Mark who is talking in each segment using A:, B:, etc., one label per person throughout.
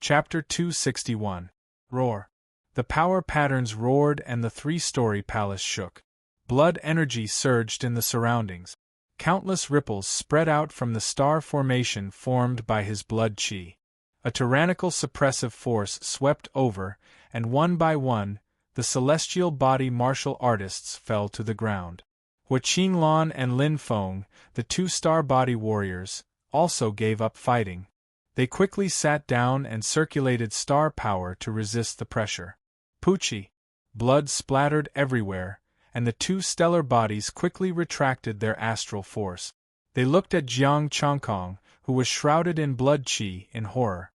A: Chapter 261. Roar. The power patterns roared and the three-story palace shook. Blood energy surged in the surroundings. Countless ripples spread out from the star formation formed by his blood chi. A tyrannical suppressive force swept over, and one by one, the celestial body martial artists fell to the ground. Hua Qinglan and Lin Feng, the two star body warriors, also gave up fighting. They quickly sat down and circulated star power to resist the pressure. Poochie! Blood splattered everywhere, and the two stellar bodies quickly retracted their astral force. They looked at Jiang Changkong, who was shrouded in blood chi, in horror.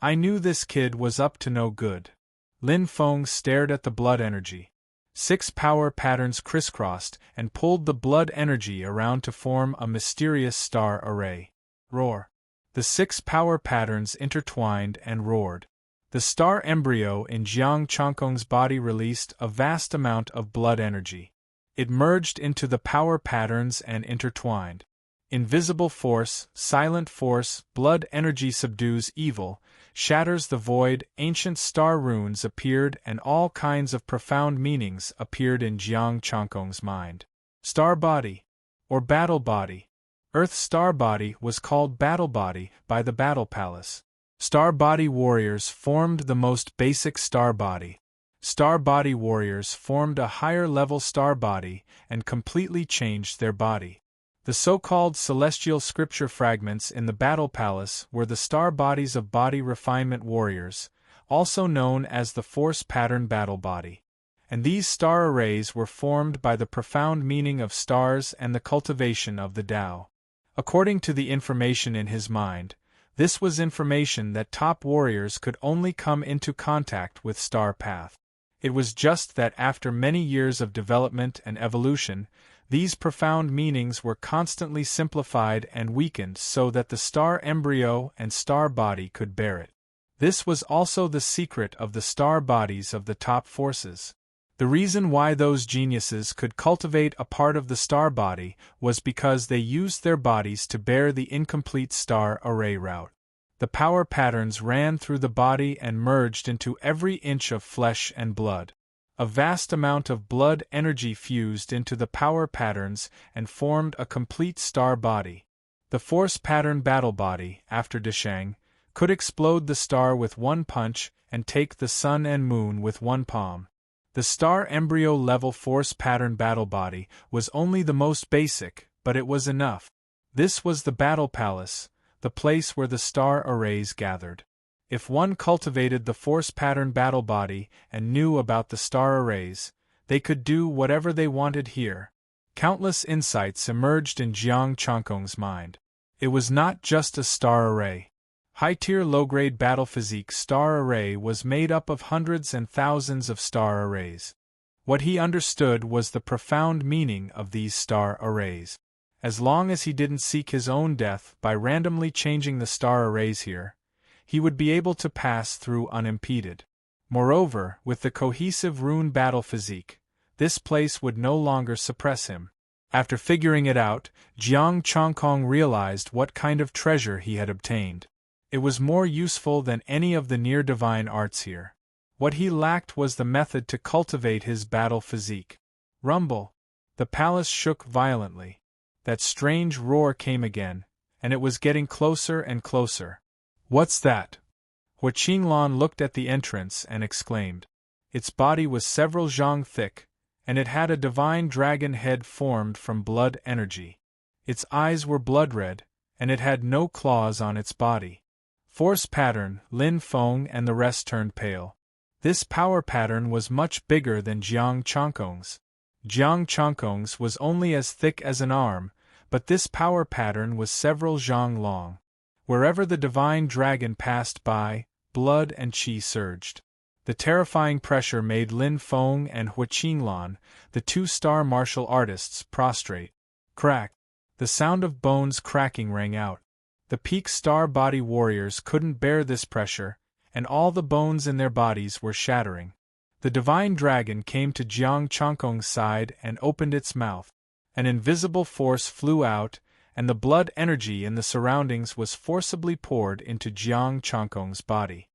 A: I knew this kid was up to no good. Lin Feng stared at the blood energy. 6 power patterns crisscrossed and pulled the blood energy around to form a mysterious star array. Roar. The 6 power patterns intertwined and roared. The star embryo in Jiang Changkong's body released a vast amount of blood energy. It merged into the power patterns and intertwined. Invisible force, silent force, blood energy subdues evil, shatters the void, ancient star runes appeared and all kinds of profound meanings appeared in Jiang Changkong's mind. Star body, or battle body. Earth's star body was called battle body by the battle palace. Star body warriors formed the most basic star body. Star body warriors formed a higher level star body and completely changed their body. The so-called celestial scripture fragments in the battle palace were the star bodies of body refinement warriors, also known as the force pattern battle body. And these star arrays were formed by the profound meaning of stars and the cultivation of the Tao. According to the information in his mind, this was information that top warriors could only come into contact with star path. It was just that after many years of development and evolution, these profound meanings were constantly simplified and weakened so that the star embryo and star body could bear it. This was also the secret of the star bodies of the top forces. The reason why those geniuses could cultivate a part of the star body was because they used their bodies to bear the incomplete star array route. The power patterns ran through the body and merged into every inch of flesh and blood. A vast amount of blood energy fused into the power patterns and formed a complete star body. The force pattern battle body, after Deshang, could explode the star with one punch and take the sun and moon with one palm. The star embryo level force pattern battle body was only the most basic, but it was enough. This was the battle palace, the place where the star arrays gathered. If one cultivated the force pattern battle body and knew about the star arrays, they could do whatever they wanted here. Countless insights emerged in Jiang Changkong's mind. It was not just a star array. High-tier low-grade battle physique star array was made up of hundreds and thousands of star arrays. What he understood was the profound meaning of these star arrays. As long as he didn't seek his own death by randomly changing the star arrays here, he would be able to pass through unimpeded. Moreover, with the cohesive rune battle physique, this place would no longer suppress him. After figuring it out, Jiang Changkong realized what kind of treasure he had obtained. It was more useful than any of the near-divine arts here. What he lacked was the method to cultivate his battle physique. Rumble! The palace shook violently. That strange roar came again, and it was getting closer and closer. What's that? Hua Qinglan looked at the entrance and exclaimed. Its body was several zhang thick, and it had a divine dragon head formed from blood energy. Its eyes were blood red, and it had no claws on its body. Force pattern, Lin Feng and the rest turned pale. This power pattern was much bigger than Jiang Changkong's. Jiang Changkong's was only as thick as an arm, but this power pattern was several zhang long. Wherever the divine dragon passed by, blood and qi surged. The terrifying pressure made Lin Feng and Hua Qinglan, the two star martial artists, prostrate. Crack! The sound of bones cracking rang out. The peak star body warriors couldn't bear this pressure, and all the bones in their bodies were shattering. The divine dragon came to Jiang Changkong's side and opened its mouth. An invisible force flew out, and the blood energy in the surroundings was forcibly poured into Jiang Changkong's body.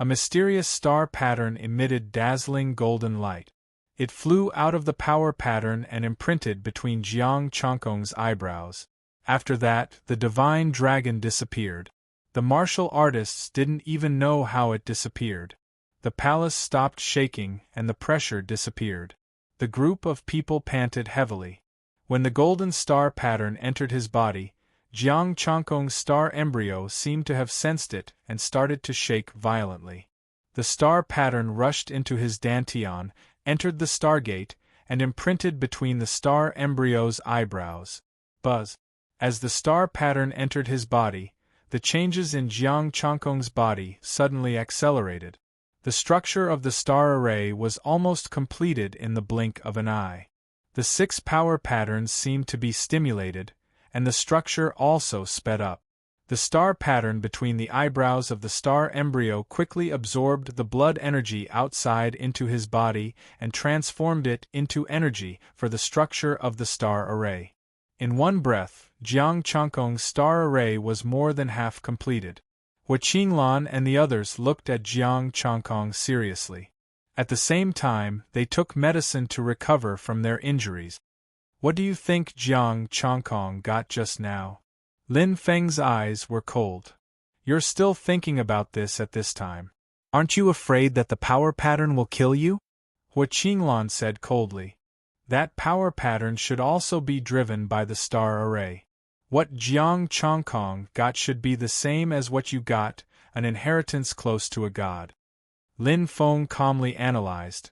A: A mysterious star pattern emitted dazzling golden light. It flew out of the power pattern and imprinted between Jiang Changkong's eyebrows. After that, the divine dragon disappeared. The martial artists didn't even know how it disappeared. The palace stopped shaking and the pressure disappeared. The group of people panted heavily. When the golden star pattern entered his body, Jiang Changkong's star embryo seemed to have sensed it and started to shake violently. The star pattern rushed into his dantian, entered the stargate, and imprinted between the star embryo's eyebrows. Buzz! As the star pattern entered his body, the changes in Jiang Changkong's body suddenly accelerated. The structure of the star array was almost completed in the blink of an eye. The 6 power patterns seemed to be stimulated, and the structure also sped up. The star pattern between the eyebrows of the star embryo quickly absorbed the blood energy outside into his body and transformed it into energy for the structure of the star array. In one breath, Jiang Changkong's star array was more than half completed. Hua Qinglan and the others looked at Jiang Changkong seriously. At the same time, they took medicine to recover from their injuries. What do you think Jiang Changkong got just now? Lin Feng's eyes were cold. You're still thinking about this at this time. Aren't you afraid that the power pattern will kill you? Hua Qinglan said coldly. That power pattern should also be driven by the star array. What Jiang Changkong got should be the same as what you got, an inheritance close to a god. Lin Feng calmly analyzed.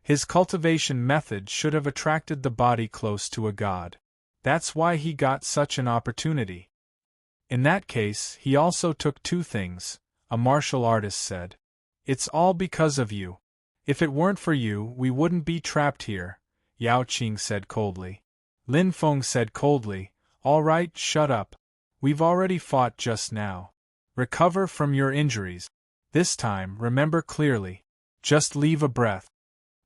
A: His cultivation method should have attracted the body close to a god. That's why he got such an opportunity. In that case, he also took 2 things, a martial artist said. It's all because of you. If it weren't for you, we wouldn't be trapped here, Yao Qing said coldly. Lin Feng said coldly, all right, shut up. We've already fought just now. Recover from your injuries. This time, remember clearly. Just leave a breath.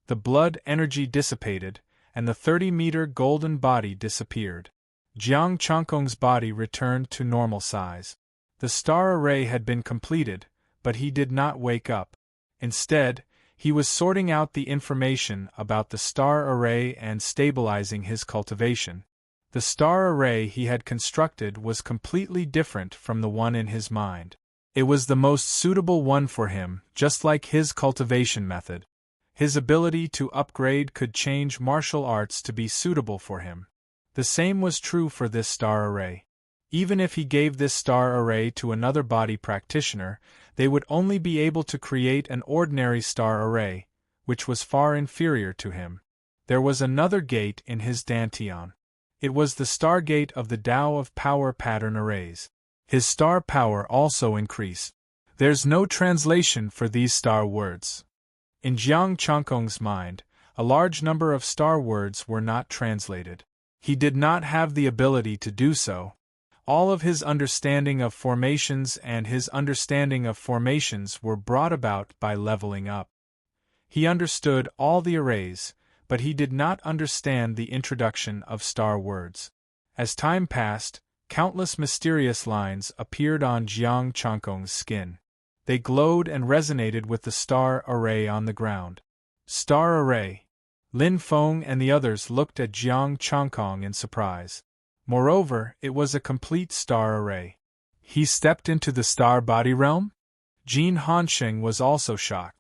A: The blood energy dissipated, and the 30-meter golden body disappeared. Jiang Changkong's body returned to normal size. The star array had been completed, but he did not wake up. Instead, he was sorting out the information about the star array and stabilizing his cultivation. The star array he had constructed was completely different from the one in his mind. It was the most suitable one for him, just like his cultivation method. His ability to upgrade could change martial arts to be suitable for him. The same was true for this star array. Even if he gave this star array to another body practitioner, they would only be able to create an ordinary star array, which was far inferior to him. There was another gate in his dantian. It was the stargate of the Tao of Power pattern arrays. His star power also increased. There's no translation for these star words. In Jiang Changkong's mind, a large number of star words were not translated. He did not have the ability to do so. All of his understanding of formations and his understanding of formations were brought about by leveling up. He understood all the arrays, but he did not understand the introduction of star words. As time passed, countless mysterious lines appeared on Jiang Changkong's skin. They glowed and resonated with the star array on the ground. Star array. Lin Feng and the others looked at Jiang Changkong in surprise. Moreover, it was a complete star array. He stepped into the star body realm? Jin Hansheng was also shocked.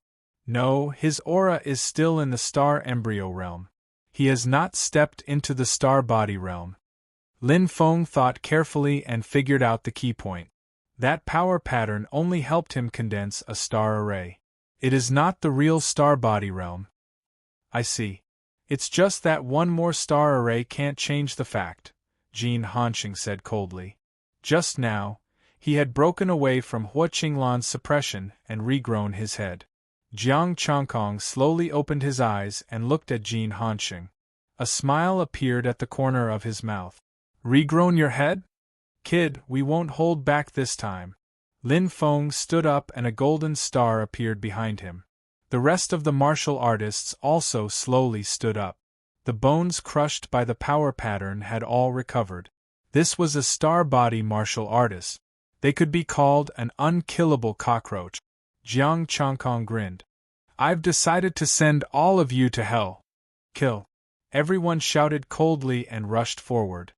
A: No, his aura is still in the star embryo realm. He has not stepped into the star body realm. Lin Feng thought carefully and figured out the key point. That power pattern only helped him condense a star array. It is not the real star body realm. I see. It's just that one more star array can't change the fact, Jin Hansheng said coldly. Just now, he had broken away from Hua Qinglan's suppression and regrown his head. Jiang Changkong slowly opened his eyes and looked at Jin Hansheng. A smile appeared at the corner of his mouth. Regrown your head? Kid, we won't hold back this time. Lin Feng stood up and a golden star appeared behind him. The rest of the martial artists also slowly stood up. The bones crushed by the power pattern had all recovered. This was a star body martial artist. They could be called an unkillable cockroach. Jiang Changkong grinned. I've decided to send all of you to hell. Kill. Everyone shouted coldly and rushed forward.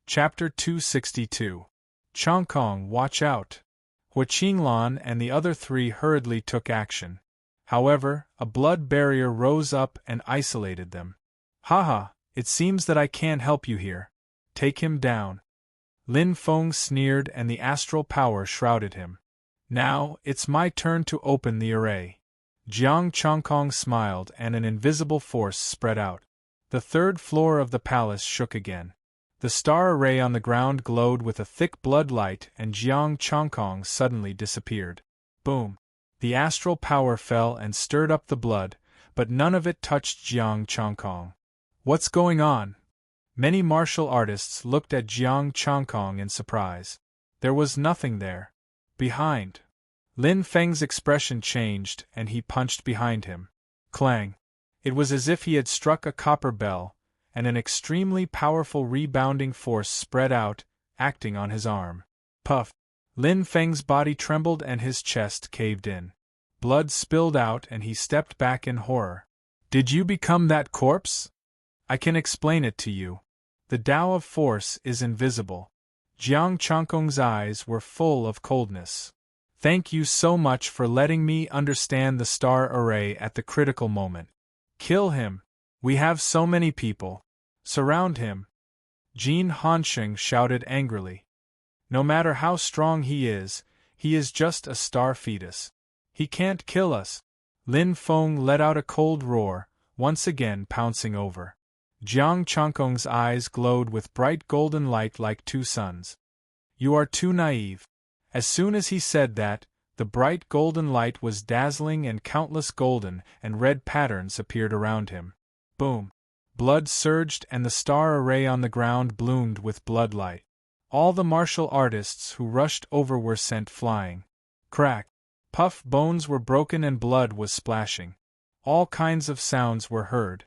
A: Chapter 262. Changkong, watch out! Hua Qinglan and the other three hurriedly took action. However, a blood barrier rose up and isolated them. Haha, it seems that I can't help you here. Take him down. Lin Feng sneered and the astral power shrouded him. Now, it's my turn to open the array. Jiang Changkong smiled and an invisible force spread out. The third floor of the palace shook again. The star array on the ground glowed with a thick blood light and Jiang Changkong suddenly disappeared. Boom! The astral power fell and stirred up the blood, but none of it touched Jiang Changkong. What's going on? Many martial artists looked at Jiang Changkong in surprise. There was nothing there. Behind. Lin Feng's expression changed and he punched behind him. Clang! It was as if he had struck a copper bell, and an extremely powerful rebounding force spread out, acting on his arm. Puff! Lin Feng's body trembled and his chest caved in. Blood spilled out and he stepped back in horror. Did you become that corpse? I can explain it to you. The Tao of Force is invisible. Jiang Changkong's eyes were full of coldness. Thank you so much for letting me understand the star array at the critical moment. Kill him. We have so many people. Surround him. Jin Hansheng shouted angrily. No matter how strong he is just a star fetus. He can't kill us. Lin Feng let out a cold roar, once again pouncing over. Jiang Changkong's eyes glowed with bright golden light like two suns. You are too naive. As soon as he said that, the bright golden light was dazzling and countless golden and red patterns appeared around him. Boom! Blood surged and the star array on the ground bloomed with blood light. All the martial artists who rushed over were sent flying. Crack! Puff! Bones were broken and blood was splashing. All kinds of sounds were heard.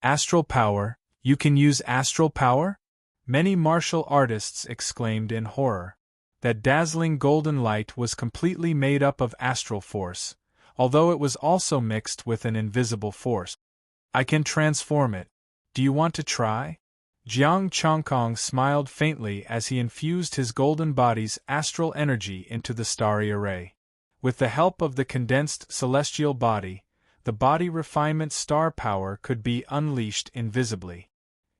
A: Astral power? You can use astral power? Many martial artists exclaimed in horror. That dazzling golden light was completely made up of astral force, although it was also mixed with an invisible force. I can transform it. Do you want to try? Jiang Changkong smiled faintly as he infused his golden body's astral energy into the starry array. With the help of the condensed celestial body, the body refinement star power could be unleashed invisibly.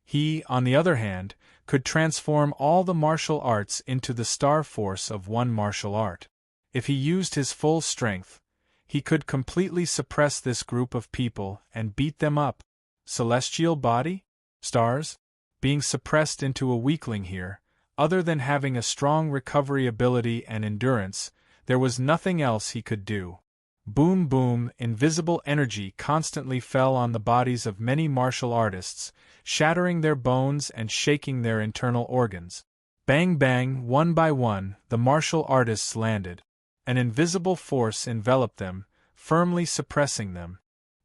A: He, on the other hand, could transform all the martial arts into the star force of one martial art. If he used his full strength, he could completely suppress this group of people and beat them up. Celestial body? Stars? Being suppressed into a weakling here, other than having a strong recovery ability and endurance, there was nothing else he could do. Boom boom, invisible energy constantly fell on the bodies of many martial artists, shattering their bones and shaking their internal organs. Bang bang, one by one, the martial artists landed. An invisible force enveloped them, firmly suppressing them.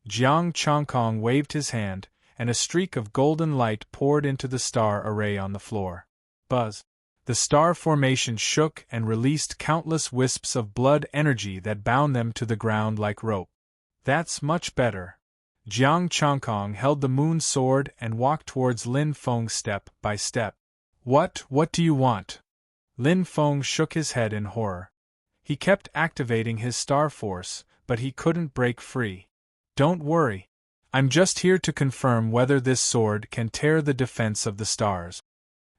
A: Jiang Changkong waved his hand, and a streak of golden light poured into the star array on the floor. Buzz! The star formation shook and released countless wisps of blood energy that bound them to the ground like rope. That's much better. Jiang Changkong held the moon sword and walked towards Lin Feng step by step. What do you want? Lin Feng shook his head in horror. He kept activating his star force, but he couldn't break free. Don't worry. I'm just here to confirm whether this sword can tear the defense of the stars.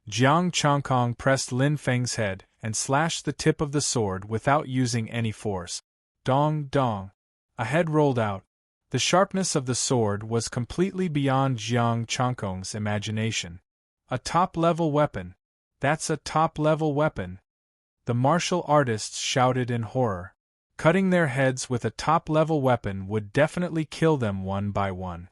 A: Jiang Changkong pressed Lin Feng's head and slashed the tip of the sword without using any force. Dong dong. A head rolled out. The sharpness of the sword was completely beyond Jiang Changkong's imagination. A top-level weapon. That's a top-level weapon. The martial artists shouted in horror. Cutting their heads with a top-level weapon would definitely kill them one by one.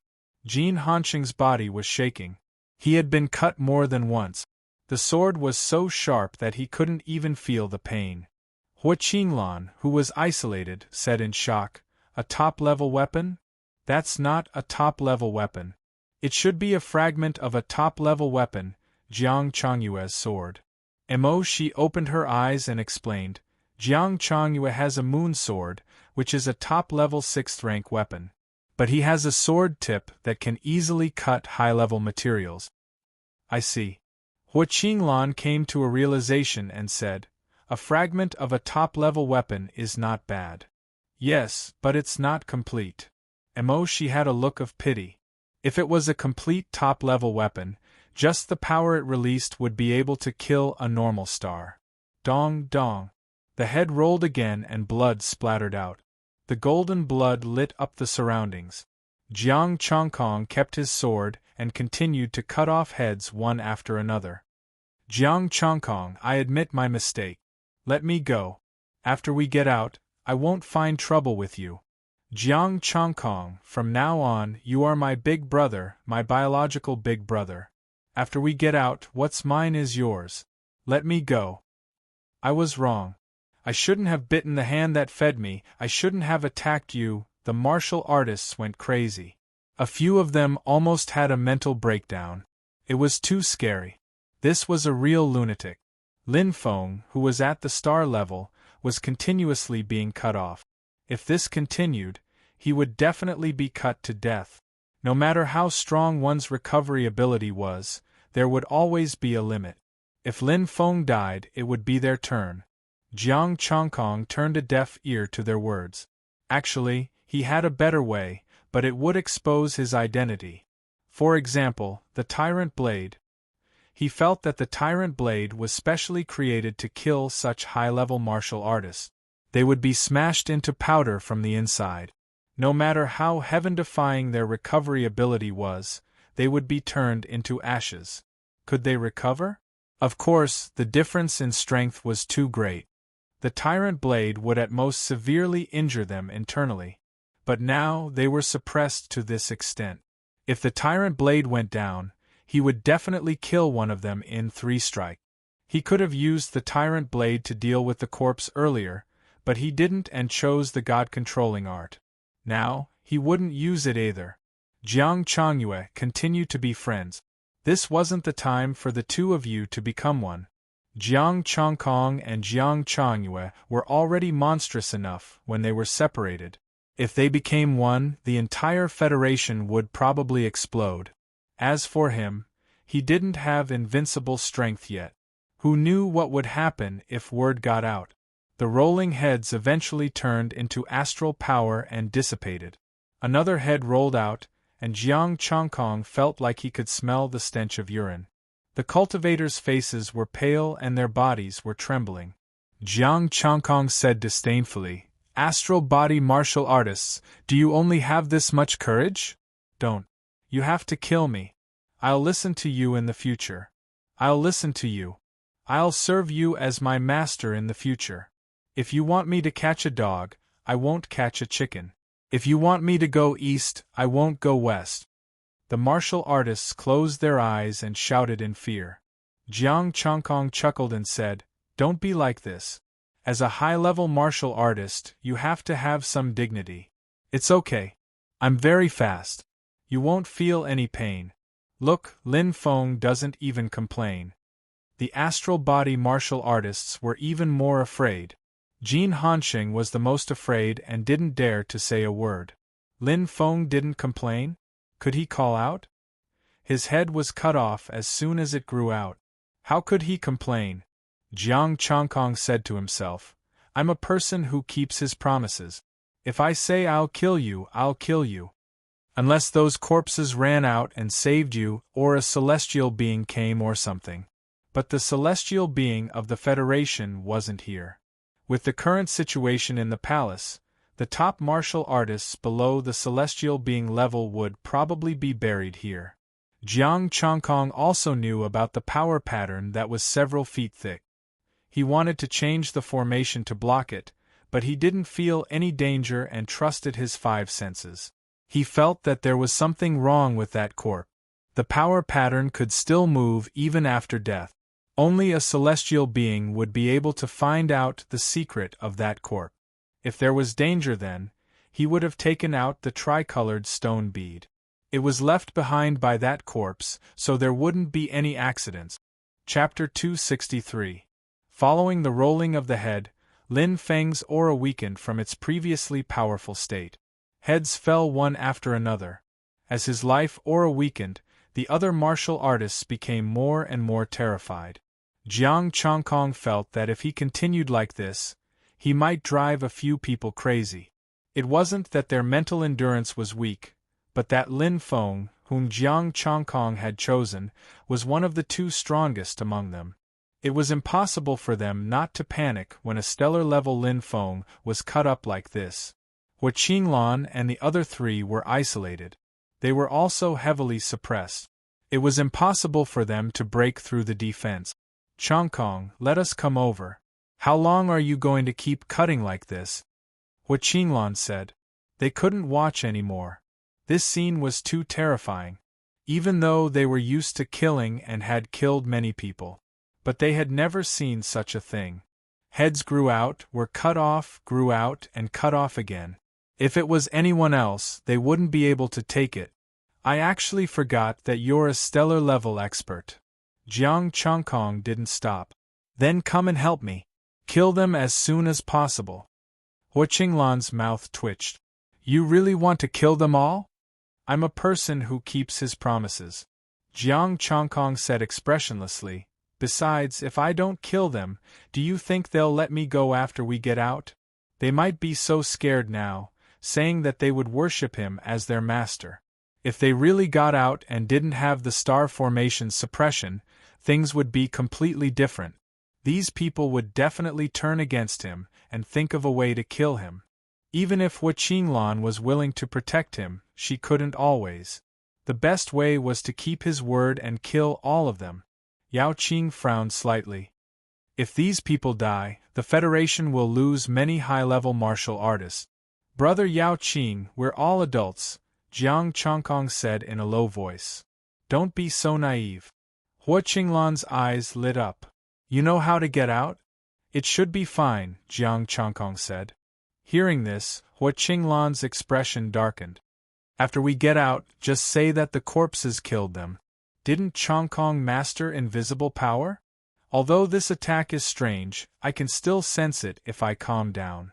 A: Jin Hansheng's body was shaking. He had been cut more than once. The sword was so sharp that he couldn't even feel the pain. Hua Qinglan, who was isolated, said in shock, "A top-level weapon? That's not a top-level weapon. It should be a fragment of a top-level weapon, Jiang Changyue's sword." She opened her eyes and explained, "Jiang Changyue has a moon sword, which is a top-level 6th-rank weapon. But he has a sword tip that can easily cut high-level materials. I see. Hua Qinglan came to a realization and said, a fragment of a top-level weapon is not bad. Yes, but it's not complete. She had a look of pity. If it was a complete top-level weapon, just the power it released would be able to kill a normal star. Dong dong. The head rolled again and blood splattered out. The golden blood lit up the surroundings. Jiang Chongkong kept his sword and continued to cut off heads one after another. Jiang Chongkong, I admit my mistake. Let me go. After we get out, I won't find trouble with you. Jiang Chongkong, from now on, you are my big brother, my biological big brother. After we get out, what's mine is yours. Let me go. I was wrong. I shouldn't have bitten the hand that fed me, I shouldn't have attacked you. The martial artists went crazy. A few of them almost had a mental breakdown. It was too scary. This was a real lunatic. Lin Feng, who was at the star level, was continuously being cut off. If this continued, he would definitely be cut to death. No matter how strong one's recovery ability was, there would always be a limit. If Lin Feng died, it would be their turn. Jiang Chongkong turned a deaf ear to their words. Actually, he had a better way, but it would expose his identity. For example, the Tyrant Blade. He felt that the Tyrant Blade was specially created to kill such high-level martial artists. They would be smashed into powder from the inside. No matter how heaven-defying their recovery ability was, they would be turned into ashes. Could they recover? Of course, the difference in strength was too great. The Tyrant Blade would at most severely injure them internally. But now they were suppressed to this extent. If the Tyrant Blade went down, he would definitely kill one of them in 3 strikes. He could have used the Tyrant Blade to deal with the corpse earlier, but he didn't and chose the God-controlling art. Now, he wouldn't use it either. Jiang Chongyue continued to be friends. This wasn't the time for the two of you to become one. Jiang Chongkong and Jiang Chongyue were already monstrous enough when they were separated. If they became one, the entire Federation would probably explode. As for him, he didn't have invincible strength yet. Who knew what would happen if word got out? The rolling heads eventually turned into astral power and dissipated. Another head rolled out, and Jiang Chongkong felt like he could smell the stench of urine. The cultivators' faces were pale and their bodies were trembling. Jiang Chongkong said disdainfully, "Astral body martial artists, do you only have this much courage? Don't. You have to kill me. I'll listen to you in the future. I'll listen to you. I'll serve you as my master in the future. If you want me to catch a dog, I won't catch a chicken. If you want me to go east, I won't go west." The martial artists closed their eyes and shouted in fear. Jiang Chongkong chuckled and said, "Don't be like this. As a high-level martial artist, you have to have some dignity. It's okay. I'm very fast. You won't feel any pain. Look, Lin Feng doesn't even complain." The astral body martial artists were even more afraid. Jin Hanxing was the most afraid and didn't dare to say a word. Lin Feng didn't complain? Could he call out? His head was cut off as soon as it grew out. How could he complain? Jiang Chongkong said to himself, "I'm a person who keeps his promises. If I say I'll kill you, I'll kill you. Unless those corpses ran out and saved you, or a celestial being came or something." But the celestial being of the Federation wasn't here. With the current situation in the palace, the top martial artists below the celestial being level would probably be buried here. Jiang Chongkong also knew about the power pattern that was several feet thick. He wanted to change the formation to block it, but he didn't feel any danger and trusted his 5 senses. He felt that there was something wrong with that corpse. The power pattern could still move even after death. Only a celestial being would be able to find out the secret of that corpse. If there was danger then, he would have taken out the tricolored stone bead. It was left behind by that corpse, so there wouldn't be any accidents. Chapter 263. Following the rolling of the head, Lin Feng's aura weakened from its previously powerful state. Heads fell one after another. As his life aura weakened, the other martial artists became more and more terrified. Jiang Chongkong felt that if he continued like this, he might drive a few people crazy. It wasn't that their mental endurance was weak, but that Lin Feng, whom Jiang Chongkong had chosen, was one of the two strongest among them. It was impossible for them not to panic when a stellar-level Lin Feng was cut up like this. Hua Qinglan and the other three were isolated. They were also heavily suppressed. It was impossible for them to break through the defense. Chongkong, let us come over. How long are you going to keep cutting like this? Hua Qinglan said. They couldn't watch anymore. This scene was too terrifying. Even though they were used to killing and had killed many people. But they had never seen such a thing. Heads grew out, were cut off, grew out, and cut off again. If it was anyone else, they wouldn't be able to take it. I actually forgot that you're a stellar-level expert. Jiang Chongkong didn't stop. Then come and help me. Kill them as soon as possible. Hua Qinglan's mouth twitched. You really want to kill them all? I'm a person who keeps his promises. Jiang Chongkong said expressionlessly. Besides, if I don't kill them, do you think they'll let me go after we get out? They might be so scared now, saying that they would worship him as their master. If they really got out and didn't have the star formation suppression, things would be completely different. These people would definitely turn against him and think of a way to kill him. Even if Hua Qinglan was willing to protect him, she couldn't always. The best way was to keep his word and kill all of them. Yao Qing frowned slightly. If these people die, the Federation will lose many high-level martial artists. Brother Yao Qing, we're all adults, Jiang Chongkong said in a low voice. Don't be so naive. Hua Qinglan's eyes lit up. You know how to get out? It should be fine, Jiang Chongkong said. Hearing this, Hua Qinglan's expression darkened. After we get out, just say that the corpses killed them. Didn't Chongkong master invisible power? Although this attack is strange, I can still sense it if I calm down.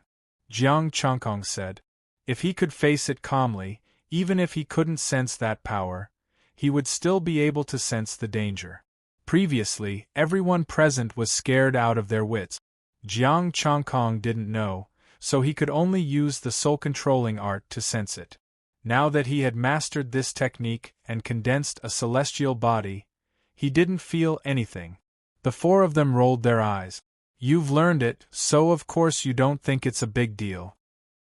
A: Jiang Chongkong said. If he could face it calmly, even if he couldn't sense that power, he would still be able to sense the danger. Previously, everyone present was scared out of their wits. Jiang Chongkong didn't know, so he could only use the soul-controlling art to sense it. Now that he had mastered this technique and condensed a celestial body, he didn't feel anything. The four of them rolled their eyes. You've learned it, so of course you don't think it's a big deal.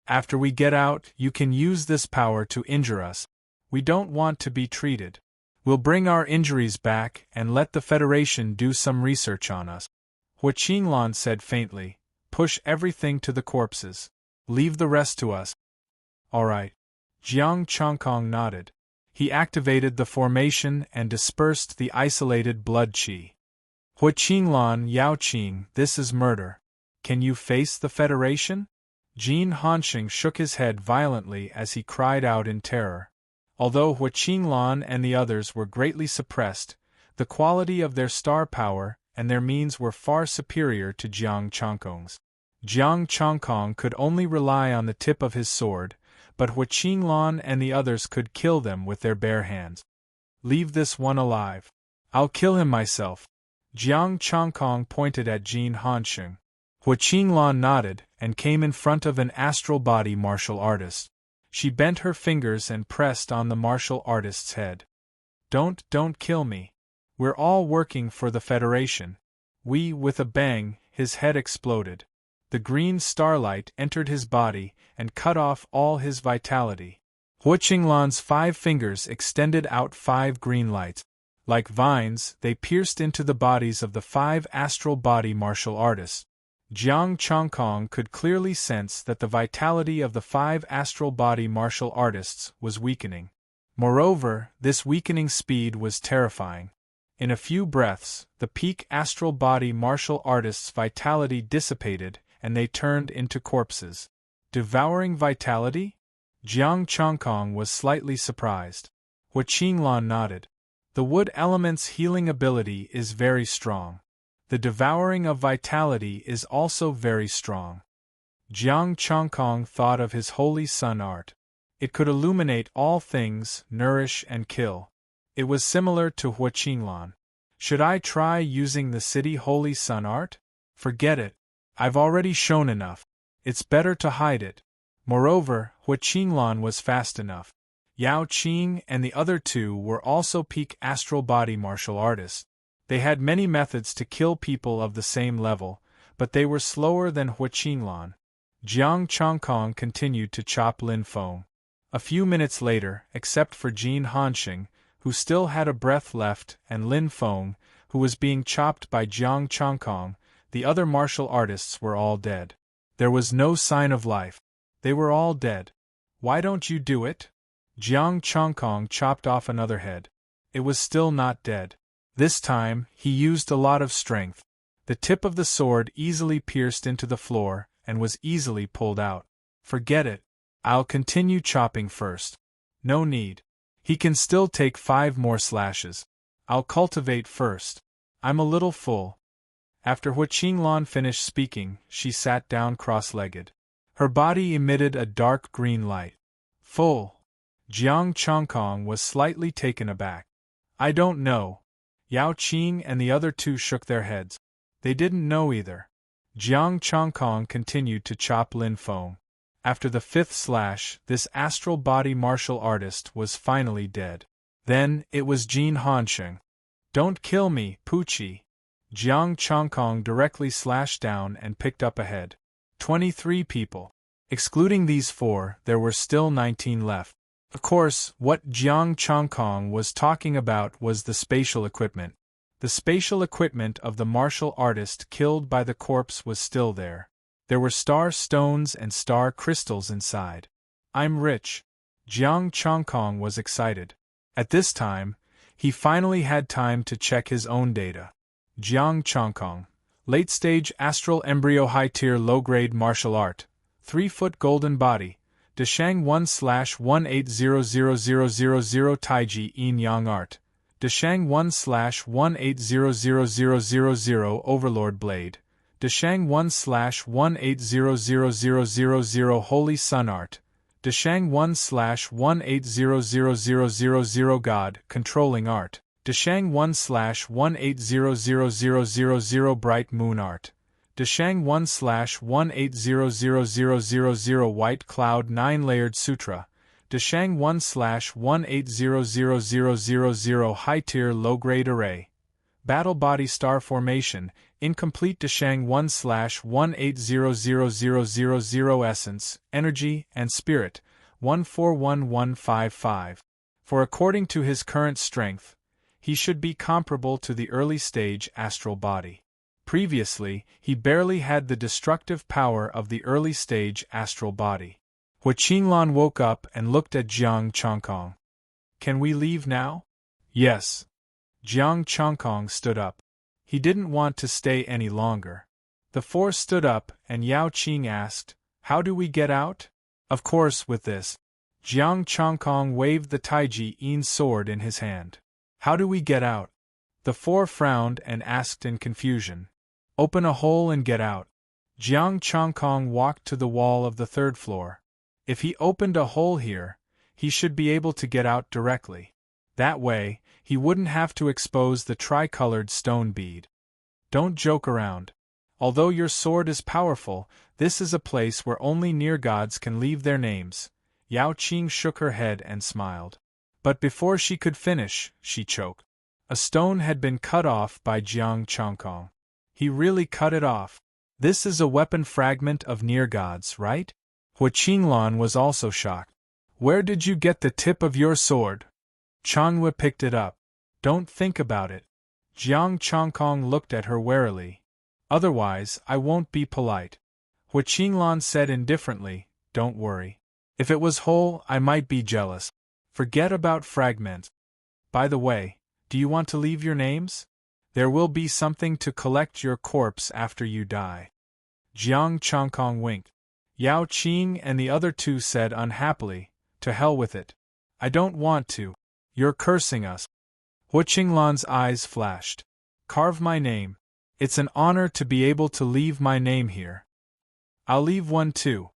A: After we get out, you can use this power to injure us. We don't want to be treated. We'll bring our injuries back and let the Federation do some research on us. Hua Qinglan said faintly, push everything to the corpses. Leave the rest to us. All right. Jiang Chongkong nodded. He activated the formation and dispersed the isolated blood qi. Hua Qinglan, Yao Qing, this is murder. Can you face the Federation? Jin Hanxing shook his head violently as he cried out in terror. Although Hua Qinglan and the others were greatly suppressed, the quality of their star power and their means were far superior to Jiang Chongkong's. Jiang Chongkong could only rely on the tip of his sword, but Hua Qinglan and the others could kill them with their bare hands. Leave this one alive. I'll kill him myself. Jiang Chongkong pointed at Jin Hanxing. Hua Qinglan nodded and came in front of an astral body martial artist. She bent her fingers and pressed on the martial artist's head. Don't kill me. We're all working for the Federation. With a bang, his head exploded. The green starlight entered his body and cut off all his vitality. Hua Qinglan's 5 fingers extended out 5 green lights. Like vines, they pierced into the bodies of the 5 astral body martial artists. Jiang Chongkong could clearly sense that the vitality of the 5 astral body martial artists was weakening. Moreover, this weakening speed was terrifying. In a few breaths, the peak astral body martial artists' vitality dissipated and they turned into corpses. Devouring vitality? Jiang Chongkong was slightly surprised. Hua Qinglan nodded. The wood element's healing ability is very strong. The devouring of vitality is also very strong. Jiang Chongkong thought of his holy sun art. It could illuminate all things, nourish and kill. It was similar to Hua Qinglan. Should I try using the city holy sun art? Forget it. I've already shown enough. It's better to hide it. Moreover, Hua Qinglan was fast enough. Yao Qing and the other two were also peak astral body martial artists. They had many methods to kill people of the same level, but they were slower than Hua Qinglan. Jiang Chongkong continued to chop Lin Feng. A few minutes later, except for Jin Hanxing, who still had a breath left, and Lin Feng, who was being chopped by Jiang Chongkong, the other martial artists were all dead. There was no sign of life. They were all dead. Why don't you do it? Jiang Chongkong chopped off another head. It was still not dead. This time, he used a lot of strength. The tip of the sword easily pierced into the floor, and was easily pulled out. Forget it. I'll continue chopping first. No need. He can still take 5 more slashes. I'll cultivate first. I'm a little full. After Hua Qinglan finished speaking, she sat down cross-legged. Her body emitted a dark green light. Full. Jiang Chongkong was slightly taken aback. I don't know. Yao Qing and the other two shook their heads. They didn't know either. Jiang Chongkong continued to chop Lin Feng. After the 5th slash, this astral body martial artist was finally dead. Then, it was Jin Hanxing. Don't kill me, Puchi. Jiang Chongkong directly slashed down and picked up a head. 23 people. Excluding these 4, there were still 19 left. Of course, what Jiang Chongkong was talking about was the spatial equipment. The spatial equipment of the martial artist killed by the corpse was still there. There were star stones and star crystals inside. I'm rich. Jiang Chongkong was excited. At this time, he finally had time to check his own data. Jiang Chongkong. Late-stage astral embryo high-tier low-grade martial art. 3-foot golden body. Deshang 1/18000000 Taiji Yin Yang Art. Deshang 1/18000000 Overlord Blade. Deshang 1/18000000 Holy Sun Art. Deshang 1/18000000 God Controlling Art. Deshang 1/18000000 Bright Moon Art. Deshang 1/18000000 White Cloud 9-Layered Sutra. Deshang 1/18000000 High-Tier Low-Grade Array. Battle Body Star Formation. Incomplete Deshang 1/18000000 Essence, Energy, and Spirit. 141155. For according to his current strength, he should be comparable to the early-stage astral body. Previously, he barely had the destructive power of the early-stage astral body. Hua Qinglan woke up and looked at Jiang Chongkong. Can we leave now? Yes. Jiang Chongkong stood up. He didn't want to stay any longer. The 4 stood up, and Yao Qing asked, How do we get out? Of course, with this. Jiang Chongkong waved the Taiji Yin sword in his hand. How do we get out? The 4 frowned and asked in confusion. Open a hole and get out. Jiang Chongkong walked to the wall of the 3rd floor. If he opened a hole here, he should be able to get out directly. That way, he wouldn't have to expose the tricolored stone bead. Don't joke around. Although your sword is powerful, this is a place where only near gods can leave their names. Yao Qing shook her head and smiled. But before she could finish, she choked. A stone had been cut off by Jiang Chongkong. He really cut it off. This is a weapon fragment of near gods, right? Hua Qinglan was also shocked. Where did you get the tip of your sword? Changhua picked it up. Don't think about it. Jiang Chongkong looked at her warily. Otherwise, I won't be polite. Hua Qinglan said indifferently, Don't worry. If it was whole, I might be jealous. Forget about fragments. By the way, do you want to leave your names? There will be something to collect your corpse after you die. Jiang Chongkong winked. Yao Qing and the other 2 said unhappily, To hell with it. I don't want to. You're cursing us. Hua Qinglan's eyes flashed. Carve my name. It's an honor to be able to leave my name here. I'll leave one too.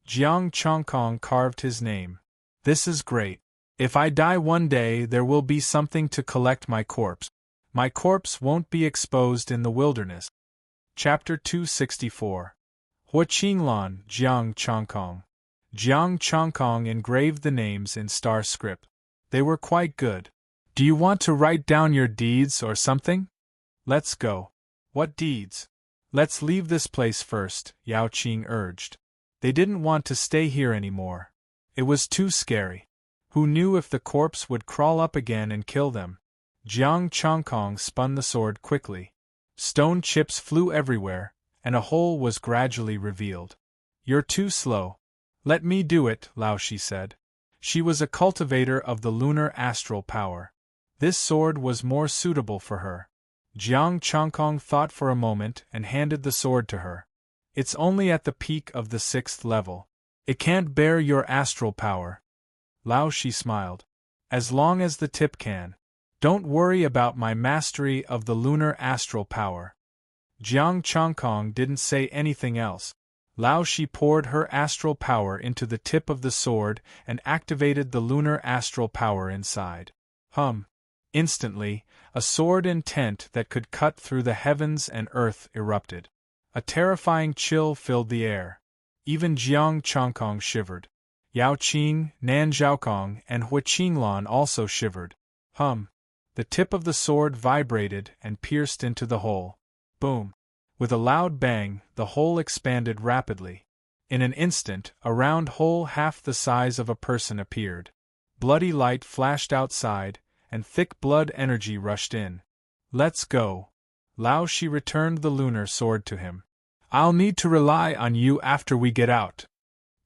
A: Jiang Chongkong carved his name. This is great. If I die one day, there will be something to collect my corpse. My corpse won't be exposed in the wilderness. Chapter 264. Hua Qinglan, Jiang Chongkong. Jiang Chongkong engraved the names in star script. They were quite good. Do you want to write down your deeds or something? Let's go. What deeds? Let's leave this place first, Yao Qing urged. They didn't want to stay here anymore. It was too scary. Who knew if the corpse would crawl up again and kill them? Jiang Chongkong spun the sword quickly. Stone chips flew everywhere, and a hole was gradually revealed. You're too slow. Let me do it, Lao Shi said. She was a cultivator of the lunar astral power. This sword was more suitable for her. Jiang Chongkong thought for a moment and handed the sword to her. It's only at the peak of the 6th level. It can't bear your astral power. Lao Shi smiled. As long as the tip can. Don't worry about my mastery of the lunar astral power. Jiang Chongkong didn't say anything else. Lao Shi poured her astral power into the tip of the sword and activated the lunar astral power inside. Instantly, a sword intent that could cut through the heavens and earth erupted. A terrifying chill filled the air. Even Jiang Chongkong shivered. Yao Qing, Nan Zhaokong, and Hua Qinglan also shivered. The tip of the sword vibrated and pierced into the hole. Boom! With a loud bang, the hole expanded rapidly. In an instant, a round hole half the size of a person appeared. Bloody light flashed outside, and thick blood energy rushed in. Let's go. Lao Shi returned the lunar sword to him. I'll need to rely on you after we get out.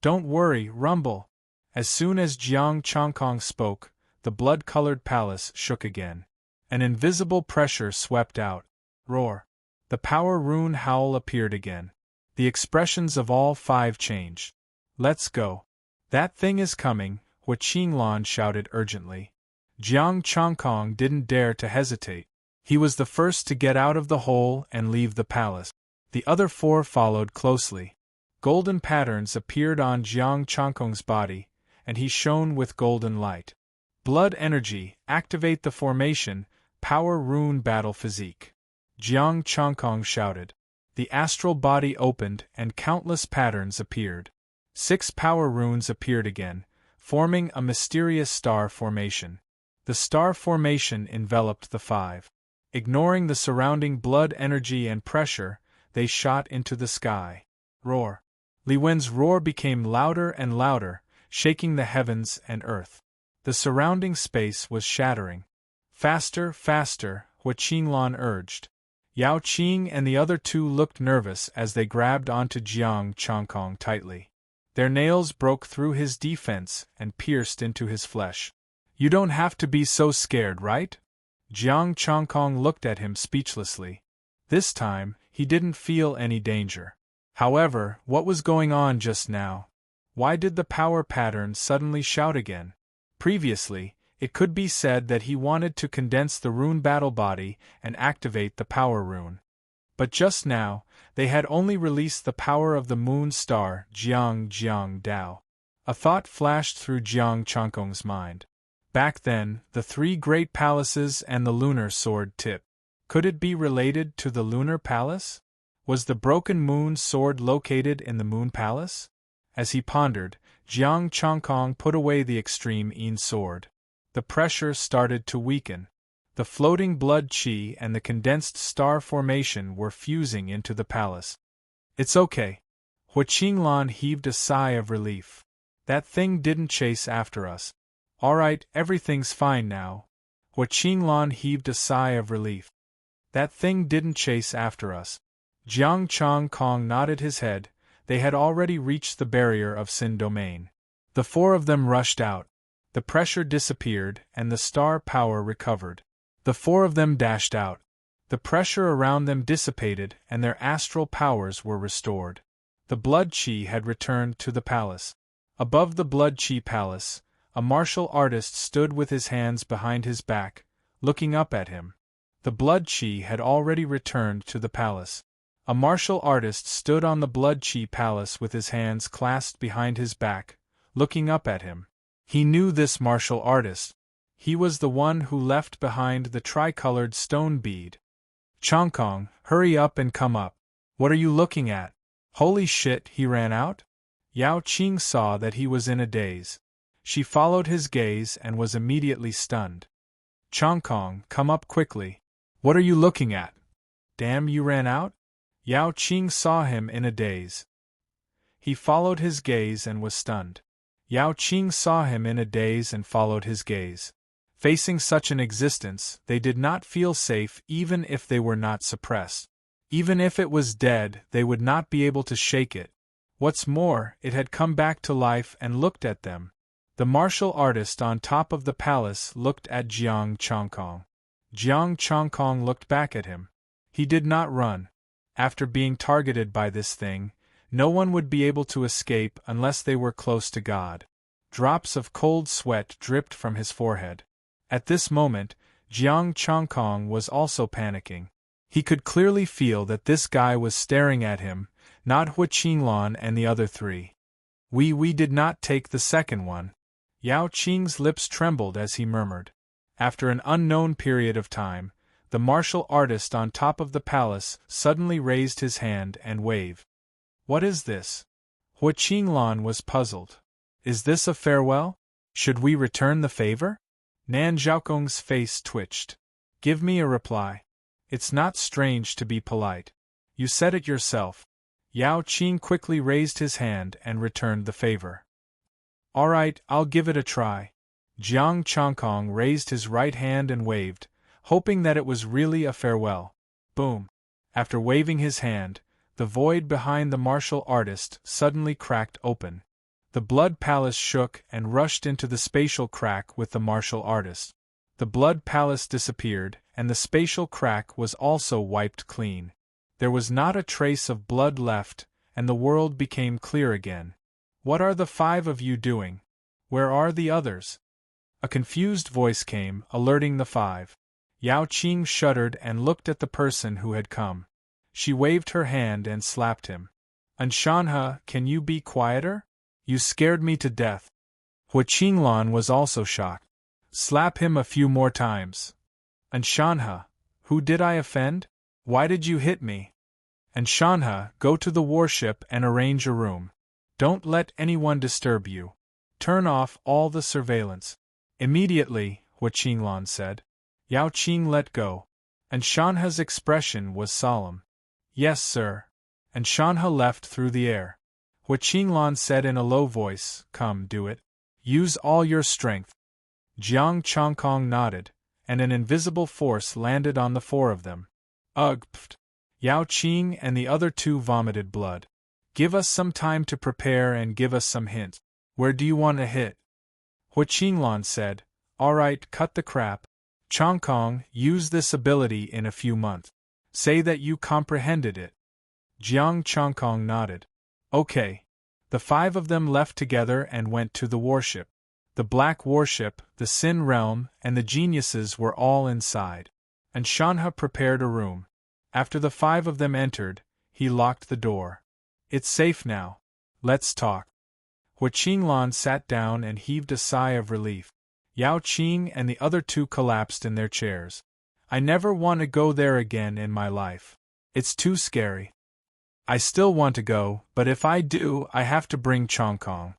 A: Don't worry, Rumble. As soon as Jiang Chongkong spoke, the blood-colored palace shook again. An invisible pressure swept out. Roar. The power rune howl appeared again. The expressions of all 5 changed. Let's go. That thing is coming, Hua Qinglan shouted urgently. Jiang Chongkong didn't dare to hesitate. He was the first to get out of the hole and leave the palace. The other 4 followed closely. Golden patterns appeared on Jiang Chongkong's body, and he shone with golden light. Blood energy, activate the formation, power rune battle physique. Jiang Chongkong shouted. The astral body opened and countless patterns appeared. 6 power runes appeared again, forming a mysterious star formation. The star formation enveloped the 5. Ignoring the surrounding blood energy and pressure, they shot into the sky. Roar. Li Wen's roar became louder and louder, shaking the heavens and earth. The surrounding space was shattering. Faster, faster, Hua Qinglan urged. Yao Qing and the other 2 looked nervous as they grabbed onto Jiang Chongkong tightly. Their nails broke through his defense and pierced into his flesh. You don't have to be so scared, right? Jiang Chongkong looked at him speechlessly. This time, he didn't feel any danger. However, what was going on just now? Why did the power pattern suddenly shout again? Previously, it could be said that he wanted to condense the rune battle body and activate the power rune. But just now, they had only released the power of the moon star Jiang Dao. A thought flashed through Jiang Chongkong's mind. Back then, the 3 great palaces and the lunar sword tip. Could it be related to the lunar palace? Was the broken moon sword located in the moon palace? As he pondered, Jiang Chongkong put away the extreme Yin sword. The pressure started to weaken. The floating blood qi and the condensed star formation were fusing into the palace. It's okay. Hua Qinglan heaved a sigh of relief. That thing didn't chase after us. Alright, everything's fine now. Hua Qinglan heaved a sigh of relief. That thing didn't chase after us. Jiang Chongkong nodded his head. They had already reached the barrier of Sin domain. The 4 of them rushed out. The pressure disappeared and the star power recovered. The 4 of them dashed out. The pressure around them dissipated and their astral powers were restored. The blood qi had returned to the palace. Above the blood qi palace, a martial artist stood with his hands behind his back, looking up at him. The blood chi had already returned to the palace. A martial artist stood on the blood chi palace with his hands clasped behind his back, looking up at him. He knew this martial artist. He was the one who left behind the tricolored stone bead. Chongkong, hurry up and come up. What are you looking at? Holy shit, he ran out? Yao Qing saw that he was in a daze. She followed his gaze and was immediately stunned. Chongkong, come up quickly. What are you looking at? Damn, you ran out? Yao Qing saw him in a daze. He followed his gaze and was stunned. Yao Qing saw him in a daze and followed his gaze. Facing such an existence, they did not feel safe even if they were not suppressed. Even if it was dead, they would not be able to shake it. What's more, it had come back to life and looked at them. The martial artist on top of the palace looked at Jiang Chongkong. Jiang Chongkong looked back at him. He did not run. After being targeted by this thing, no one would be able to escape unless they were close to God. Drops of cold sweat dripped from his forehead. At this moment, Jiang Chongkong was also panicking. He could clearly feel that this guy was staring at him, not Hu Qinglan and the other three. We did not take the second one. Yao Qing's lips trembled as he murmured. After an unknown period of time, the martial artist on top of the palace suddenly raised his hand and waved. What is this? Hu Qinglan was puzzled. Is this a farewell? Should we return the favor? Nan Zhaokong's face twitched. Give me a reply. It's not strange to be polite. You said it yourself. Yao Qing quickly raised his hand and returned the favor. All right, I'll give it a try. Jiang Chongkong raised his right hand and waved, hoping that it was really a farewell. Boom. After waving his hand, the void behind the martial artist suddenly cracked open. The blood palace shook and rushed into the spatial crack with the martial artist. The blood palace disappeared, and the spatial crack was also wiped clean. There was not a trace of blood left, and the world became clear again. What are the 5 of you doing? Where are the others? A confused voice came, alerting the 5. Yao Qing shuddered and looked at the person who had come. She waved her hand and slapped him. Anshanha, can you be quieter? You scared me to death. Hu Qinglan was also shocked. Slap him a few more times. Anshanha, who did I offend? Why did you hit me? Anshanha, go to the warship and arrange a room. Don't let anyone disturb you. Turn off all the surveillance. Immediately, Hu Qinglan said. Yao Qing let go. Anshanha's expression was solemn. Yes, sir. Anshanha left through the air. Hu Qinglan said in a low voice, Come, do it. Use all your strength. Jiang Chongkong nodded, and an invisible force landed on the 4 of them. Ugh, pfft. Yao Qing and the other 2 vomited blood. Give us some time to prepare and give us some hints. Where do you want to hit? Hu Qinglan said, All right, cut the crap. Chongkong, use this ability in a few months. Say that you comprehended it. Jiang Chongkong nodded. Okay. The 5 of them left together and went to the warship. The black warship, the Sin realm, and the geniuses were all inside. Anshanha prepared a room. After the 5 of them entered, he locked the door. It's safe now. Let's talk. Hu Qinglan sat down and heaved a sigh of relief. Yao Qing and the other 2 collapsed in their chairs. I never want to go there again in my life. It's too scary. I still want to go, but if I do, I have to bring Chongkong.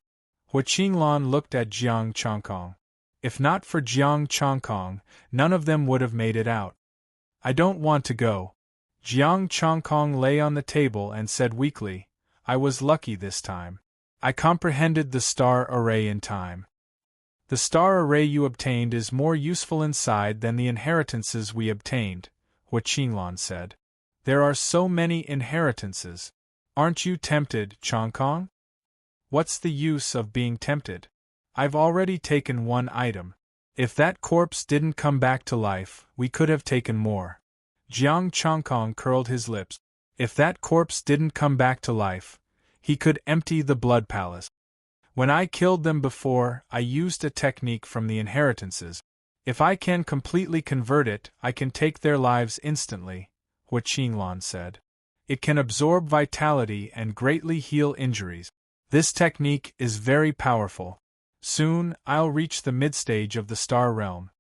A: Hu Qinglan looked at Jiang Chongkong. If not for Jiang Chongkong, none of them would have made it out. I don't want to go. Jiang Chongkong lay on the table and said weakly, I was lucky this time. I comprehended the star array in time. The star array you obtained is more useful inside than the inheritances we obtained, Hu Qinglan said. There are so many inheritances. Aren't you tempted, Chongkong? What's the use of being tempted? I've already taken 1 item. If that corpse didn't come back to life, we could have taken more. Jiang Chongkong curled his lips. If that corpse didn't come back to life, he could empty the blood palace. When I killed them before, I used a technique from the inheritances. If I can completely convert it, I can take their lives instantly, Hua Qinglan said. It can absorb vitality and greatly heal injuries. This technique is very powerful. Soon, I'll reach the mid-stage of the star realm.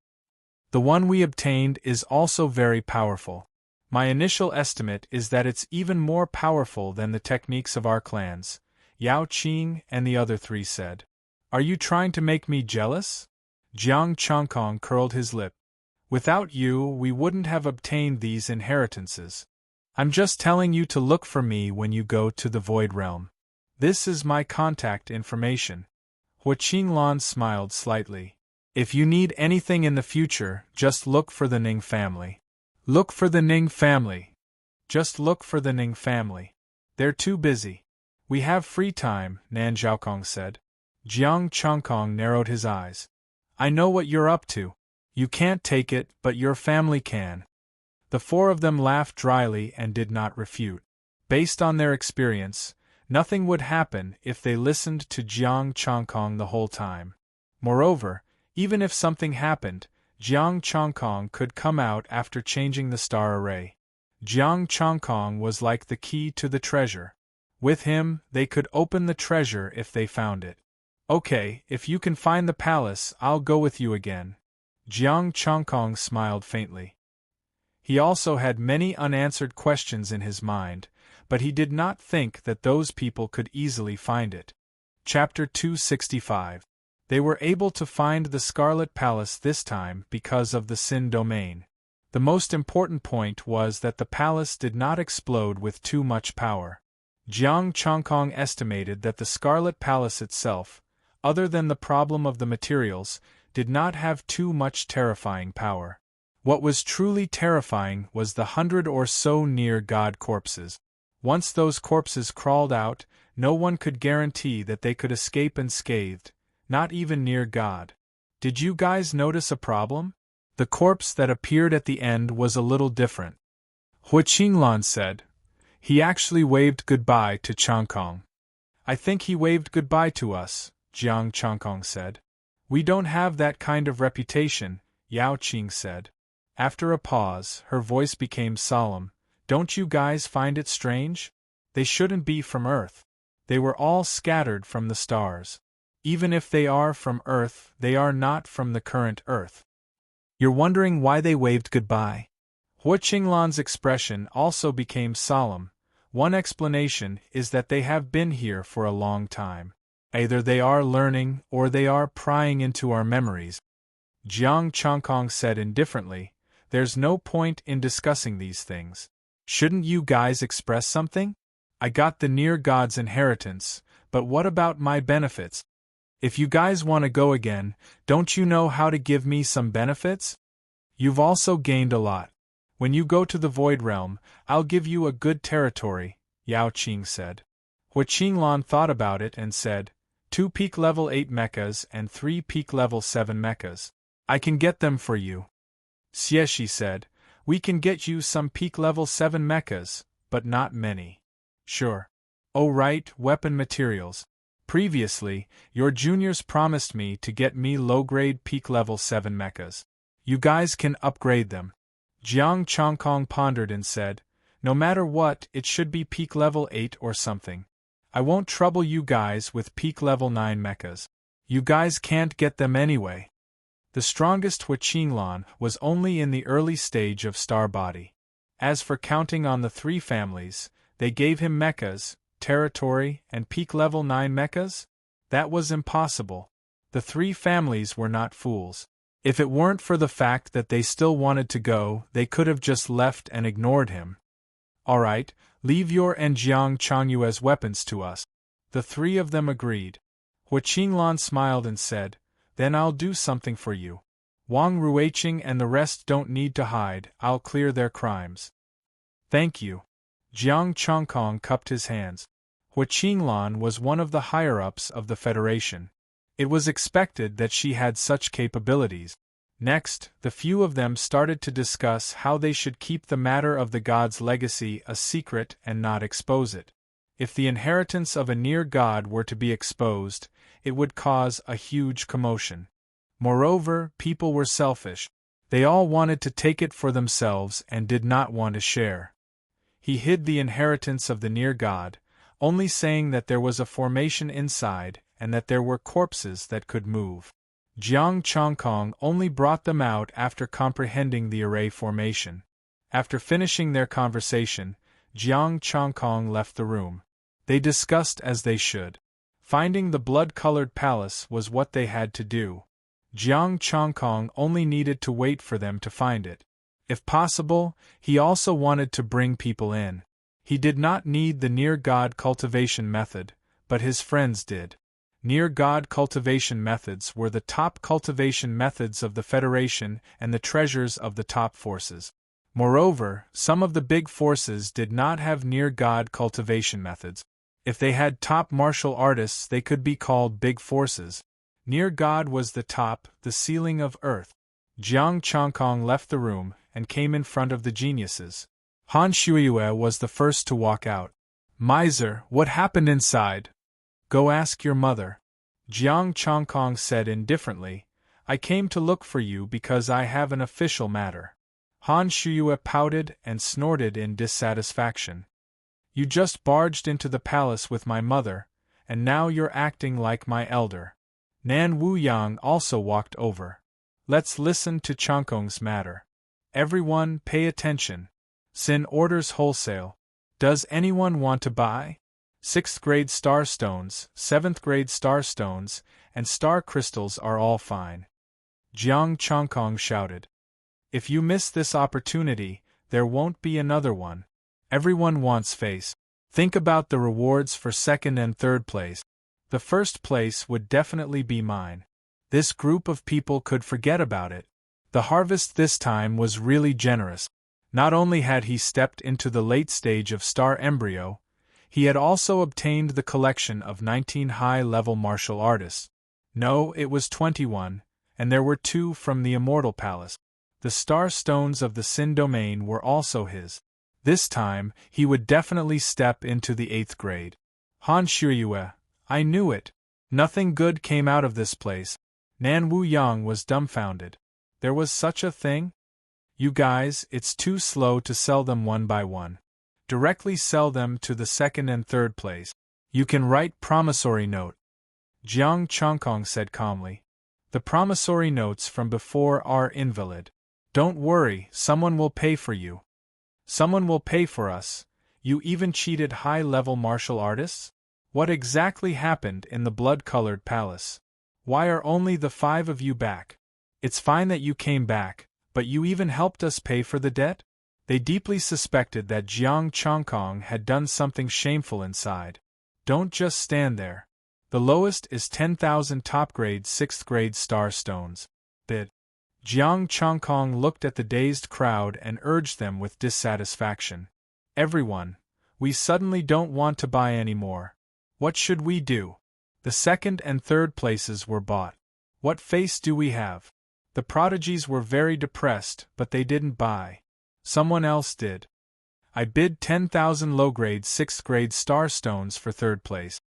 A: The one we obtained is also very powerful. My initial estimate is that it's even more powerful than the techniques of our clans, Yao Qing and the other three said. Are you trying to make me jealous? Jiang Chongkong curled his lip. Without you, we wouldn't have obtained these inheritances. I'm just telling you to look for me when you go to the Void Realm. This is my contact information. Hua Qinglan smiled slightly. If you need anything in the future, just look for the Ning family. Look for the Ning family. Just look for the Ning family. They're too busy. We have free time, Nan Zhaokong said. Jiang Chongkong narrowed his eyes. I know what you're up to. You can't take it, but your family can. The four of them laughed dryly and did not refute. Based on their experience, nothing would happen if they listened to Jiang Chongkong the whole time. Moreover, even if something happened, Jiang Chongkong could come out after changing the star array. Jiang Chongkong was like the key to the treasure. With him, they could open the treasure if they found it. Okay, if you can find the palace, I'll go with you again. Jiang Chongkong smiled faintly. He also had many unanswered questions in his mind, but he did not think that those people could easily find it. Chapter 265. They were able to find the Scarlet Palace this time because of the Sin domain. The most important point was that the palace did not explode with too much power. Jiang Chongkong estimated that the Scarlet Palace itself, other than the problem of the materials, did not have too much terrifying power. What was truly terrifying was the 100 or so near-God corpses. Once those corpses crawled out, no one could guarantee that they could escape unscathed, not even near God. Did you guys notice a problem? The corpse that appeared at the end was a little different. Hua Qinglan said. He actually waved goodbye to Chongkong. I think he waved goodbye to us, Jiang Chongkong said. We don't have that kind of reputation, Yao Qing said. After a pause, her voice became solemn. Don't you guys find it strange? They shouldn't be from Earth. They were all scattered from the stars. Even if they are from Earth, they are not from the current Earth. You're wondering why they waved goodbye? Hua Qinglan's expression also became solemn. One explanation is that they have been here for a long time. Either they are learning or they are prying into our memories. Jiang Chongkong said indifferently, there's no point in discussing these things. Shouldn't you guys express something? I got the near God's inheritance, but what about my benefits? If you guys want to go again, don't you know how to give me some benefits? You've also gained a lot. When you go to the Void Realm, I'll give you a good territory, Yao Qing said. Hua Qinglan thought about it and said, 2 peak level 8 mechas and 3 peak level 7 mechas. I can get them for you. Xieshi said, we can get you some peak level 7 mechas, but not many. Sure. Oh right, weapon materials. Previously, your juniors promised me to get me low-grade peak level 7 mechas. You guys can upgrade them. Jiang Chongkong pondered and said, no matter what, it should be peak level 8 or something. I won't trouble you guys with peak level 9 mechas. You guys can't get them anyway. The strongest Hua Qinglan was only in the early stage of star body. As for counting on the 3 families, they gave him mechas, territory, and peak level 9 mechas? That was impossible. The 3 families were not fools. If it weren't for the fact that they still wanted to go, they could have just left and ignored him. Alright, leave your and Jiang Changyue's weapons to us. The 3 of them agreed. Hua Qinglan smiled and said, then I'll do something for you. Wang Ruiqing and the rest don't need to hide, I'll clear their crimes. Thank you. Jiang Chongkong cupped his hands. Hua Qinglan was one of the higher-ups of the Federation. It was expected that she had such capabilities. Next, the few of them started to discuss how they should keep the matter of the god's legacy a secret and not expose it. If the inheritance of a near god were to be exposed, it would cause a huge commotion. Moreover, people were selfish. They all wanted to take it for themselves and did not want to share. He hid the inheritance of the near god, only saying that there was a formation inside and that there were corpses that could move. Jiang Chongkong only brought them out after comprehending the array formation. After finishing their conversation, Jiang Chongkong left the room. They discussed as they should. Finding the blood-colored palace was what they had to do. Jiang Chongkong only needed to wait for them to find it. If possible, he also wanted to bring people in. He did not need the near-god cultivation method, but his friends did. Near-god cultivation methods were the top cultivation methods of the Federation and the treasures of the top forces. Moreover, some of the big forces did not have near-god cultivation methods. If they had top martial artists, they could be called big forces. Near-god was the top, the ceiling of earth. Jiang Chongkong left the room and came in front of the geniuses. Han Shuiyue was the first to walk out. "Miser, what happened inside?" "Go ask your mother." Jiang Chongkong said indifferently, "I came to look for you because I have an official matter." Han Shuiyue pouted and snorted in dissatisfaction. "You just barged into the palace with my mother, and now you're acting like my elder." Nan Wuyang also walked over. "Let's listen to Chongkong's matter. Everyone, pay attention. Sin orders wholesale. Does anyone want to buy? 6th grade star stones, 7th grade star stones, and star crystals are all fine." Jiang Chongkong shouted. "If you miss this opportunity, there won't be another one. Everyone wants face. Think about the rewards for 2nd and 3rd place. The 1st place would definitely be mine." This group of people could forget about it. The harvest this time was really generous. Not only had he stepped into the late stage of star embryo, he had also obtained the collection of 19 high-level martial artists. No, it was 21, and there were 2 from the Immortal Palace. The star stones of the Sin domain were also his. This time, he would definitely step into the 8th grade. Han Shuiyue, I knew it. Nothing good came out of this place. Nan Wuyang was dumbfounded. There was such a thing? You guys, it's too slow to sell them one by one. Directly sell them to the 2nd and 3rd place. You can write promissory note. Jiang Chongkong said calmly. The promissory notes from before are invalid. Don't worry, someone will pay for you. Someone will pay for us. You even cheated high-level martial artists? What exactly happened in the blood-colored palace? Why are only the 5 of you back? It's fine that you came back, but you even helped us pay for the debt? They deeply suspected that Jiang Chongkong had done something shameful inside. Don't just stand there. The lowest is 10,000 top-grade 6th grade star stones. Bid. Jiang Chongkong looked at the dazed crowd and urged them with dissatisfaction. Everyone, we suddenly don't want to buy any more. What should we do? The 2nd and 3rd places were bought. What face do we have? The prodigies were very depressed, but they didn't buy. Someone else did. I bid 10,000 low-grade 6th grade star stones for 3rd place.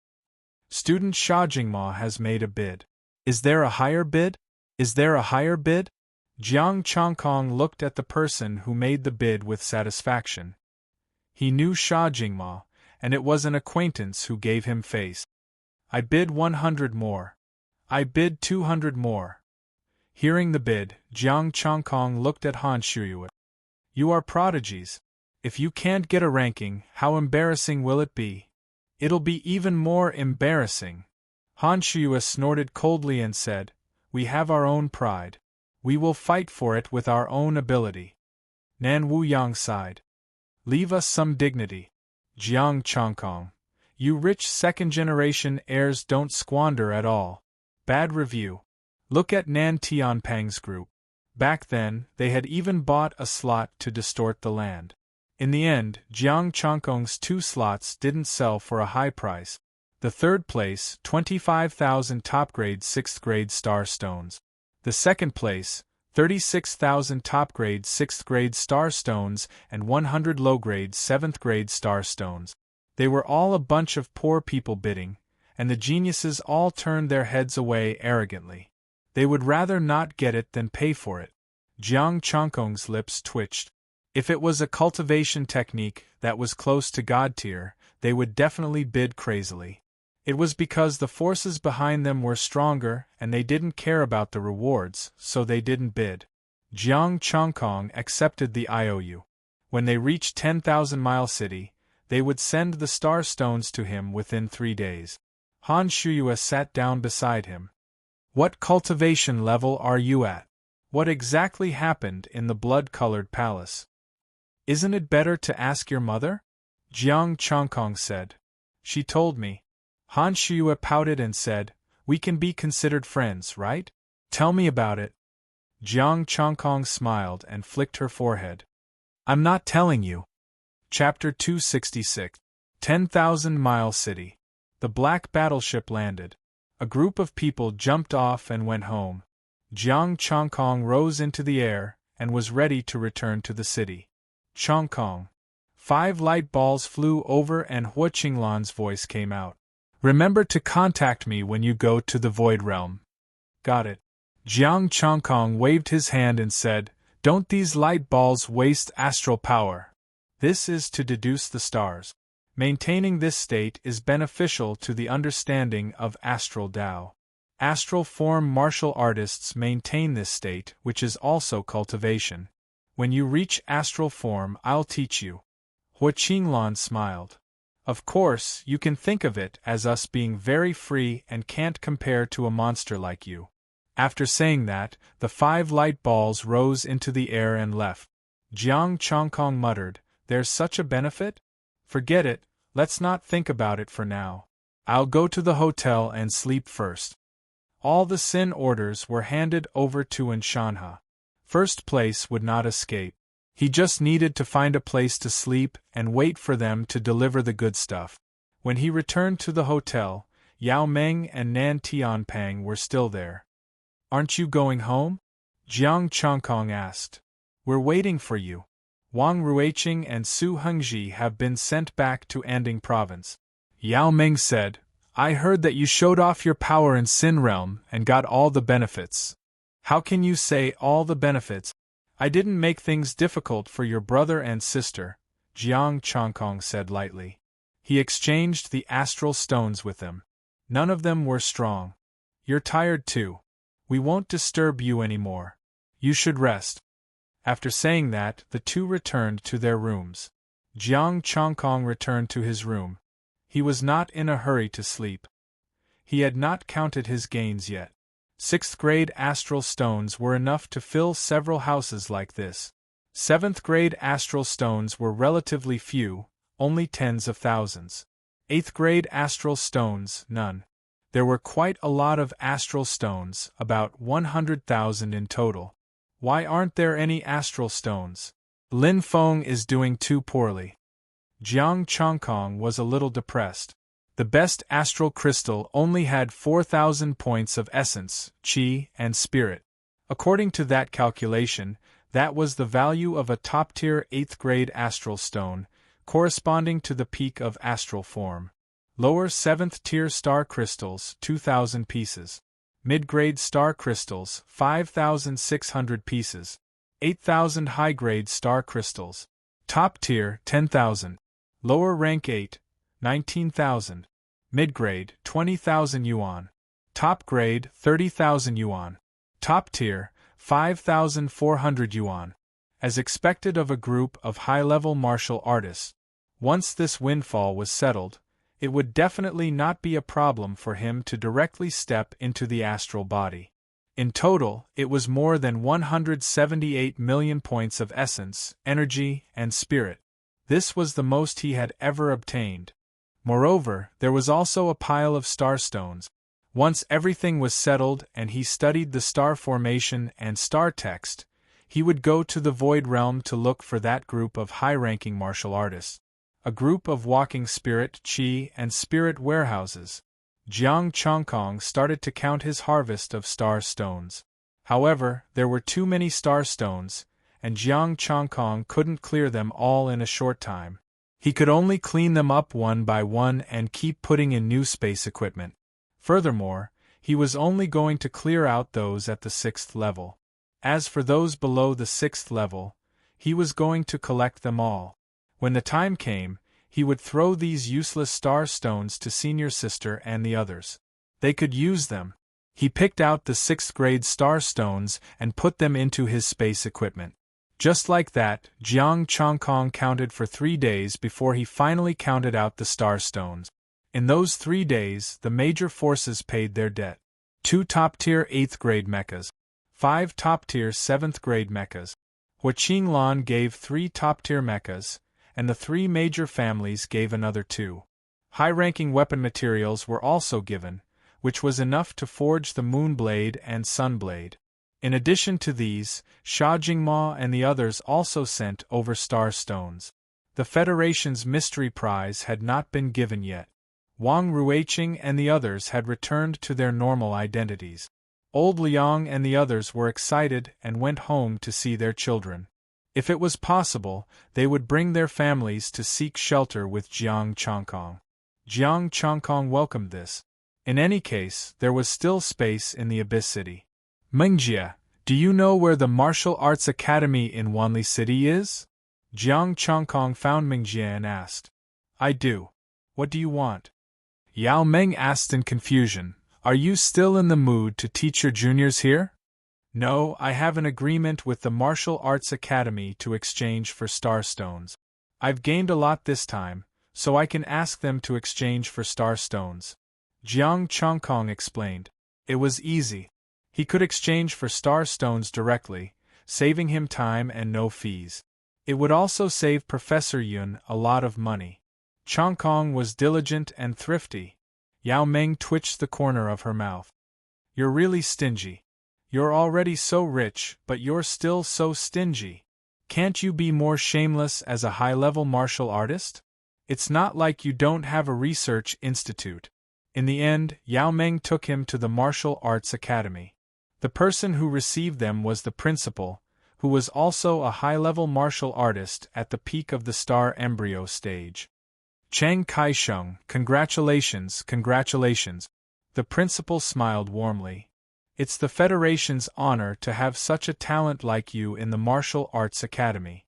A: Student Sha Jingma has made a bid. Is there a higher bid? Is there a higher bid? Jiang Chongkong looked at the person who made the bid with satisfaction. He knew Sha Jingma, and it was an acquaintance who gave him face. I bid 100 more. I bid 200 more. Hearing the bid, Jiang Chongkong looked at Han Shuiyue. You are prodigies. If you can't get a ranking, how embarrassing will it be? It'll be even more embarrassing. Han Shuiyue snorted coldly and said, We have our own pride. We will fight for it with our own ability. Nan Wuyang sighed. Leave us some dignity. Jiang Chongkong. You rich second-generation heirs don't squander at all. Bad review. Look at Nan Tianpang's group. Back then, they had even bought a slot to distort the land. In the end, Jiang Chongkong's 2 slots didn't sell for a high price. The 3rd place, 25,000 top-grade 6th grade star stones. The 2nd place, 36,000 top-grade 6th grade star stones and 100 low-grade 7th grade star stones. They were all a bunch of poor people bidding, and the geniuses all turned their heads away arrogantly. They would rather not get it than pay for it. Jiang Chongkong's lips twitched. If it was a cultivation technique that was close to God tier, they would definitely bid crazily. It was because the forces behind them were stronger and they didn't care about the rewards, so they didn't bid. Jiang Chongkong accepted the IOU. When they reached 10,000 Mile City, they would send the star stones to him within 3 days. Han Shuyue sat down beside him. What cultivation level are you at? What exactly happened in the blood-colored palace? Isn't it better to ask your mother? Jiang Chongkong said. She told me. Han Shuyue pouted and said, we can be considered friends, right? Tell me about it. Jiang Chongkong smiled and flicked her forehead. I'm not telling you. Chapter 266. 10,000 Mile City. The black battleship landed. A group of people jumped off and went home. Jiang Chongkong rose into the air and was ready to return to the city. Chongkong. 5 light balls flew over and Hua Qinglan's voice came out. Remember to contact me when you go to the Void Realm. Got it. Jiang Chongkong waved his hand and said, don't these light balls waste astral power? This is to deduce the stars. Maintaining this state is beneficial to the understanding of astral Tao. Astral form martial artists maintain this state, which is also cultivation. When you reach astral form, I'll teach you. Hua Qinglan smiled. Of course, you can think of it as us being very free and can't compare to a monster like you. After saying that, the 5 light balls rose into the air and left. Jiang Chongkong muttered, there's such a benefit? Forget it, let's not think about it for now. I'll go to the hotel and sleep first. All the sin orders were handed over to Nshanha. First place would not escape. He just needed to find a place to sleep and wait for them to deliver the good stuff. When he returned to the hotel, Yao Meng and Nan Tianpang were still there. Aren't you going home? Jiang Chongkong asked. We're waiting for you. Wang Ruiqing and Su Hengji have been sent back to Anding Province. Yao Meng said, I heard that you showed off your power in Sin Realm and got all the benefits. How can you say all the benefits? I didn't make things difficult for your brother and sister, Jiang Chongkong said lightly. He exchanged the astral stones with them. None of them were strong. You're tired too. We won't disturb you anymore. You should rest. After saying that, the two returned to their rooms. Jiang Chongkong returned to his room. He was not in a hurry to sleep. He had not counted his gains yet. 6th grade astral stones were enough to fill several houses like this. 7th grade astral stones were relatively few, only tens of thousands. 8th grade astral stones, none. There were quite a lot of astral stones, about 100,000 in total. Why aren't there any astral stones? Lin Feng is doing too poorly. Jiang Chongkong was a little depressed. The best astral crystal only had 4,000 points of essence, qi, and spirit. According to that calculation, that was the value of a top-tier 8th grade astral stone, corresponding to the peak of astral form. Lower 7th tier star crystals, 2,000 pieces. Mid-grade star crystals, 5,600 pieces. 8,000 high-grade star crystals. Top tier, 10,000. Lower rank 8, 19,000. Mid-grade, 20,000 yuan. Top grade, 30,000 yuan. Top tier, 5,400 yuan. As expected of a group of high-level martial artists. Once this windfall was settled, it would definitely not be a problem for him to directly step into the astral body. In total, it was more than 178 million points of essence, energy, and spirit. This was the most he had ever obtained. Moreover, there was also a pile of star stones. Once everything was settled and he studied the star formation and star text, he would go to the Void Realm to look for that group of high-ranking martial artists. A group of walking spirit, qi, and spirit warehouses. Jiang Chongkong started to count his harvest of star stones. However, there were too many star stones, and Jiang Chongkong couldn't clear them all in a short time. He could only clean them up one by one and keep putting in new space equipment. Furthermore, He was only going to clear out those at the 6th level. As for those below the 6th level, he was going to collect them all. When the time came, he would throw these useless star stones to Senior Sister and the others. They could use them. He picked out the 6th grade star stones and put them into his space equipment. Just like that, Jiang Chongkong counted for 3 days before he finally counted out the star stones. In those 3 days, the major forces paid their debt. 2 top-tier 8th grade mechas. 5 top-tier 7th grade mechas. Hua Qinglan gave 3 top-tier mechas, and the 3 major families gave another 2. High-ranking weapon materials were also given, which was enough to forge the Moonblade and Sunblade. In addition to these, Sha Jingma and the others also sent over star stones. The Federation's mystery prize had not been given yet. Wang Ruiqing and the others had returned to their normal identities. Old Liang and the others were excited and went home to see their children. If it was possible, they would bring their families to seek shelter with Jiang Chongkong. Jiang Chongkong welcomed this. In any case, there was still space in the Abyss City. Mengjie, do you know where the Martial Arts Academy in Wanli City is? Jiang Chongkong found Mengjie and asked. I do. What do you want? Yao Meng asked in confusion. Are you still in the mood to teach your juniors here? No, I have an agreement with the Martial Arts Academy to exchange for star stones. I've gained a lot this time, so I can ask them to exchange for star stones. Jiang Chongkong explained. It was easy. He could exchange for star stones directly, saving him time and no fees. It would also save Professor Yun a lot of money. Chongkong was diligent and thrifty. Yao Meng twitched the corner of her mouth. You're really stingy. You're already so rich, but you're still so stingy. Can't you be more shameless as a high-level martial artist? It's not like you don't have a research institute. In the end, Yao Meng took him to the Martial Arts Academy. The person who received them was the principal, who was also a high-level martial artist at the peak of the star embryo stage. Chang Kaisheng, congratulations, congratulations. The principal smiled warmly. It's the Federation's honor to have such a talent like you in the Martial Arts Academy.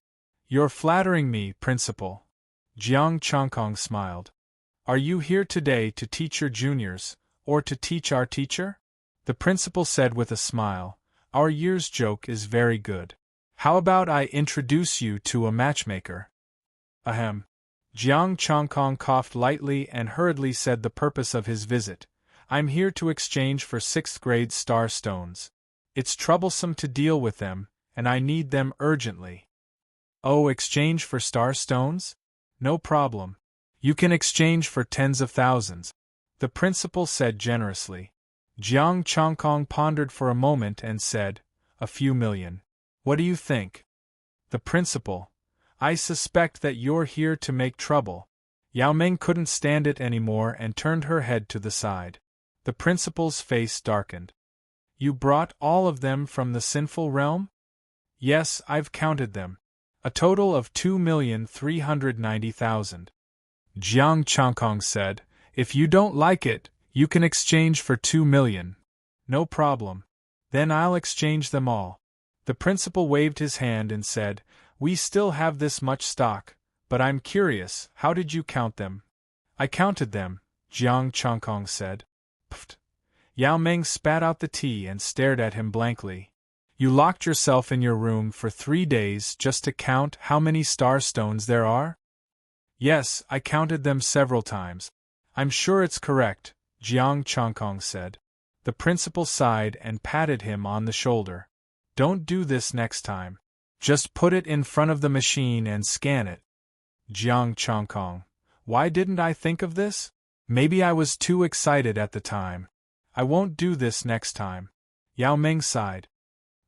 A: You're flattering me, Principal. Jiang Chongkong smiled. Are you here today to teach your juniors, or to teach our teacher? The principal said with a smile, Our year's joke is very good. How about I introduce you to a matchmaker? Ahem. Jiang Chongkong coughed lightly and hurriedly said the purpose of his visit. I'm here to exchange for 6th grade star stones. It's troublesome to deal with them, and I need them urgently. Oh, exchange for star stones? No problem. You can exchange for tens of thousands. The principal said generously. Jiang Chongkong pondered for a moment and said, A few million. What do you think? The principal. I suspect that you're here to make trouble. Yao Meng couldn't stand it anymore and turned her head to the side. The principal's face darkened. You brought all of them from the sinful realm? Yes, I've counted them. A total of 2,390,000. Jiang Chongkong said, If you don't like it, you can exchange for 2 million. No problem. Then I'll exchange them all. The principal waved his hand and said, We still have this much stock, but I'm curious, how did you count them? I counted them, Jiang Chongkong said. Pfft. Yao Meng spat out the tea and stared at him blankly. You locked yourself in your room for 3 days just to count how many star stones there are? Yes, I counted them several times. I'm sure it's correct, Jiang Chongkong said. The principal sighed and patted him on the shoulder. Don't do this next time. Just put it in front of the machine and scan it. Jiang Chongkong. Why didn't I think of this? Maybe I was too excited at the time. I won't do this next time. Yao Meng sighed.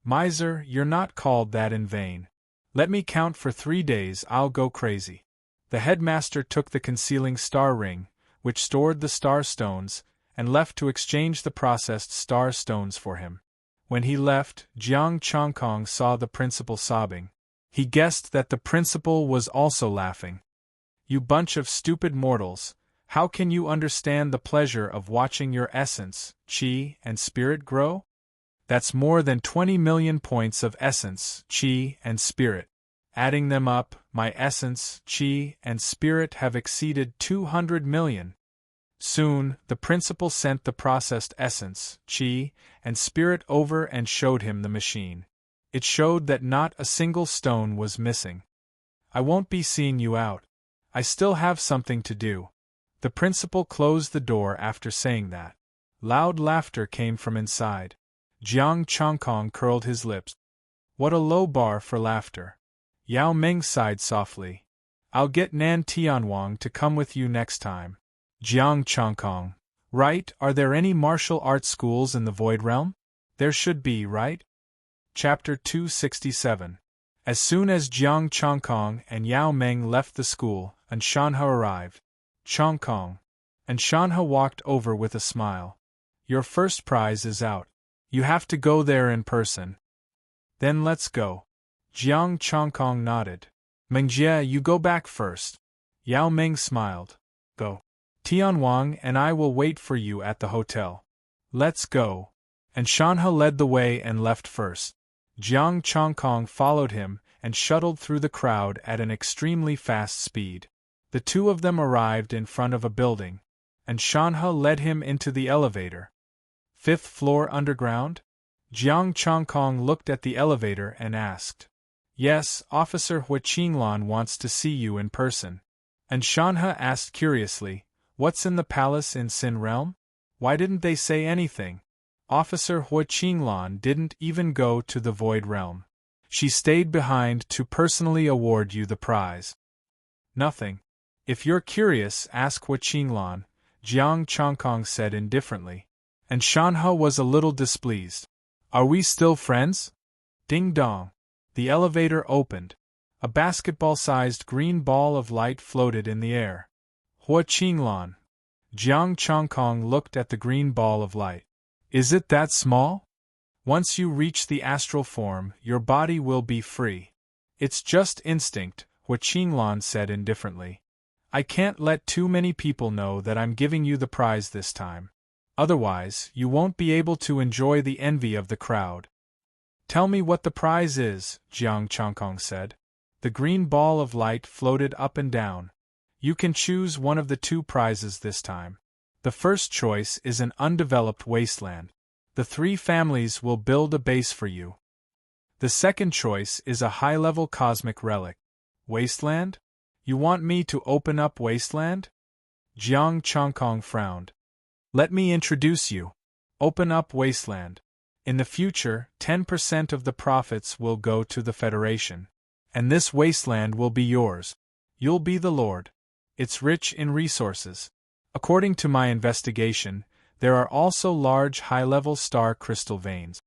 A: Miser, you're not called that in vain. Let me count for 3 days, I'll go crazy. The headmaster took the concealing star ring, which stored the star stones, and left to exchange the processed star stones for him. When he left, Jiang Chongkong saw the principal sobbing. He guessed that the principal was also laughing. You bunch of stupid mortals, How can you understand the pleasure of watching your essence, qi, and spirit grow? That's more than 20 million points of essence, qi, and spirit. Adding them up, my essence, qi, and spirit have exceeded 200 million. Soon, the principal sent the processed essence, qi, and spirit over and showed him the machine. It showed that not a single stone was missing. I won't be seeing you out. I still have something to do. The principal closed the door after saying that. Loud laughter came from inside. Jiang Chongkong curled his lips. What a low bar for laughter. Yao Ming sighed softly. I'll get Nan Tianwang to come with you next time. Jiang Chongkong. Right, are there any martial arts schools in the Void Realm? There should be, right? Chapter 267. As soon as Jiang Chongkong and Yao Ming left the school, Anshanha arrived. Chongkong. Anshanha walked over with a smile. Your first prize is out. You have to go there in person. Then let's go. Jiang Chongkong nodded. Mengjie, you go back first. Yao Ming smiled. Go. Tianwang and I will wait for you at the hotel. Let's go. Anshanha led the way and left first. Jiang Chongkong followed him and shuttled through the crowd at an extremely fast speed. The two of them arrived in front of a building, and Anshanha led him into the elevator. 5th floor underground? Jiang Chongkong looked at the elevator and asked. Yes, Officer Hua Qinglan wants to see you in person. And Anshanha asked curiously, what's in the palace in Sin Realm? Why didn't they say anything? Officer Hua Qinglan didn't even go to the Void Realm. She stayed behind to personally award you the prize. Nothing. If you're curious, ask Hua Qinglan, Jiang Chongkong said indifferently. And Anshanha was a little displeased. Are we still friends? Ding dong. The elevator opened. A basketball-sized green ball of light floated in the air. Hua Qinglan. Jiang Chongkong looked at the green ball of light. Is it that small? Once you reach the astral form, your body will be free. It's just instinct, Hua Qinglan said indifferently. I can't let too many people know that I'm giving you the prize this time. Otherwise, you won't be able to enjoy the envy of the crowd. Tell me what the prize is, Jiang Chongkong said. The green ball of light floated up and down. You can choose one of the two prizes this time. The first choice is an undeveloped wasteland. The 3 families will build a base for you. The second choice is a high-level cosmic relic. Wasteland? You want me to open up Wasteland? Jiang Chongkong frowned. Let me introduce you. Open up Wasteland. In the future, 10% of the profits will go to the Federation. And this wasteland will be yours. You'll be the Lord. It's rich in resources. According to my investigation, there are also large high-level star crystal veins.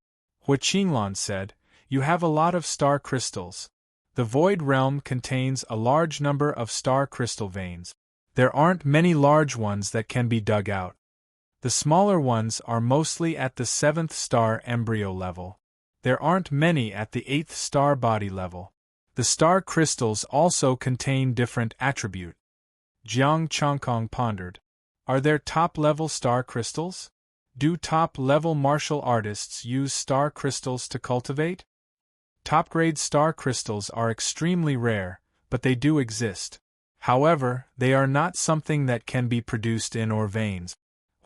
A: Hua Qinglan said, you have a lot of star crystals. The Void Realm contains a large number of star crystal veins. There aren't many large ones that can be dug out. The smaller ones are mostly at the 7th star embryo level. There aren't many at the 8th star body level. The star crystals also contain different attributes. Jiang Chongkong pondered. Are there top-level star crystals? Do top-level martial artists use star crystals to cultivate? Top-grade star crystals are extremely rare, but they do exist. However, they are not something that can be produced in our veins.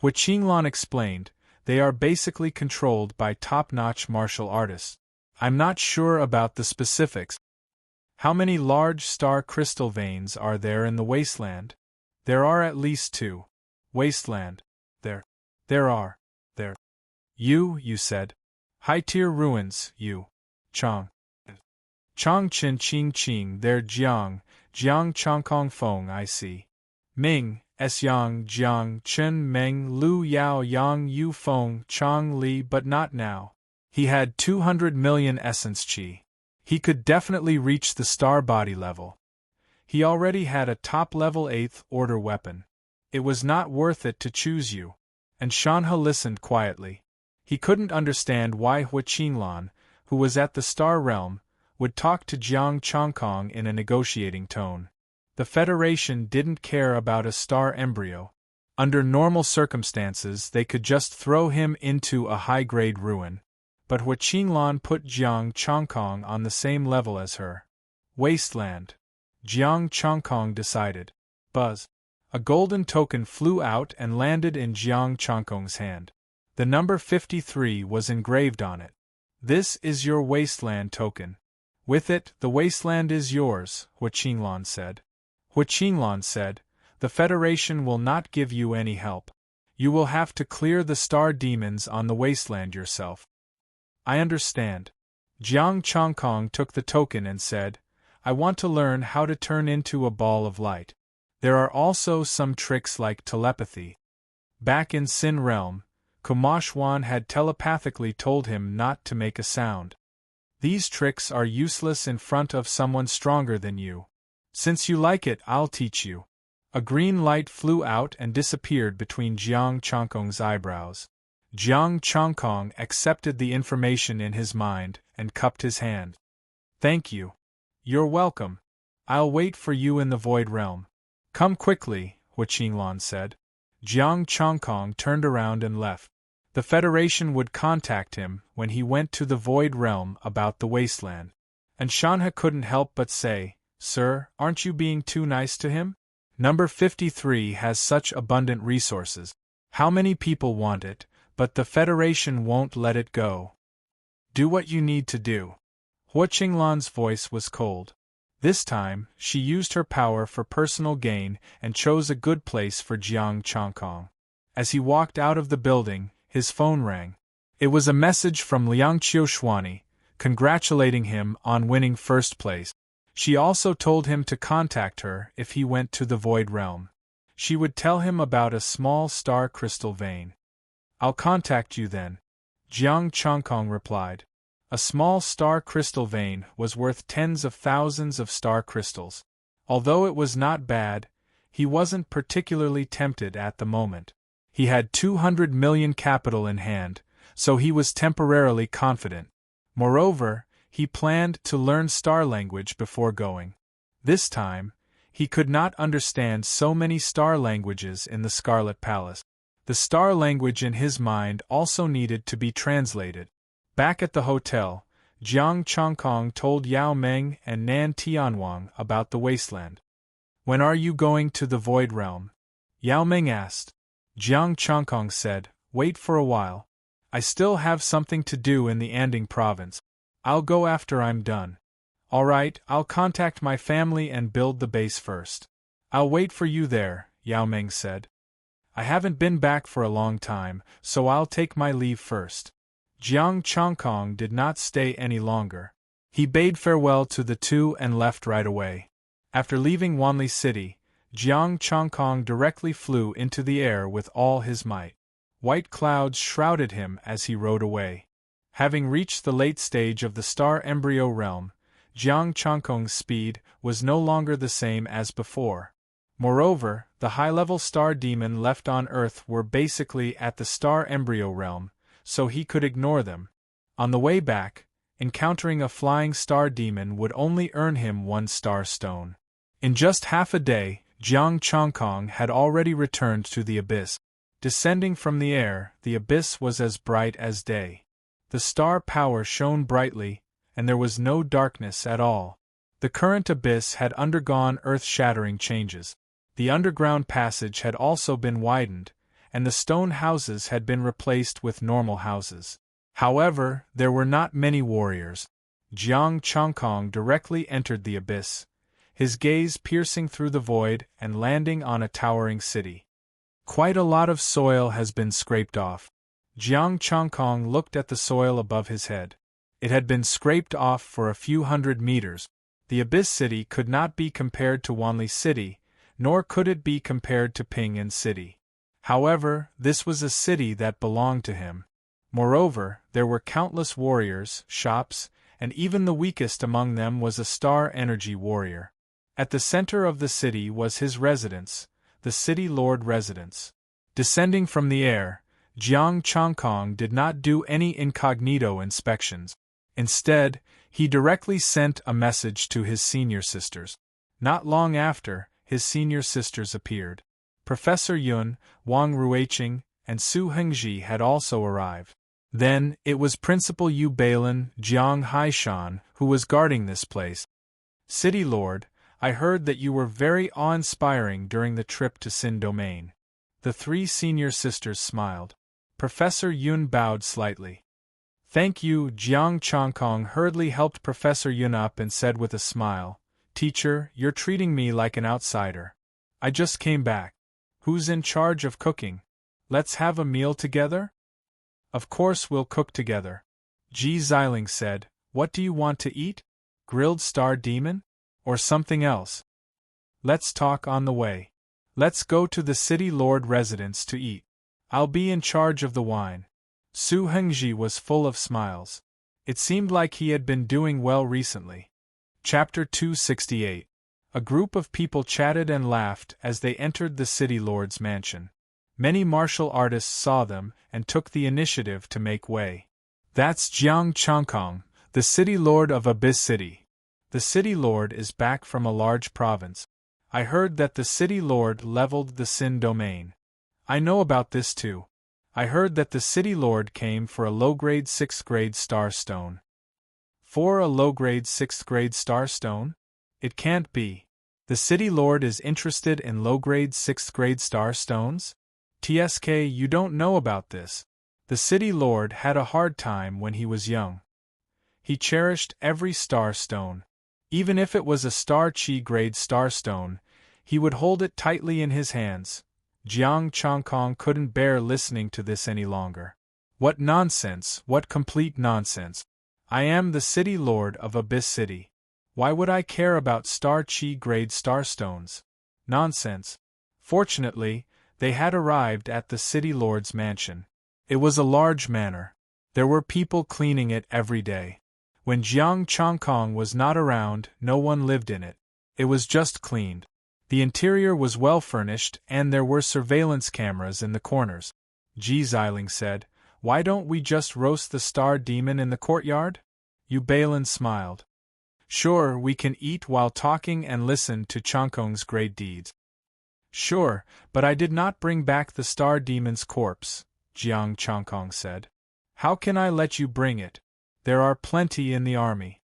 A: Hua Qinglan explained, they are basically controlled by top-notch martial artists. I'm not sure about the specifics. How many large star crystal veins are there in the wasteland? There are at least 2. Wasteland. There are. You said. High-tier ruins, you. Chong. Chong Chin Ching Ching, there Jiang Chongkong Fong I see. Ming, S Yang Jiang Chen Meng Lu Yao Yang Yu Fong Chong Li, but not now. He had 200 million essence chi. He could definitely reach the star body level. He already had a top-level 8th order weapon. It was not worth it to choose you. And Anshanha listened quietly. He couldn't understand why Hua Qinglan, who was at the star realm, would talk to Jiang Chongkong in a negotiating tone. The Federation didn't care about a star embryo. Under normal circumstances they could just throw him into a high-grade ruin. But Hua Qinglan put Jiang Chongkong on the same level as her. Wasteland. Jiang Chongkong decided. Buzz. A golden token flew out and landed in Jiang Chongkong's hand. The number 53 was engraved on it. This is your wasteland token. With it, the wasteland is yours, Hua Qinglan said. Hua Qinglan said, the Federation will not give you any help. You will have to clear the star demons on the wasteland yourself. I understand. Jiang Chongkong took the token and said, I want to learn how to turn into a ball of light. There are also some tricks like telepathy. Back in Sin Realm, Kumashwan had telepathically told him not to make a sound. These tricks are useless in front of someone stronger than you. Since you like it, I'll teach you. A green light flew out and disappeared between Jiang Chongkong's eyebrows. Jiang Chongkong accepted the information in his mind and cupped his hand. Thank you. You're welcome. I'll wait for you in the Void Realm. Come quickly, Hua Qinglan said. Jiang Chongkong turned around and left. The Federation would contact him when he went to the Void Realm about the wasteland. And Shanha couldn't help but say, Sir, aren't you being too nice to him? Number 53 has such abundant resources. How many people want it, but the Federation won't let it go. Do what you need to do. Hua Qinglan's voice was cold. This time, she used her power for personal gain and chose a good place for Jiang Chongkong. As he walked out of the building, his phone rang. It was a message from Liang Qiushwani, congratulating him on winning first place. She also told him to contact her if he went to the Void Realm. She would tell him about a small star crystal vein. I'll contact you then, Jiang Chongkong replied. A small star crystal vein was worth tens of thousands of star crystals. Although it was not bad, he wasn't particularly tempted at the moment. He had 200 million capital in hand, so he was temporarily confident. Moreover, he planned to learn star language before going. This time, he could not understand so many star languages in the Scarlet Palace. The star language in his mind also needed to be translated. Back at the hotel, Jiang Chongkong told Yao Meng and Nan Tianwang about the wasteland. When are you going to the Void Realm? Yao Meng asked. Jiang Chongkong said, wait for a while. I still have something to do in the Anding province. I'll go after I'm done. All right, I'll contact my family and build the base first. I'll wait for you there, Yao Meng said. I haven't been back for a long time, so I'll take my leave first. Jiang Chongkong did not stay any longer. He bade farewell to the two and left right away. After leaving Wanli City, Jiang Chongkong directly flew into the air with all his might. White clouds shrouded him as he rode away. Having reached the late stage of the star embryo realm, Jiang Chongkong's speed was no longer the same as before. Moreover, the high-level star demon left on Earth were basically at the star embryo realm, so he could ignore them. On the way back, encountering a flying star demon would only earn him 1 star stone. In just half a day, Jiang Chongkong had already returned to the abyss. Descending from the air, the abyss was as bright as day. The star power shone brightly, and there was no darkness at all. The current abyss had undergone earth-shattering changes. The underground passage had also been widened, and the stone houses had been replaced with normal houses. However, there were not many warriors. Jiang Chongkong directly entered the abyss, his gaze piercing through the void and landing on a towering city. Quite a lot of soil has been scraped off. Jiang Chongkong looked at the soil above his head. It had been scraped off for a few hundred meters. The Abyss City could not be compared to Wanli City, nor could it be compared to Ping'an City. However, this was a city that belonged to him. Moreover, there were countless warriors, shops, and even the weakest among them was a star energy warrior. At the center of the city was his residence, the City Lord residence. Descending from the air, Jiang Chongkong did not do any incognito inspections. Instead, he directly sent a message to his senior sisters. Not long after, his senior sisters appeared. Professor Yun, Wang Ruiqing, and Su Hengji had also arrived. Then, it was Principal Yu Balin, Jiang Haishan, who was guarding this place. City Lord, I heard that you were very awe-inspiring during the trip to Sin Domain. The three senior sisters smiled. Professor Yun bowed slightly. Thank you. Jiang Chongkong hurriedly helped Professor Yun up and said with a smile, Teacher, you're treating me like an outsider. I just came back. Who's in charge of cooking? Let's have a meal together? Of course we'll cook together. Ji Xiling said, What do you want to eat? Grilled star demon? Or something else? Let's talk on the way. Let's go to the city lord residence to eat. I'll be in charge of the wine. Su Hengji was full of smiles. It seemed like he had been doing well recently. Chapter 268. A group of people chatted and laughed as they entered the city lord's mansion. Many martial artists saw them and took the initiative to make way. That's Jiang Chongkong, the city lord of Abyss City. The city lord is back from a large province. I heard that the city lord leveled the Sin Domain. I know about this too. I heard that the city lord came for a low-grade 6th-grade star stone. For a low-grade 6th-grade star stone? It can't be. The city lord is interested in low-grade 6th-grade star stones? TSK, you don't know about this. The city lord had a hard time when he was young. He cherished every star stone. Even if it was a star chi-grade star stone, he would hold it tightly in his hands. Jiang Chongkong couldn't bear listening to this any longer. What nonsense, what complete nonsense. I am the city lord of Abyss City. Why would I care about star chi-grade star stones? Nonsense. Fortunately, they had arrived at the city lord's mansion. It was a large manor. There were people cleaning it every day. When Jiang Chongkong was not around, no one lived in it. It was just cleaned. The interior was well furnished and there were surveillance cameras in the corners. Ji Xiling said, Why don't we just roast the star demon in the courtyard? Yu Balin smiled. Sure, we can eat while talking and listen to Chongkong's great deeds. Sure, but I did not bring back the star demon's corpse, Jiang Chongkong said. How can I let you bring it? There are plenty in the army.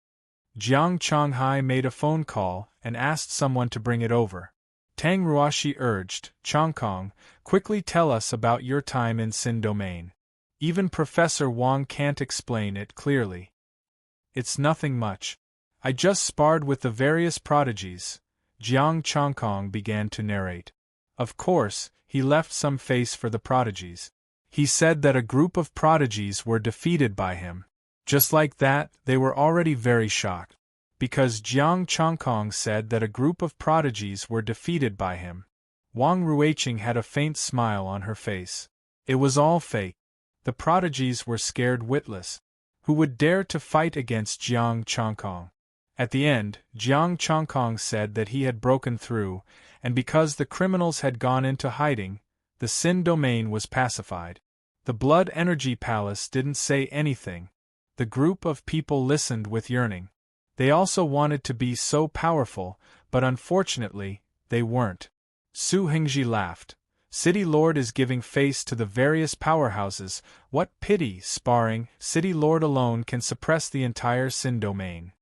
A: Jiang Chonghai made a phone call and asked someone to bring it over. Tang Ruoshi urged, Chongkong, quickly tell us about your time in Sin Domain. Even Professor Wang can't explain it clearly. It's nothing much. I just sparred with the various prodigies, Jiang Chongkong began to narrate. Of course, he left some face for the prodigies. He said that a group of prodigies were defeated by him. Just like that, they were already very shocked. Because Jiang Chongkong said that a group of prodigies were defeated by him. Wang Ruiqing had a faint smile on her face. It was all fake. The prodigies were scared witless. Who would dare to fight against Jiang Chongkong? At the end, Jiang Chongkong said that he had broken through, and because the criminals had gone into hiding, the Sin Domain was pacified. The Blood Energy Palace didn't say anything. The group of people listened with yearning. They also wanted to be so powerful, but unfortunately, they weren't. Su Hengji laughed. City Lord is giving face to the various powerhouses. What pity, sparring, City Lord alone can suppress the entire Sin Domain.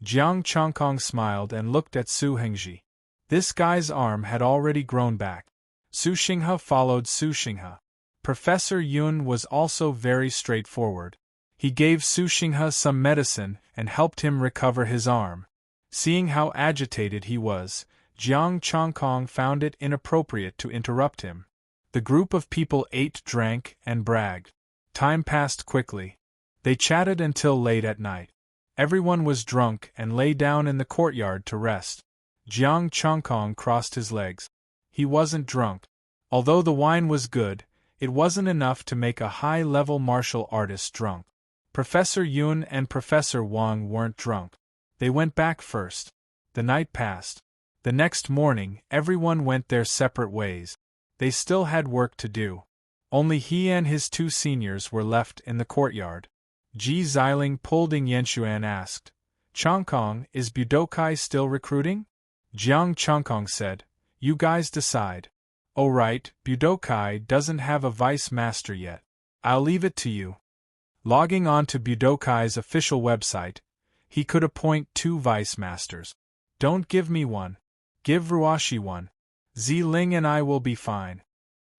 A: Jiang Chongkong smiled and looked at Su Hengji. This guy's arm had already grown back. Su Xinghe followed Su Xinghe. Professor Yun was also very straightforward. He gave Su Xinghe some medicine and helped him recover his arm. Seeing how agitated he was, Jiang Chongkong found it inappropriate to interrupt him. The group of people ate, drank, and bragged. Time passed quickly. They chatted until late at night. Everyone was drunk and lay down in the courtyard to rest. Jiang Chongkong crossed his legs. He wasn't drunk. Although the wine was good, it wasn't enough to make a high-level martial artist drunk. Professor Yun and Professor Wang weren't drunk. They went back first. The night passed. The next morning, everyone went their separate ways. They still had work to do. Only he and his two seniors were left in the courtyard. Ji Xiling pulled Ing Yenshuan asked, Chongkong, is Budokai still recruiting? Jiang Chongkong said. You guys decide. Oh right, Budokai doesn't have a vice master yet. I'll leave it to you. Logging on to Budokai's official website, he could appoint 2 vice masters. Don't give me one. Give Ruashi one. Ling and I will be fine.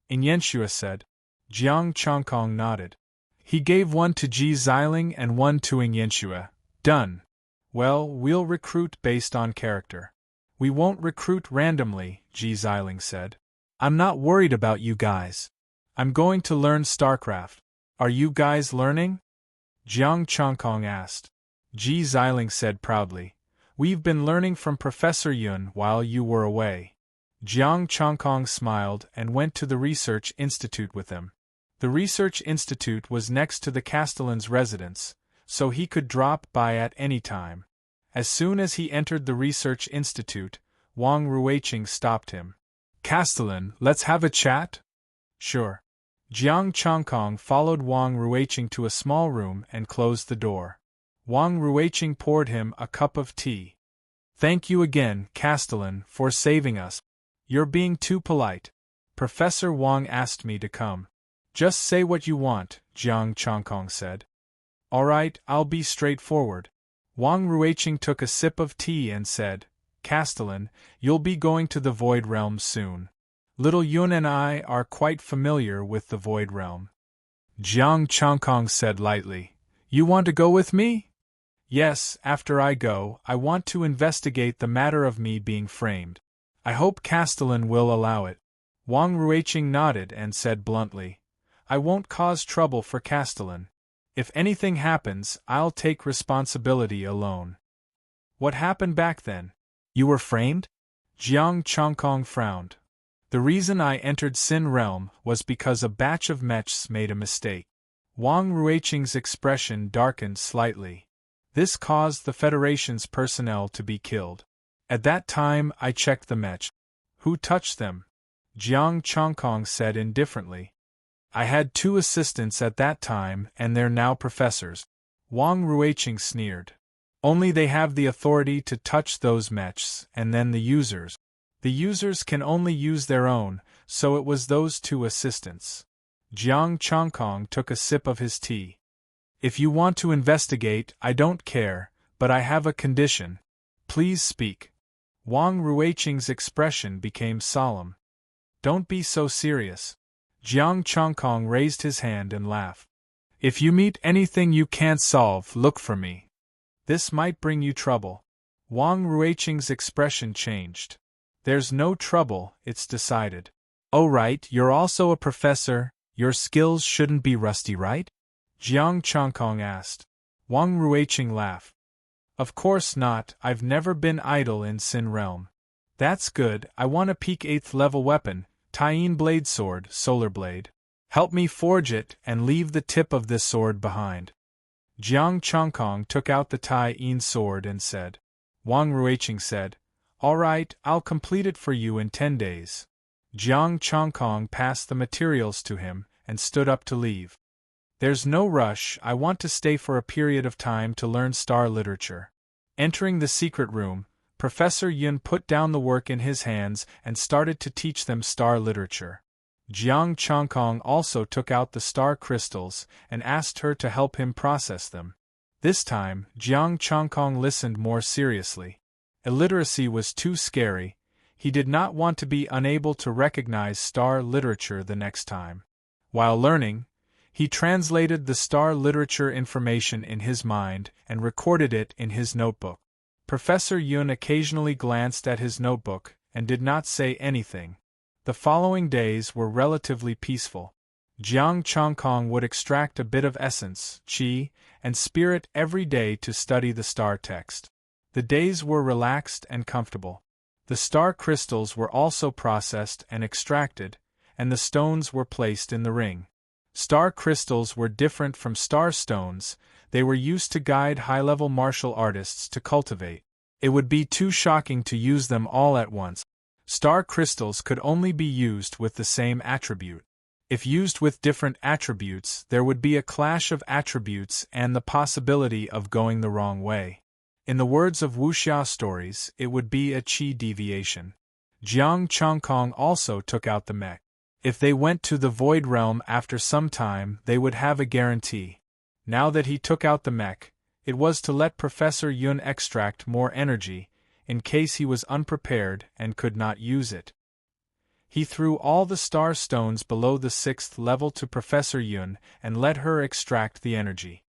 A: Yanxue said. Jiang Chongkong nodded. He gave one to Xiling and one to Yanxue. Done. Well, we'll recruit based on character. We won't recruit randomly, Xiling said. I'm not worried about you guys. I'm going to learn StarCraft. Are you guys learning? Jiang Chongkong asked. Xiling said proudly. We've been learning from Professor Yun while you were away. Jiang Chongkong smiled and went to the Research Institute with him. The Research Institute was next to the Castellan's residence, so he could drop by at any time. As soon as he entered the Research Institute, Wang Ruiqing stopped him. Castellan, let's have a chat? Sure. Jiang Chongkong followed Wang Ruiqing to a small room and closed the door. Wang Ruiqing poured him a cup of tea. Thank you again, Castellan, for saving us. You're being too polite. Professor Wang asked me to come. Just say what you want, Jiang Chongkong said. All right, I'll be straightforward. Wang Ruiqing took a sip of tea and said, Castellan, you'll be going to the Void Realm soon. Little Yun and I are quite familiar with the Void Realm. Jiang Chongkong said lightly, You want to go with me? Yes, after I go, I want to investigate the matter of me being framed. I hope Castellan will allow it. Wang Ruiqing nodded and said bluntly, I won't cause trouble for Castellan. If anything happens, I'll take responsibility alone. What happened back then? You were framed? Jiang Chongkong frowned. The reason I entered Sin Realm was because a batch of mechs made a mistake. Wang Ruiqing's expression darkened slightly. This caused the Federation's personnel to be killed. At that time I checked the mech. Who touched them? Jiang Chongkong said indifferently. I had 2 assistants at that time and they're now professors. Wang Ruiqing sneered. Only they have the authority to touch those mechs, and then the users. The users can only use their own, so it was those 2 assistants. Jiang Chongkong took a sip of his tea. If you want to investigate, I don't care, but I have a condition. Please speak. Wang Ruiqing's expression became solemn. Don't be so serious. Jiang Chongkong raised his hand and laughed. If you meet anything you can't solve, look for me. This might bring you trouble. Wang Ruiqing's expression changed. There's no trouble, it's decided. Oh right, you're also a professor, your skills shouldn't be rusty, right? Jiang Chongkong asked. Wang Ruiqing laughed. Of course not, I've never been idle in Sin Realm. That's good, I want a peak 8th level weapon, Taiyin Blade Sword, Solar Blade. Help me forge it and leave the tip of this sword behind. Jiang Chongkong took out the Taiyin sword and said. Wang Ruiqing said, All right, I'll complete it for you in 10 days. Jiang Chongkong passed the materials to him and stood up to leave. There's no rush, I want to stay for a period of time to learn star literature. Entering the secret room, Professor Yun put down the work in his hands and started to teach them star literature. Jiang Chongkong also took out the star crystals and asked her to help him process them. This time, Jiang Chongkong listened more seriously. Illiteracy was too scary. He did not want to be unable to recognize star literature the next time. While learning, he translated the star literature information in his mind and recorded it in his notebook. Professor Yun occasionally glanced at his notebook and did not say anything. The following days were relatively peaceful. Jiang Chongkong would extract a bit of essence, qi, and spirit every day to study the star text. The days were relaxed and comfortable. The star crystals were also processed and extracted, and the stones were placed in the ring. Star crystals were different from star stones, they were used to guide high-level martial artists to cultivate. It would be too shocking to use them all at once. Star crystals could only be used with the same attribute. If used with different attributes, there would be a clash of attributes and the possibility of going the wrong way. In the words of wuxia stories, it would be a qi deviation. Jiang Chongkong also took out the mech. If they went to the void realm after some time, they would have a guarantee. Now that he took out the mech, it was to let Professor Yun extract more energy, in case he was unprepared and could not use it. He threw all the star stones below the 6th level to Professor Yun and let her extract the energy.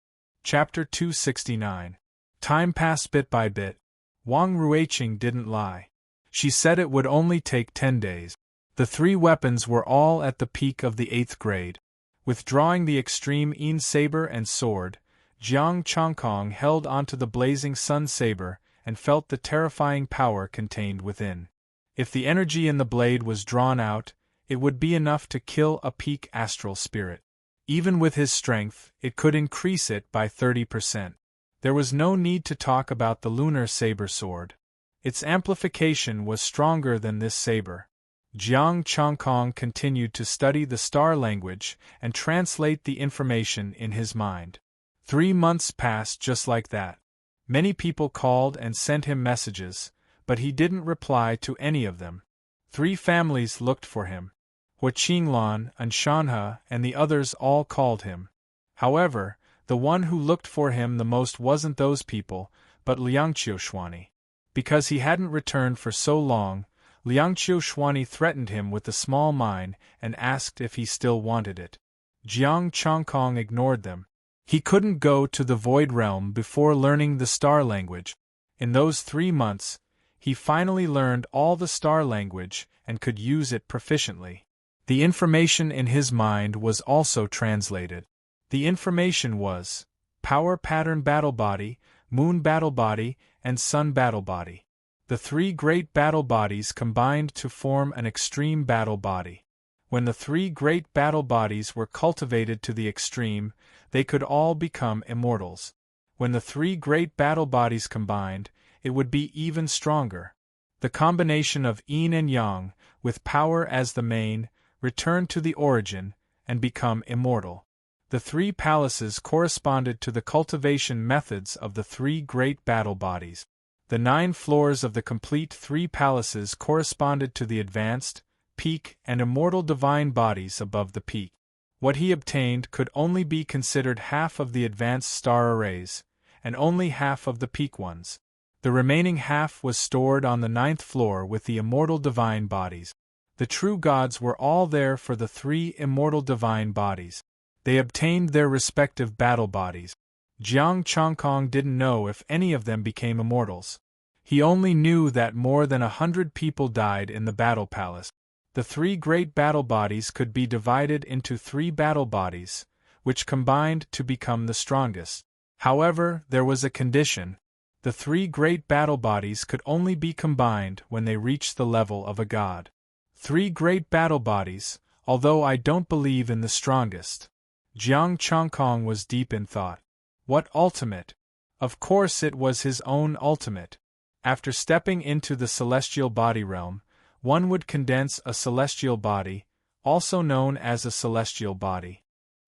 A: Chapter 269. Time passed bit by bit. Wang Ruiqing didn't lie. She said it would only take 10 days. The 3 weapons were all at the peak of the 8th grade. Withdrawing the extreme Yin saber and sword, Jiang Chongkong held onto the blazing sun saber and felt the terrifying power contained within. If the energy in the blade was drawn out, it would be enough to kill a peak astral spirit. Even with his strength, it could increase it by 30%. There was no need to talk about the lunar saber sword. Its amplification was stronger than this saber. Jiang Chongkong continued to study the star language and translate the information in his mind. 3 months passed just like that. Many people called and sent him messages, but he didn't reply to any of them. 3 families looked for him. Hua Qinglan, Anshanhe, and the others all called him. However, the one who looked for him the most wasn't those people, but Liang Qiuxuani. Because he hadn't returned for so long, Liang Qiuxuani threatened him with the small mine and asked if he still wanted it. Jiang Chongkong ignored them. He couldn't go to the void realm before learning the star language. In those 3 months, he finally learned all the star language and could use it proficiently. The information in his mind was also translated. The information was Power Pattern Battle Body, Moon Battle Body, and Sun Battle Body. The 3 great battle bodies combined to form an extreme battle body. When the 3 great battle bodies were cultivated to the extreme, they could all become immortals. When the 3 great battle bodies combined, it would be even stronger. The combination of yin and yang, with power as the main, returned to the origin, and become immortal. The 3 palaces corresponded to the cultivation methods of the 3 great battle bodies. The 9 floors of the complete 3 palaces corresponded to the advanced, peak, and immortal divine bodies above the peak. What he obtained could only be considered half of the advanced star arrays, and only half of the peak ones. The remaining half was stored on the 9th floor with the immortal divine bodies. The true gods were all there for the 3 immortal divine bodies. They obtained their respective battle bodies. Jiang Chongkong didn't know if any of them became immortals. He only knew that more than 100 people died in the battle palace. The 3 great battle bodies could be divided into 3 battle bodies, which combined to become the strongest. However, there was a condition. The 3 great battle bodies could only be combined when they reached the level of a god. 3 great battle bodies, although I don't believe in the strongest. Jiang Chongkong was deep in thought. What ultimate? Of course it was his own ultimate. After stepping into the celestial body realm, one would condense a celestial body, also known as a celestial body.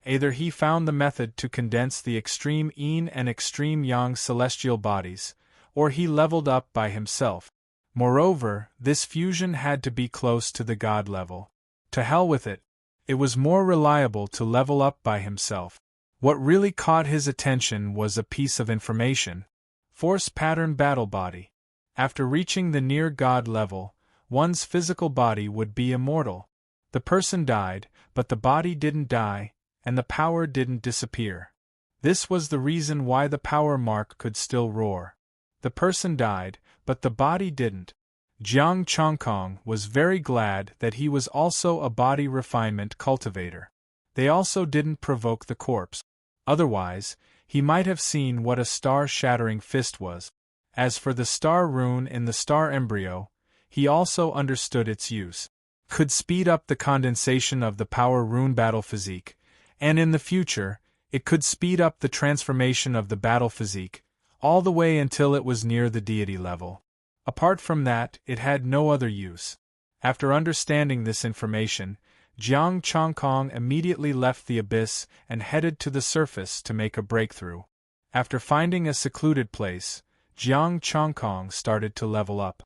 A: Either he found the method to condense the extreme yin and extreme yang celestial bodies, or he leveled up by himself. Moreover, this fusion had to be close to the god level. To hell with it. It was more reliable to level up by himself. What really caught his attention was a piece of information. Force Pattern Battle Body. After reaching the near god level, one's physical body would be immortal. The person died, but the body didn't die, and the power didn't disappear. This was the reason why the power mark could still roar. The person died, but the body didn't. Jiang Chongkong was very glad that he was also a body refinement cultivator. They also didn't provoke the corpse. Otherwise, he might have seen what a star-shattering fist was. As for the star rune in the star embryo, he also understood its use. Could speed up the condensation of the power rune battle physique, and in the future, it could speed up the transformation of the battle physique, all the way until it was near the deity level. Apart from that, it had no other use. After understanding this information, Jiang Chongkong immediately left the abyss and headed to the surface to make a breakthrough. After finding a secluded place, Jiang Chongkong started to level up.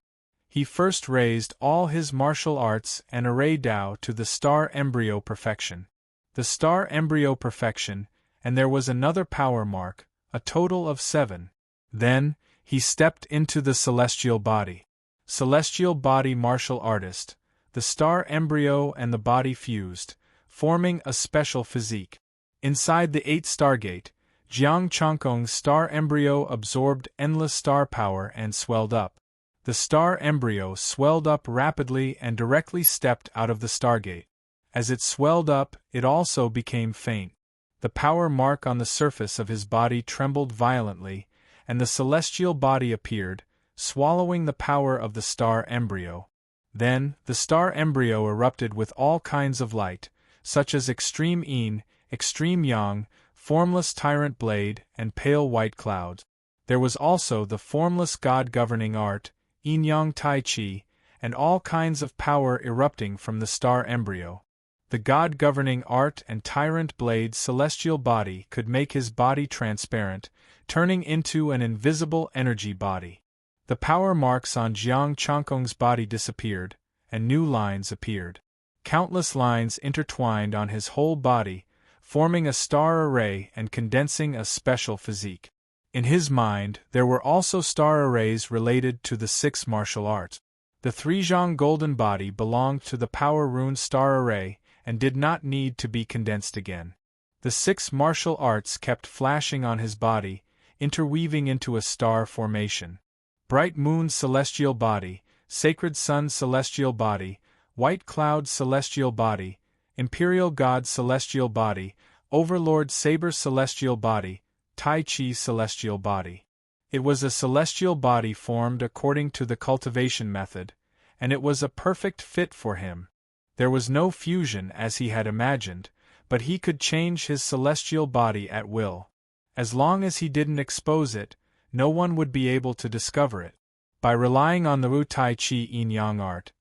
A: He first raised all his martial arts and array Dao to the star embryo perfection. The star embryo perfection, and there was another power mark, a total of 7. Then, he stepped into the celestial body. Celestial body martial artist. The star embryo and the body fused, forming a special physique. Inside the 8 Stargate, Jiang Chongkong's star embryo absorbed endless star power and swelled up. The star embryo swelled up rapidly and directly stepped out of the Stargate. As it swelled up, it also became faint. The power mark on the surface of his body trembled violently, and the celestial body appeared, swallowing the power of the star embryo. Then, the star embryo erupted with all kinds of light, such as extreme yin, extreme yang, formless tyrant blade, and pale white clouds. There was also the formless god-governing art, yin-yang tai chi, and all kinds of power erupting from the star embryo. The god-governing art and tyrant blade celestial body could make his body transparent, turning into an invisible energy body. The power marks on Jiang Chongkong's body disappeared, and new lines appeared. Countless lines intertwined on his whole body, forming a star array and condensing a special physique. In his mind, there were also star arrays related to the 6 martial arts. The 3 Zhang golden body belonged to the power rune star array and did not need to be condensed again. The 6 martial arts kept flashing on his body, interweaving into a star formation. Bright moon celestial body, sacred sun celestial body, white cloud celestial body, imperial god celestial body, overlord saber celestial body, Tai Chi celestial body. It was a celestial body formed according to the cultivation method, and it was a perfect fit for him. There was no fusion as he had imagined, but he could change his celestial body at will. As long as he didn't expose it, no one would be able to discover it. By relying on the Wu Tai Chi yin-yang art,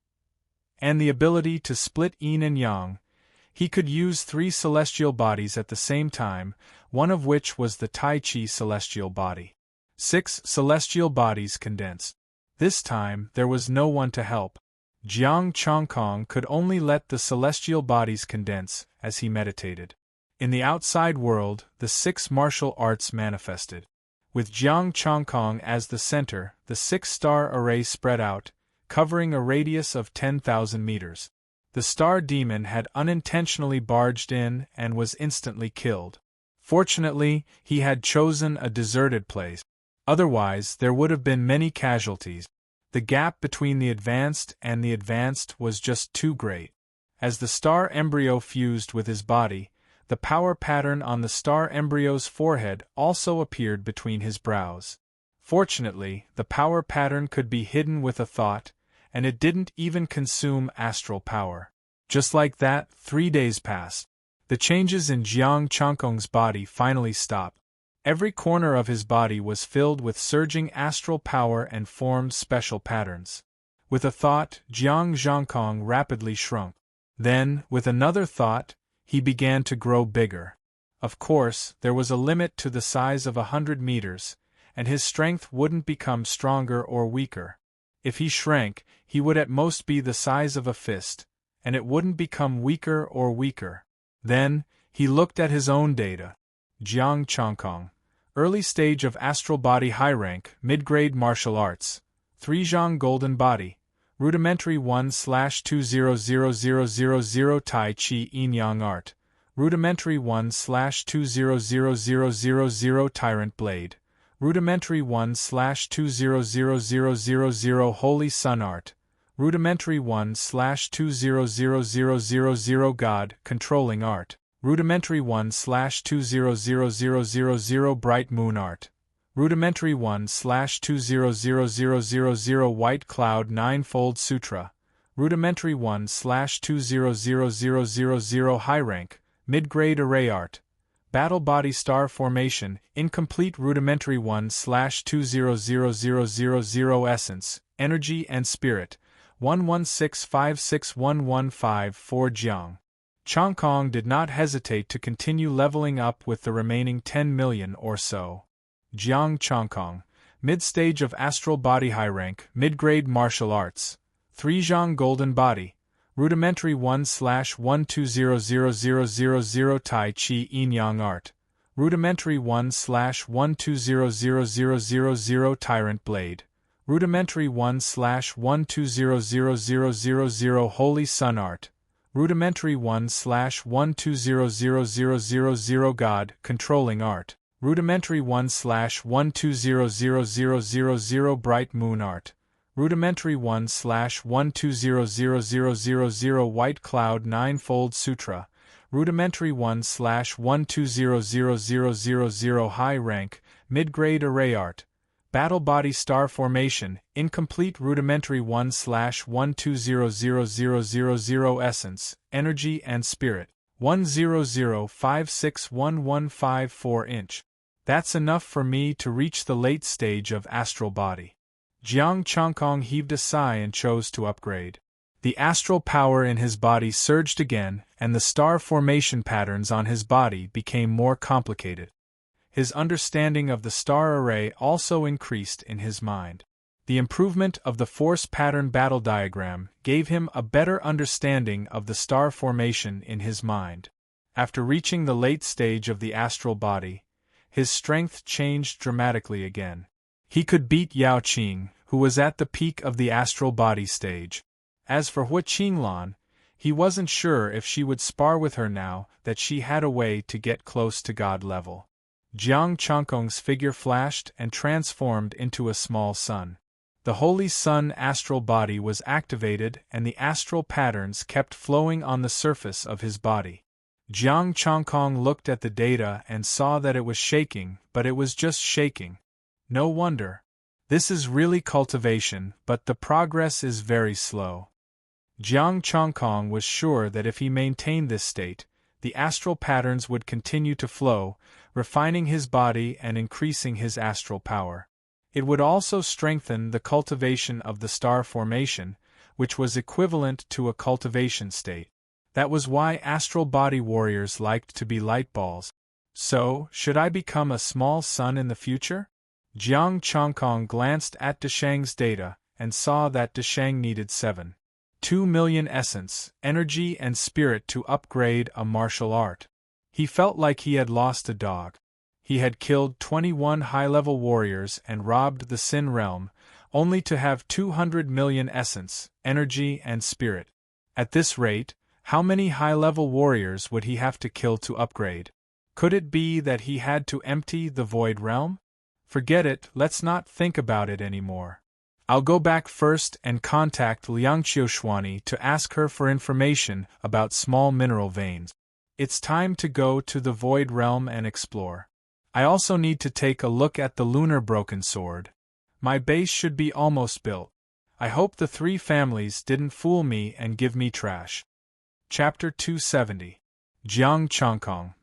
A: and the ability to split yin and yang, he could use 3 celestial bodies at the same time, one of which was the Tai Chi celestial body. 6 celestial bodies condensed. This time, there was no one to help. Jiang Chongkong could only let the celestial bodies condense, as he meditated. In the outside world, the 6 martial arts manifested. With Jiang Chongkong as the center, the 6-star array spread out, covering a radius of 10,000 meters. The star demon had unintentionally barged in and was instantly killed. Fortunately, he had chosen a deserted place. Otherwise, there would have been many casualties. The gap between the advanced and the advanced was just too great. As the star embryo fused with his body, the power pattern on the star embryo's forehead also appeared between his brows. Fortunately, the power pattern could be hidden with a thought, and it didn't even consume astral power. Just like that, 3 days passed. The changes in Jiang Chongkong's body finally stopped. Every corner of his body was filled with surging astral power and formed special patterns. With a thought, Jiang Zhongkong rapidly shrunk. Then, with another thought, he began to grow bigger. Of course, there was a limit to the size of 100 meters, and his strength wouldn't become stronger or weaker. If he shrank, he would at most be the size of a fist, and it wouldn't become weaker or weaker. Then, he looked at his own data. Jiang Chongkong. Early stage of astral body high rank, mid-grade martial arts. 3 Zhang golden body. Rudimentary 1/200000 Tai Chi yin-yang art. Rudimentary 1/200000 Tyrant blade. Rudimentary 1/200000 Holy Sun art. Rudimentary 1/200000 God controlling art. Rudimentary 1/200000 Bright moon art. Rudimentary 1/200000 White Cloud Ninefold Sutra. Rudimentary 1/200000 High rank, mid-grade array art. Battle body star formation, incomplete. Rudimentary 1/200000 Essence, energy and spirit. 11656115 Jiang Chongkong did not hesitate to continue leveling up with the remaining 10 million or so. Jiang Chongkong, Mid-stage of astral body high rank, mid-grade martial arts. 3 Zhang golden body. Rudimentary 1/120000 Tai Chi Yin Yang art. Rudimentary 1/120000 Tyrant blade. Rudimentary 1/120000 Holy Sun art. Rudimentary 1/120000 God controlling art. Rudimentary 1/120000 Bright Moon art. Rudimentary 1/120000 White Cloud Ninefold Sutra. Rudimentary 1/120000 High rank, mid-grade array art. Battle body star formation, incomplete. Rudimentary 1/120000 Essence, energy and spirit. 100561154 inch. That's enough for me to reach the late stage of astral body. Jiang Changkong heaved a sigh and chose to upgrade. The astral power in his body surged again, and the star formation patterns on his body became more complicated. His understanding of the star array also increased in his mind. The improvement of the force pattern battle diagram gave him a better understanding of the star formation in his mind. After reaching the late stage of the astral body, his strength changed dramatically again. He could beat Yao Qing, who was at the peak of the astral body stage. As for Hu Qinglan, he wasn't sure if she would spar with her now that she had a way to get close to God level. Jiang Changkong's figure flashed and transformed into a small sun. The Holy Sun astral body was activated and the astral patterns kept flowing on the surface of his body. Jiang Changkong looked at the data and saw that it was shaking, but it was just shaking. No wonder. This is really cultivation, but the progress is very slow. Jiang Changkong was sure that if he maintained this state, the astral patterns would continue to flow, refining his body and increasing his astral power. It would also strengthen the cultivation of the star formation, which was equivalent to a cultivation state. That was why astral body warriors liked to be light balls. So, should I become a small sun in the future? Jiang Changkong glanced at Deshang's data and saw that Deshang needed 7.2 million essence, energy and spirit to upgrade a martial art. He felt like he had lost a dog. He had killed 21 high-level warriors and robbed the Sin realm, only to have 200 million essence, energy and spirit. At this rate, how many high-level warriors would he have to kill to upgrade? Could it be that he had to empty the Void Realm? Forget it, let's not think about it anymore. I'll go back first and contact Liang Qiuxuani to ask her for information about small mineral veins. It's time to go to the Void Realm and explore. I also need to take a look at the lunar broken sword. My base should be almost built. I hope the 3 families didn't fool me and give me trash. Chapter 270. Jiang Changkong.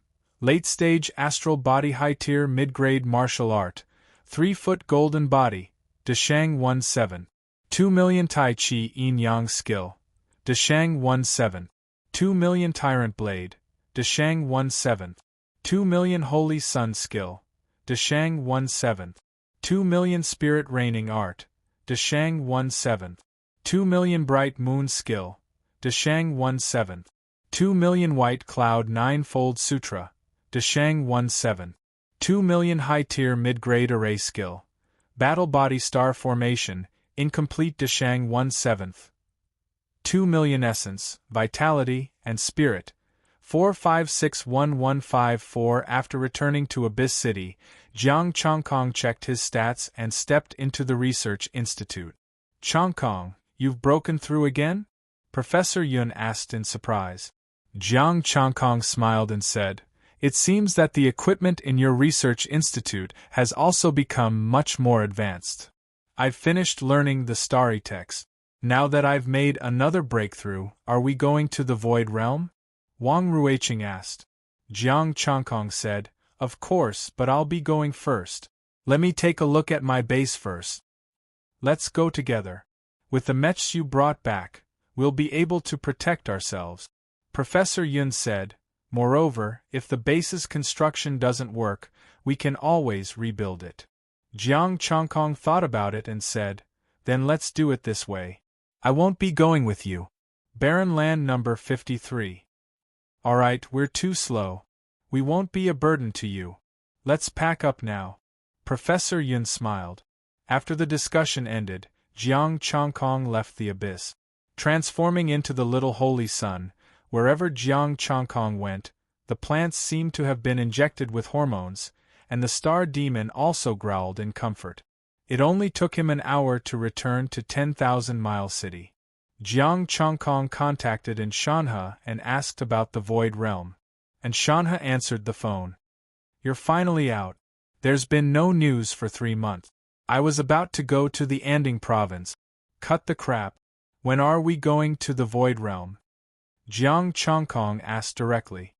A: Late-stage astral body high-tier mid-grade martial art. 3-foot golden body. Deshang 1/7. 2 million Tai Chi Yin Yang skill. Deshang 1/7. 2 million Tyrant blade. Deshang 1/7. 2 million Holy Sun skill. Deshang 1/7. 2 million Spirit reigning art. Deshang 1/7. 2 million Bright Moon skill. Deshang 1/7. 2 million White Cloud Ninefold Sutra. Deshang 1/7. 2 million high-tier mid-grade array skill. Battle body star formation, incomplete. Deshang 1/7. 2 million essence, vitality, and spirit. 4561154. After returning to Abyss City, Jiang Changkong checked his stats and stepped into the research institute. Changkong, you've broken through again? Professor Yun asked in surprise. Jiang Changkong smiled and said, "It seems that the equipment in your research institute has also become much more advanced. I've finished learning the starry text. Now that I've made another breakthrough, are we going to the Void Realm?" Wang Ruiqing asked. Jiang Changkong said, "Of course, but I'll be going first. Let me take a look at my base first." "Let's go together. With the mechs you brought back, we'll be able to protect ourselves," Professor Yun said. "Moreover, if the base's construction doesn't work, we can always rebuild it." Jiang Chongkong thought about it and said, "Then let's do it this way. I won't be going with you. Barren land number 53. Alright, we're too slow. We won't be a burden to you. Let's pack up now." Professor Yun smiled. After the discussion ended, Jiang Chongkong left the abyss. Transforming into the little holy sun, wherever Jiang Chongkong went, the plants seemed to have been injected with hormones, and the star demon also growled in comfort. It only took him an hour to return to 10,000-mile city. Jiang Chongkong contacted in Shanhe and asked about the Void Realm. And Shanhe answered the phone. "You're finally out. There's been no news for 3 months. I was about to go to the Anding province. Cut the crap. When are we going to the Void Realm?" Jiang Chongkong asked directly.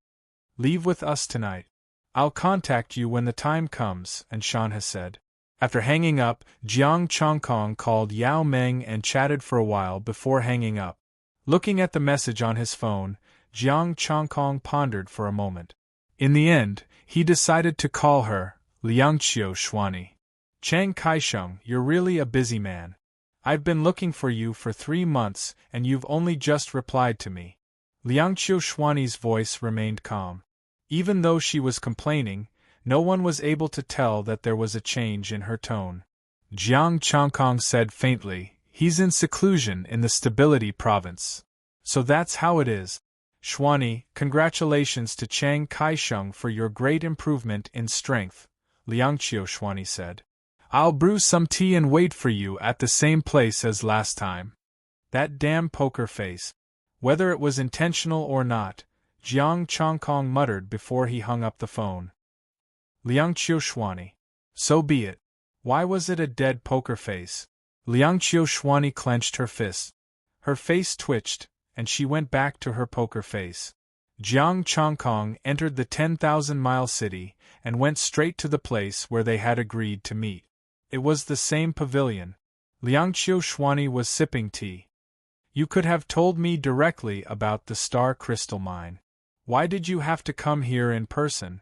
A: "Leave with us tonight. I'll contact you when the time comes," and Shanhe said. After hanging up, Jiang Chongkong called Yao Meng and chatted for a while before hanging up. Looking at the message on his phone, Jiang Chongkong pondered for a moment. In the end, he decided to call her Liangqiu Xuani. "Chang Kaisheng, you're really a busy man. I've been looking for you for 3 months and you've only just replied to me." Liangqiu Xuani's voice remained calm. Even though she was complaining, no one was able to tell that there was a change in her tone. Jiang Chongkong said faintly, "He's in seclusion in the Stability Province. So that's how it is. Xuani, congratulations to Chang Kaisheng for your great improvement in strength," Liangqiu Xuani said. "I'll brew some tea and wait for you at the same place as last time." That damn poker face. Whether it was intentional or not, Jiang Chongkong muttered before he hung up the phone. Liangqiu Xuani. So be it. Why was it a dead poker face? Liangqiu Xuani clenched her fists. Her face twitched, and she went back to her poker face. Jiang Chongkong entered the 10,000-mile city and went straight to the place where they had agreed to meet. It was the same pavilion. Liangqiu Xuani was sipping tea. "You could have told me directly about the star crystal mine. Why did you have to come here in person?"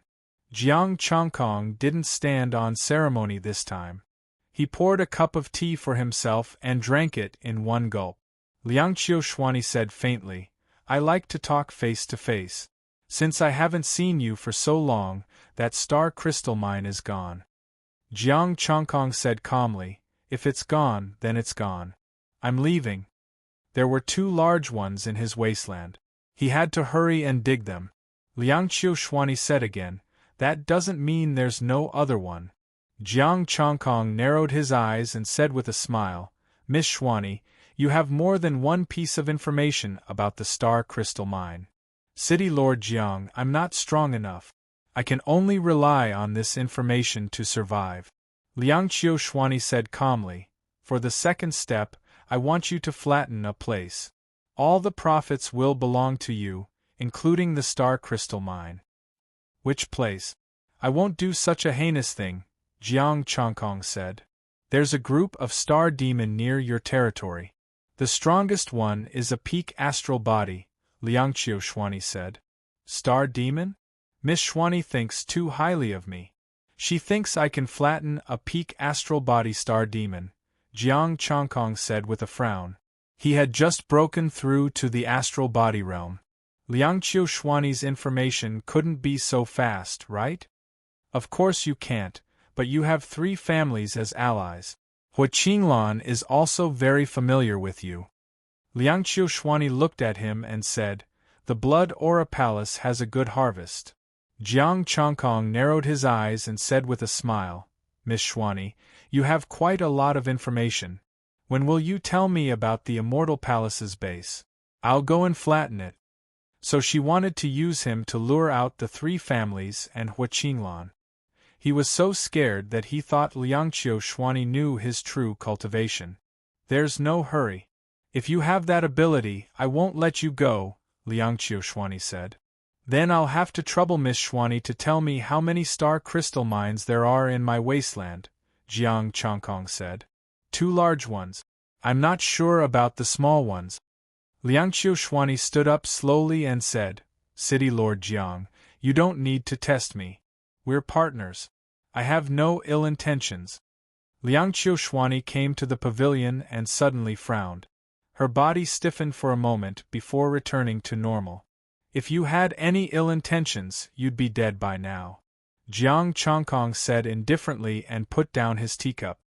A: Jiang Chongkong didn't stand on ceremony this time. He poured a cup of tea for himself and drank it in one gulp. Liangqiu Xuani said faintly, "I like to talk face to face. Since I haven't seen you for so long, that star crystal mine is gone." Jiang Chongkong said calmly, "If it's gone, then it's gone. I'm leaving." There were 2 large ones in his wasteland. He had to hurry and dig them. Liangqiu Xuani said again, "That doesn't mean there's no other one." Jiang Chongkong narrowed his eyes and said with a smile, "Miss Xuani, you have more than one piece of information about the star crystal mine." "City Lord Jiang, I'm not strong enough. I can only rely on this information to survive." Liangqiu Xuani said calmly, "For the second step, I want you to flatten a place. All the profits will belong to you, including the star crystal mine." "Which place?" "I won't do such a heinous thing," Jiang Chongkong said. "There's a group of star demon near your territory. The strongest one is a peak astral body," Liangqiu Xuani said. "Star demon? Miss Xuani thinks too highly of me. She thinks I can flatten a peak astral body star demon," Jiang Chongkong said with a frown. He had just broken through to the astral body realm. Liangqiu Xuani's information couldn't be so fast, right? "Of course you can't, but you have 3 families as allies. Hua Qinglan is also very familiar with you." Liangqiu Xuani looked at him and said, "The Blood Aura Palace has a good harvest." Jiang Chongkong narrowed his eyes and said with a smile, "Miss Xuani, you have quite a lot of information. When will you tell me about the Immortal Palace's base? I'll go and flatten it." So she wanted to use him to lure out the 3 families and Hua Qinglan. He was so scared that he thought Liangqiu Xuani knew his true cultivation. "There's no hurry. If you have that ability, I won't let you go," Liangqiu Xuani said. "Then I'll have to trouble Miss Xuani to tell me how many star crystal mines there are in my wasteland," Jiang Chongkong said. "2 large ones. I'm not sure about the small ones." Liangqiu Xuani stood up slowly and said, "City Lord Jiang, you don't need to test me. We're partners. I have no ill intentions. Liang Qiushhuani came to the pavilion and suddenly frowned. Her body stiffened for a moment before returning to normal. If you had any ill intentions, you'd be dead by now, Jiang Chongkong said indifferently and put down his teacup.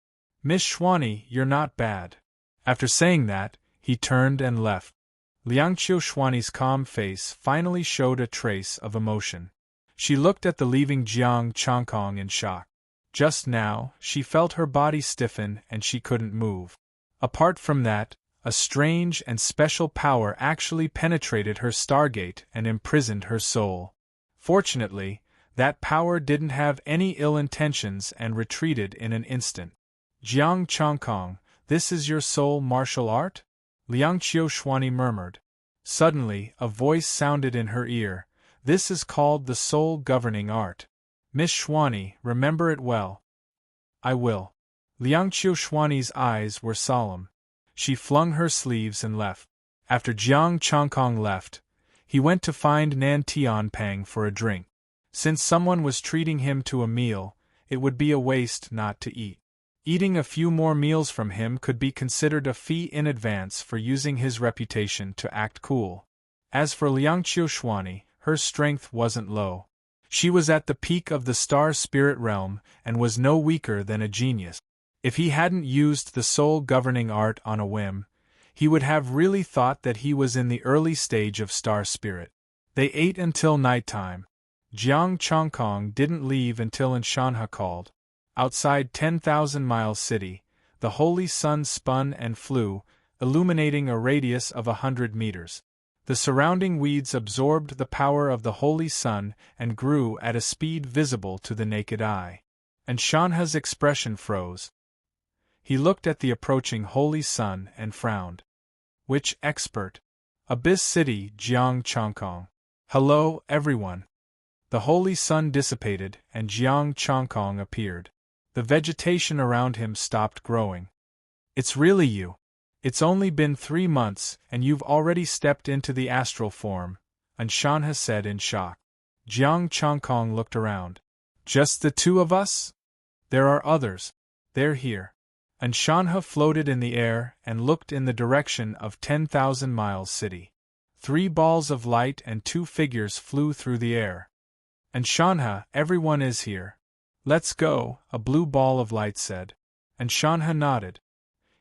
A: Miss Xuani, you're not bad. After saying that, he turned and left. Liang Qiushhuani's calm face finally showed a trace of emotion. She looked at the leaving Jiang Chongkong in shock. Just now, she felt her body stiffen and she couldn't move. Apart from that, a strange and special power actually penetrated her stargate and imprisoned her soul. Fortunately, that power didn't have any ill intentions and retreated in an instant. Jiang Chongkong, this is your soul martial art? Liang Qiushhuani murmured. Suddenly, a voice sounded in her ear. This is called the soul governing art. Miss Xuani, remember it well. I will. Liang Qiushhuani's eyes were solemn. She flung her sleeves and left. After Jiang Chongkong left, he went to find Nan Tianpang for a drink. Since someone was treating him to a meal, it would be a waste not to eat. Eating a few more meals from him could be considered a fee in advance for using his reputation to act cool. As for Liang Qiushhuani, her strength wasn't low. She was at the peak of the star spirit realm and was no weaker than a genius. If he hadn't used the soul governing art on a whim, he would have really thought that he was in the early stage of star spirit. They ate until nighttime. Jiang Chongkong didn't leave until Anshanha called. Outside 10,000-mile city, the holy sun spun and flew, illuminating a radius of 100 meters. The surrounding weeds absorbed the power of the holy sun and grew at a speed visible to the naked eye. Anshanha's expression froze. He looked at the approaching holy sun and frowned. Which expert? Abyss City, Jiang Chongkong. Hello, everyone. The holy sun dissipated and Jiang Chongkong appeared. The vegetation around him stopped growing. It's really you. It's only been 3 months and you've already stepped into the astral form, Anshanha said in shock. Jiang Chongkong looked around. Just the two of us? There are others. They're here. Anshanha floated in the air and looked in the direction of 10,000 miles city. 3 balls of light and 2 figures flew through the air. Anshanha, everyone is here. Let's go, a blue ball of light said. Anshanha nodded.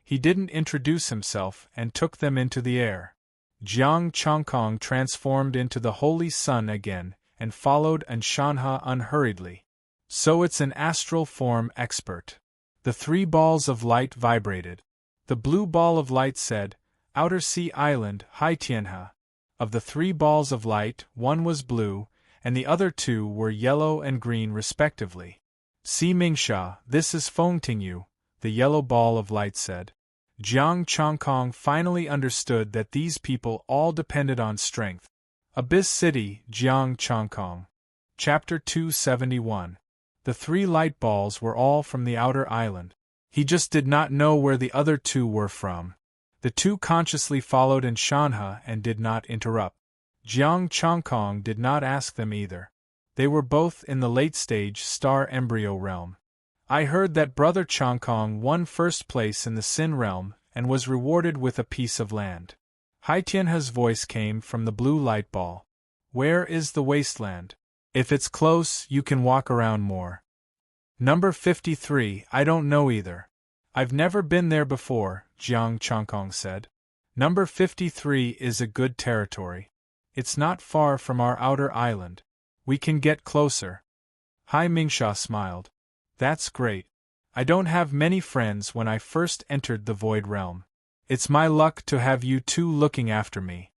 A: He didn't introduce himself and took them into the air. Jiang Chongkong transformed into the holy sun again and followed Anshanha unhurriedly. So it's an astral form expert. The 3 balls of light vibrated. The blue ball of light said, Outer Sea Island, Haitianha. Of the 3 balls of light, 1 was blue, and the other 2 were yellow and green respectively. Si Mingsha, this is Fengtingyu, the yellow ball of light said. Jiang Chongkong finally understood that these people all depended on strength. Abyss City, Jiang Chongkong. Chapter 271. The 3 light balls were all from the outer island. He just did not know where the other 2 were from. The 2 consciously followed Anshanha and did not interrupt. Jiang Chongkong did not ask them either. They were both in the late-stage star embryo realm. I heard that Brother Chongkong won first place in the Sin realm and was rewarded with a piece of land. Haitianha's voice came from the blue light ball. Where is the wasteland? If it's close, you can walk around more. Number 53, I don't know either. I've never been there before, Jiang Chongkong said. Number 53 is a good territory. It's not far from our outer island. We can get closer. Hai Mingsha smiled. That's great. I don't have many friends when I first entered the Void Realm. It's my luck to have you 2 looking after me.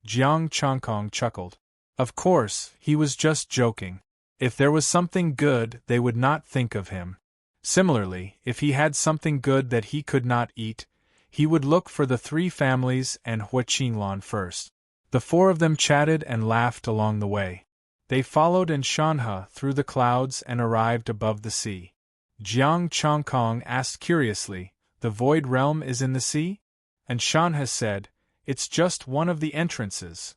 A: Jiang Chongkong chuckled. Of course, he was just joking. If there was something good, they would not think of him. Similarly, if he had something good that he could not eat, he would look for the 3 families and Hua Qinglan first. The 4 of them chatted and laughed along the way. They followed Anshanha through the clouds and arrived above the sea. Jiang Chongkong asked curiously, The Void Realm is in the sea? Anshanha said, It's just one of the entrances.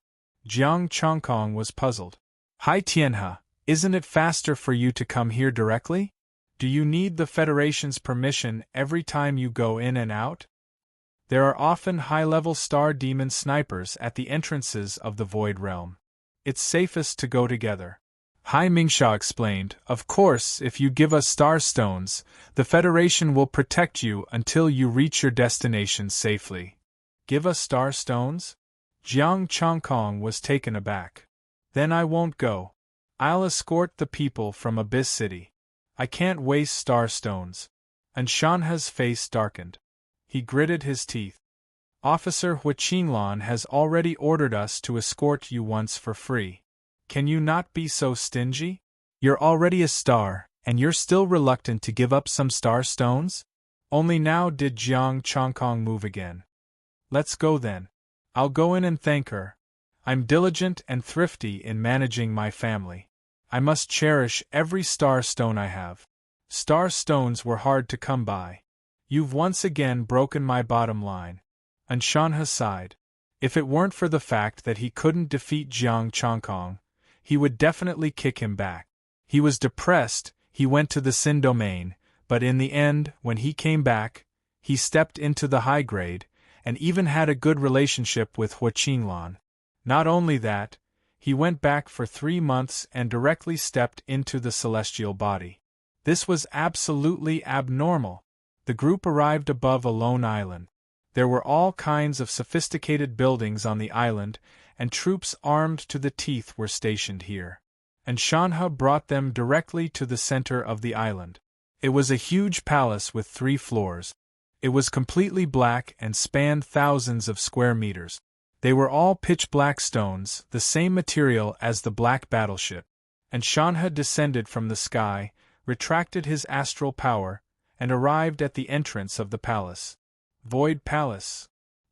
A: Jiang Chongkong was puzzled. Hai Tianha, isn't it faster for you to come here directly? Do you need the Federation's permission every time you go in and out? There are often high-level star demon snipers at the entrances of the Void Realm. It's safest to go together. Hai Mingsha explained, of course, if you give us star stones, the Federation will protect you until you reach your destination safely. Give us star stones? Jiang Chongkong was taken aback. Then I won't go. I'll escort the people from Abyss City. I can't waste star stones. And Shanha's face darkened. He gritted his teeth. Officer Huaqinlan has already ordered us to escort you once for free. Can you not be so stingy? You're already a star, and you're still reluctant to give up some star stones? Only now did Jiang Chongkong move again. Let's go then. I'll go in and thank her. I'm diligent and thrifty in managing my family. I must cherish every star stone I have. Star stones were hard to come by. You've once again broken my bottom line. And Shanha sighed. If it weren't for the fact that he couldn't defeat Jiang Chongkong, he would definitely kick him back. He was depressed, he went to the Sin domain, but in the end, when he came back, he stepped into the high grade, and even had a good relationship with Huaqinlan. Not only that, he went back for 3 months and directly stepped into the celestial body. This was absolutely abnormal. The group arrived above a lone island. There were all kinds of sophisticated buildings on the island, and troops armed to the teeth were stationed here. And Shanha brought them directly to the center of the island. It was a huge palace with 3 floors. It was completely black and spanned thousands of square meters. They were all pitch-black stones, the same material as the black battleship. And Shanha descended from the sky, retracted his astral power, and arrived at the entrance of the palace. Void Palace.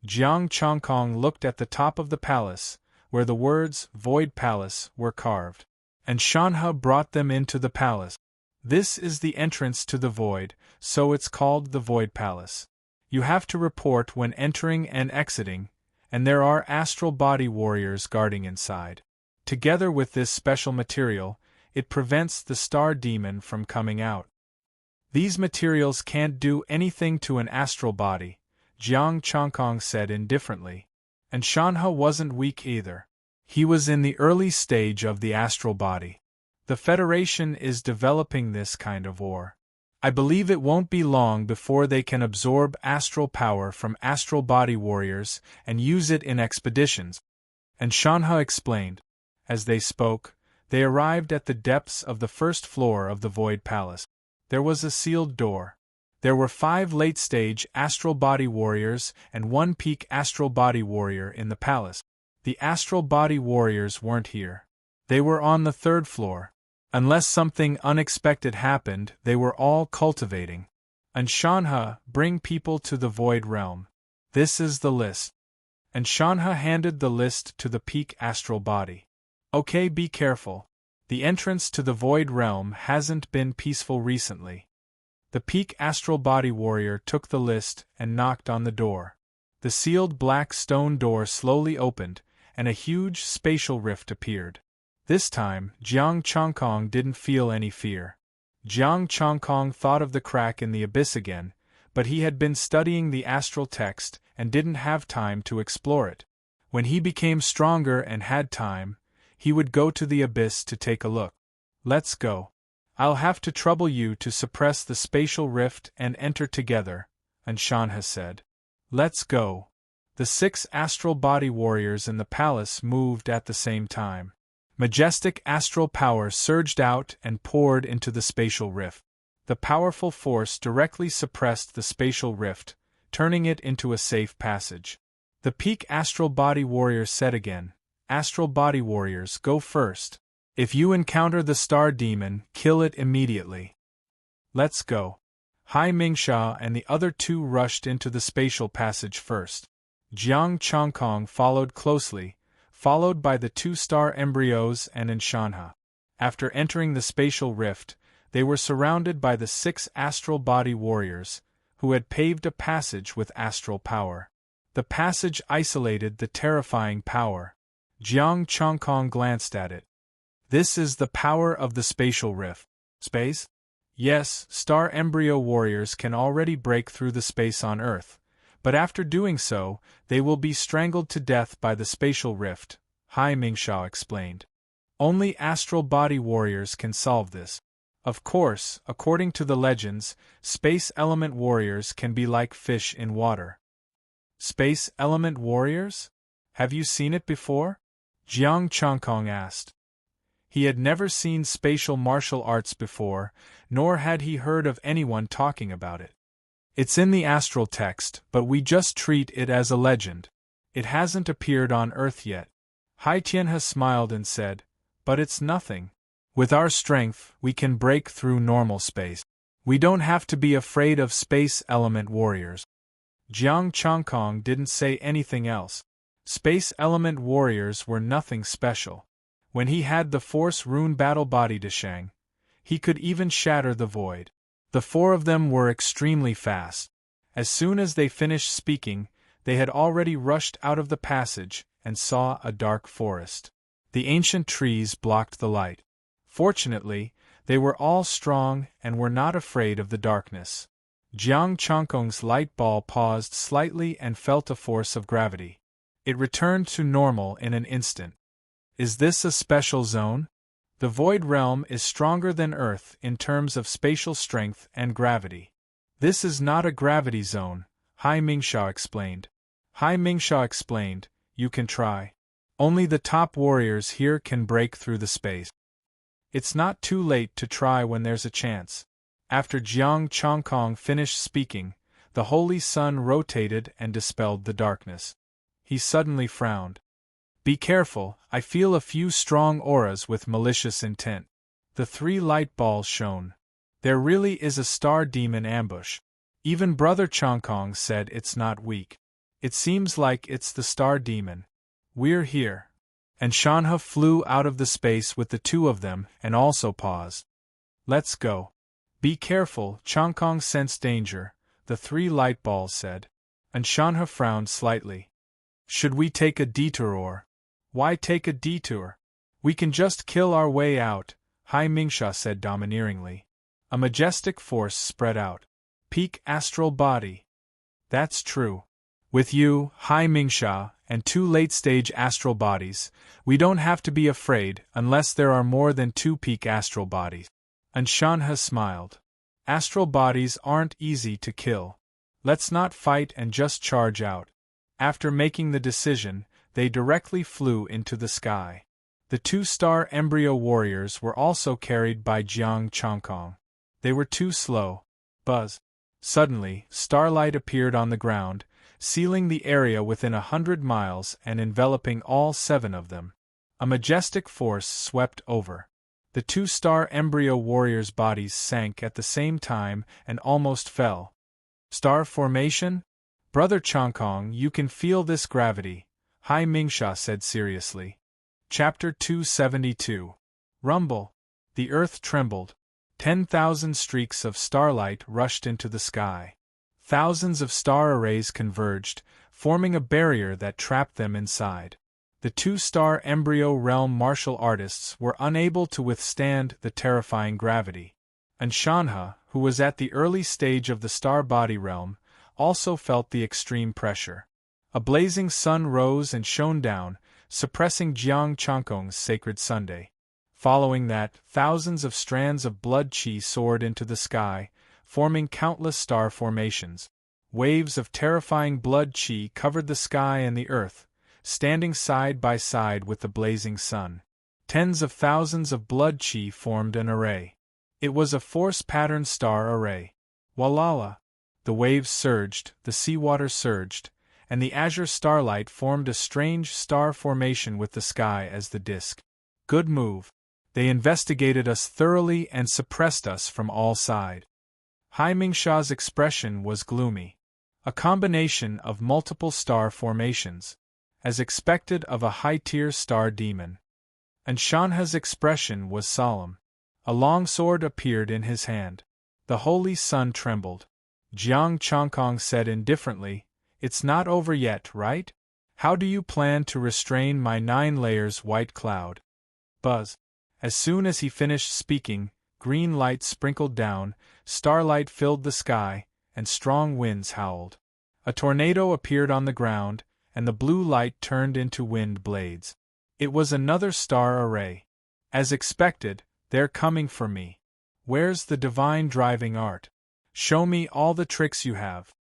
A: Jiang Chongkong looked at the top of the palace, where the words Void Palace were carved. And Shanha brought them into the palace. This is the entrance to the void, so it's called the Void Palace. You have to report when entering and exiting, and there are astral body warriors guarding inside. Together with this special material, it prevents the star demon from coming out. These materials can't do anything to an astral body, Jiang Chongkong said indifferently. And Shanha wasn't weak either. He was in the early stage of the astral body. The Federation is developing this kind of war. I believe it won't be long before they can absorb astral power from astral body warriors and use it in expeditions. And Shanha explained. As they spoke, they arrived at the depths of the first floor of the Void Palace. There was a sealed door. There were 5 late-stage astral body warriors and 1 peak astral body warrior in the palace. The astral body warriors weren't here. They were on the 3rd floor. Unless something unexpected happened, they were all cultivating. And Shanha, bring people to the Void Realm. This is the list. And Shanha handed the list to the peak astral body. Okay, be careful. The entrance to the Void Realm hasn't been peaceful recently. The peak astral body warrior took the list and knocked on the door. The sealed black stone door slowly opened, and a huge spatial rift appeared. This time, Jiang Chongkong didn't feel any fear. Jiang Chongkong thought of the crack in the abyss again, but he had been studying the astral text and didn't have time to explore it. When he became stronger and had time, he would go to the abyss to take a look. Let's go. I'll have to trouble you to suppress the spatial rift and enter together, and Shanha said. Let's go. The 6 astral body warriors in the palace moved at the same time. Majestic astral power surged out and poured into the spatial rift. The powerful force directly suppressed the spatial rift, turning it into a safe passage. The peak astral body warrior said again, Astral body warriors, go first. If you encounter the star demon, kill it immediately. Let's go. Hai Mingsha and the other 2 rushed into the spatial passage first. Jiang Chongkong followed closely, followed by the 2 star embryos and Shanha. After entering the spatial rift, they were surrounded by the 6 astral body warriors, who had paved a passage with astral power. The passage isolated the terrifying power. Jiang Chongkong glanced at it. This is the power of the spatial rift. Space? Yes, star embryo warriors can already break through the space on Earth, but after doing so, they will be strangled to death by the spatial rift, Hai Mingxia explained. Only astral body warriors can solve this. Of course, according to the legends, space element warriors can be like fish in water. Space element warriors? Have you seen it before? Jiang Changkong asked. He had never seen spatial martial arts before, nor had he heard of anyone talking about it. It's in the astral text, but we just treat it as a legend. It hasn't appeared on Earth yet. Hai Tianhe smiled and said, "But it's nothing. With our strength, we can break through normal space. We don't have to be afraid of space element warriors." Jiang Changkong didn't say anything else. Space element warriors were nothing special. When he had the Force Rune Battle Body Deshang, he could even shatter the void. The four of them were extremely fast. As soon as they finished speaking, they had already rushed out of the passage and saw a dark forest. The ancient trees blocked the light. Fortunately, they were all strong and were not afraid of the darkness. Jiang Changkong's light ball paused slightly and felt a force of gravity. It returned to normal in an instant. Is this a special zone? The Void Realm is stronger than Earth in terms of spatial strength and gravity. This is not a gravity zone, Hai Mingxia explained. Hai Mingxia explained, you can try. Only the top warriors here can break through the space. It's not too late to try when there's a chance. After Jiang Changkong finished speaking, the holy sun rotated and dispelled the darkness. He suddenly frowned. Be careful, I feel a few strong auras with malicious intent. The three light balls shone. There really is a star demon ambush. Even Brother Changkong said it's not weak. It seems like it's the star demon. We're here. And Shanhe flew out of the space with the two of them and also paused. Let's go. Be careful, Changkong sensed danger, the three light balls said. And Shanhe frowned slightly. Should we take a detour or? Why take a detour? We can just kill our way out, Hai Mingxia said domineeringly. A majestic force spread out. Peak astral body. That's true. With you, Hai Mingxia, and two late-stage astral bodies, we don't have to be afraid unless there are more than two peak astral bodies. And Shanhe smiled. Astral bodies aren't easy to kill. Let's not fight and just charge out. After making the decision, they directly flew into the sky. The two-star embryo warriors were also carried by Jiang Changkong. They were too slow. Buzz. Suddenly, starlight appeared on the ground, sealing the area within 100 miles and enveloping all 7 of them. A majestic force swept over. The two-star embryo warriors' bodies sank at the same time and almost fell. Star formation? Brother Changkong, you can feel this gravity, Hai Mingxia said seriously. Chapter 272. Rumble. The earth trembled. 10,000 streaks of starlight rushed into the sky. Thousands of star arrays converged, forming a barrier that trapped them inside. The two-star embryo realm martial artists were unable to withstand the terrifying gravity. And Shanhe, who was at the early stage of the star body realm, also felt the extreme pressure. A blazing sun rose and shone down, suppressing Jiang Changkong's sacred Sunday. Following that, thousands of strands of blood qi soared into the sky, forming countless star formations. Waves of terrifying blood qi covered the sky and the earth, standing side by side with the blazing sun. Tens of thousands of blood qi formed an array. It was a force-patterned star array. Walala! The waves surged, the seawater surged, and the azure starlight formed a strange star formation with the sky as the disk. Good move. They investigated us thoroughly and suppressed us from all sides. Hai Mingxia's expression was gloomy. A combination of multiple star formations, as expected of a high-tier star demon. And Shanhe's expression was solemn. A long sword appeared in his hand. The holy sun trembled. Jiang Changkong said indifferently, "It's not over yet, right? How do you plan to restrain my 9 layers white cloud?" Buzz. As soon as he finished speaking, green light sprinkled down, starlight filled the sky, and strong winds howled. A tornado appeared on the ground, and the blue light turned into wind blades. It was another star array. As expected, they're coming for me. Where's the divine driving art? Show me all the tricks you have.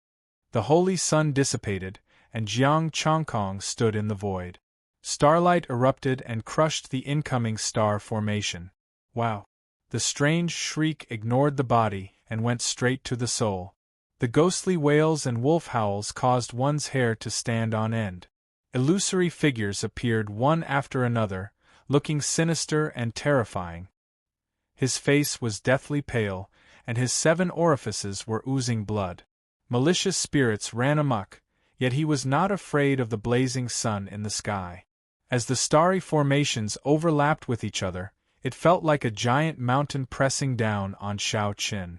A: The holy sun dissipated, and Jiang Chongkong stood in the void. Starlight erupted and crushed the incoming star formation. Wow! The strange shriek ignored the body and went straight to the soul. The ghostly wails and wolf howls caused one's hair to stand on end. Illusory figures appeared one after another, looking sinister and terrifying. His face was deathly pale, and his 7 orifices were oozing blood. Malicious spirits ran amok, yet he was not afraid of the blazing sun in the sky. As the starry formations overlapped with each other, it felt like a giant mountain pressing down on Shao Qin.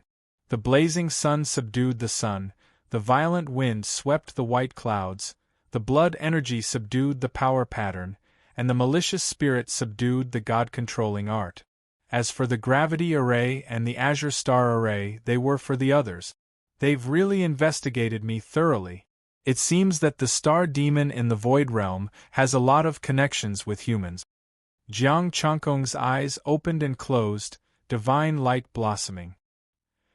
A: The blazing sun subdued the sun, the violent wind swept the white clouds, the blood energy subdued the power pattern, and the malicious spirit subdued the God-controlling art. As for the gravity array and the azure star array, they were for the others. They've really investigated me thoroughly. It seems that the star demon in the void realm has a lot of connections with humans. Jiang Chongkong's eyes opened and closed, divine light blossoming.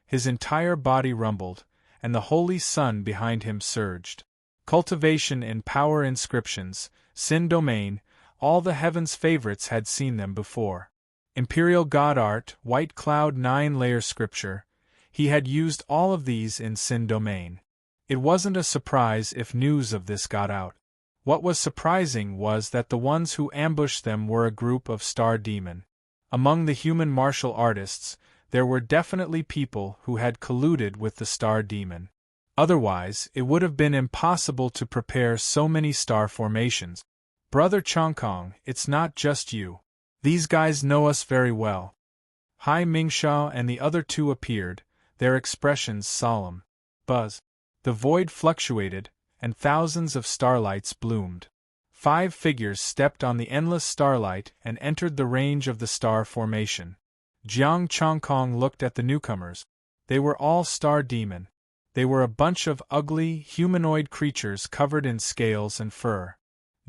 A: His entire body rumbled, and the holy sun behind him surged. Cultivation in power inscriptions, Sin domain, all the heavens' favorites had seen them before. Imperial God art, white cloud 9-layer scripture, he had used all of these in Sin domain. It wasn't a surprise if news of this got out. What was surprising was that the ones who ambushed them were a group of star demon. Among the human martial artists, there were definitely people who had colluded with the star demon. Otherwise, it would have been impossible to prepare so many star formations. Brother Chongkong, it's not just you. These guys know us very well. Hai Mingshao and the other 2 appeared, their expressions solemn. Buzz. The void fluctuated, and thousands of starlights bloomed. 5 figures stepped on the endless starlight and entered the range of the star formation. Jiang Chongkong looked at the newcomers. They were all star demon. They were a bunch of ugly, humanoid creatures covered in scales and fur.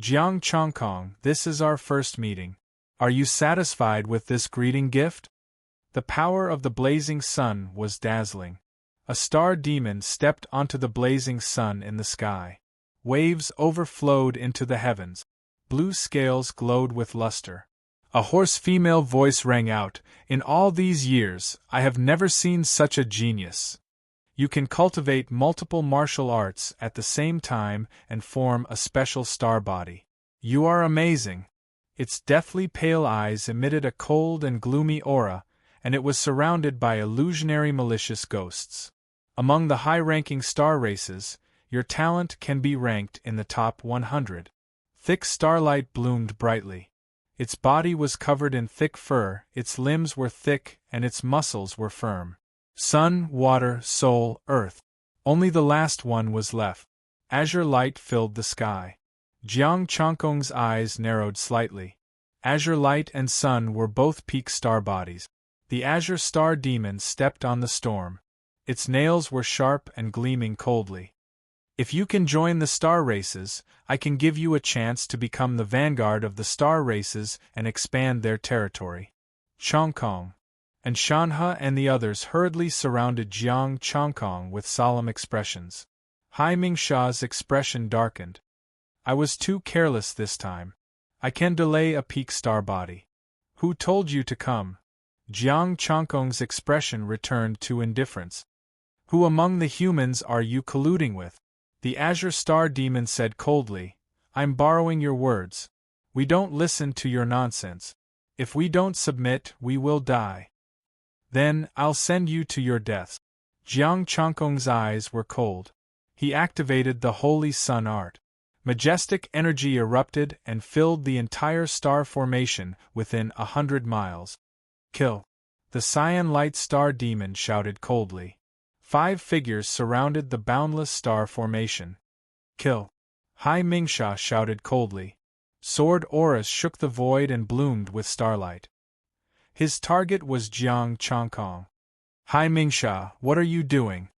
A: Jiang Chongkong, this is our first meeting. Are you satisfied with this greeting gift? The power of the blazing sun was dazzling. A star demon stepped onto the blazing sun in the sky. Waves overflowed into the heavens. Blue scales glowed with luster. A hoarse female voice rang out, "In all these years, I have never seen such a genius. You can cultivate multiple martial arts at the same time and form a special star body. You are amazing." Its deathly pale eyes emitted a cold and gloomy aura, and it was surrounded by illusionary malicious ghosts. Among the high-ranking star races, your talent can be ranked in the top 100. Thick starlight bloomed brightly. Its body was covered in thick fur, its limbs were thick, and its muscles were firm. Sun, water, soul, earth. Only the last one was left. Azure light filled the sky. Jiang Chongkong's eyes narrowed slightly. Azure light and sun were both peak star bodies. The azure star demon stepped on the storm. Its nails were sharp and gleaming coldly. If you can join the star races, I can give you a chance to become the vanguard of the star races and expand their territory. Chongkong. And Shanhe and the others hurriedly surrounded Jiang Chongkong with solemn expressions. Hai Mingsha's expression darkened. I was too careless this time. I can delay a peak star body. Who told you to come? Jiang Chongkong's expression returned to indifference. Who among the humans are you colluding with? The Azure Star Demon said coldly, I'm borrowing your words. We don't listen to your nonsense. If we don't submit, we will die. Then, I'll send you to your deaths. Jiang Chongkong's eyes were cold. He activated the Holy Sun art. Majestic energy erupted and filled the entire star formation within 100 miles. Kill. The Cyan Light Star Demon shouted coldly. 5 figures surrounded the boundless star formation. Kill. Hai Mingsha shouted coldly. Sword auras shook the void and bloomed with starlight. His target was Jiang Changkong. Hai Mingsha, what are you doing?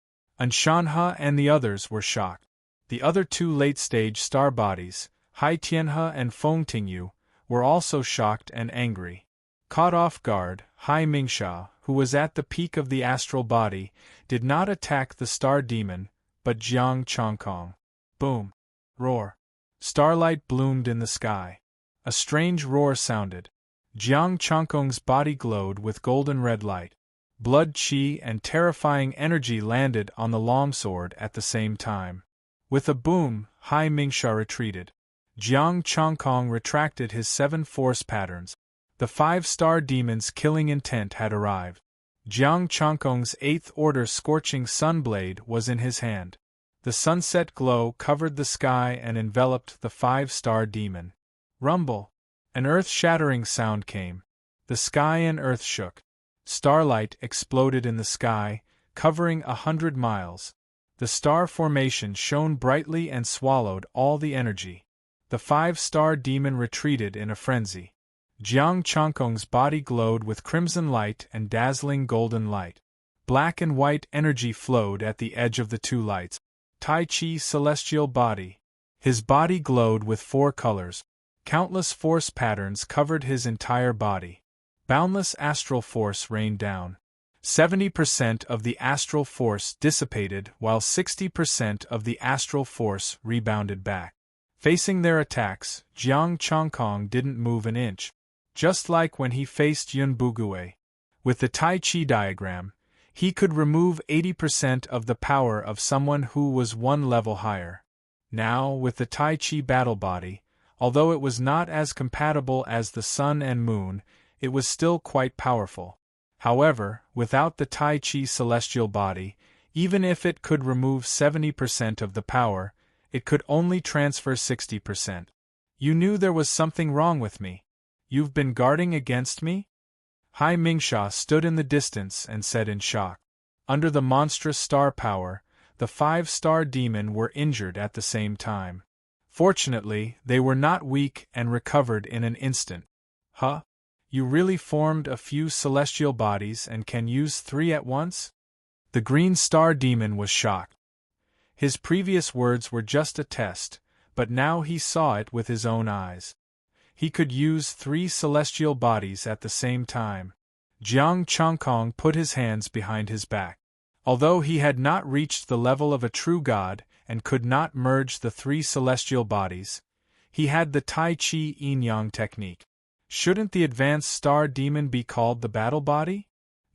A: Anshanha and the others were shocked. The other two late-stage star bodies, Hai Tianhe and Feng Tingyu, were also shocked and angry. Caught off guard, Hai Mingsha, who was at the peak of the astral body, did not attack the star demon, but Jiang Changkong. Boom! Roar! Starlight bloomed in the sky. A strange roar sounded. Jiang Changkong's body glowed with golden red light. Blood, chi, and terrifying energy landed on the longsword at the same time. With a boom, Hai Mingsha retreated. Jiang Changkong retracted his 7 force patterns. The 5-star demon's killing intent had arrived. Jiang Changkong's 8th order scorching sunblade was in his hand. The sunset glow covered the sky and enveloped the 5-star demon. Rumble! An earth-shattering sound came. The sky and earth shook. Starlight exploded in the sky, covering 100 miles. The star formation shone brightly and swallowed all the energy. The 5-star demon retreated in a frenzy. Jiang Changkong's body glowed with crimson light and dazzling golden light. Black and white energy flowed at the edge of the two lights. Tai Chi celestial body. His body glowed with 4 colors. Countless force patterns covered his entire body. Boundless astral force rained down. 70% of the astral force dissipated while 60% of the astral force rebounded back. Facing their attacks, Jiang Changkong didn't move an inch. Just like when he faced Yun Bugue. With the Tai Chi diagram, he could remove 80% of the power of someone who was 1 level higher. Now, with the Tai Chi battle body, although it was not as compatible as the sun and moon, it was still quite powerful. However, without the Tai Chi celestial body, even if it could remove 70% of the power, it could only transfer 60%. You knew there was something wrong with me. You've been guarding against me? Hai Mingsha stood in the distance and said in shock. Under the monstrous star power, the 5-star demon were injured at the same time. Fortunately, they were not weak and recovered in an instant. Huh? You really formed a few celestial bodies and can use 3 at once? The green star demon was shocked. His previous words were just a test, but now he saw it with his own eyes. He could use 3 celestial bodies at the same time. Jiang Changkong put his hands behind his back. Although he had not reached the level of a true god and could not merge the 3 celestial bodies, he had the Tai Chi yin-yang technique. Shouldn't the advanced star demon be called the battle body?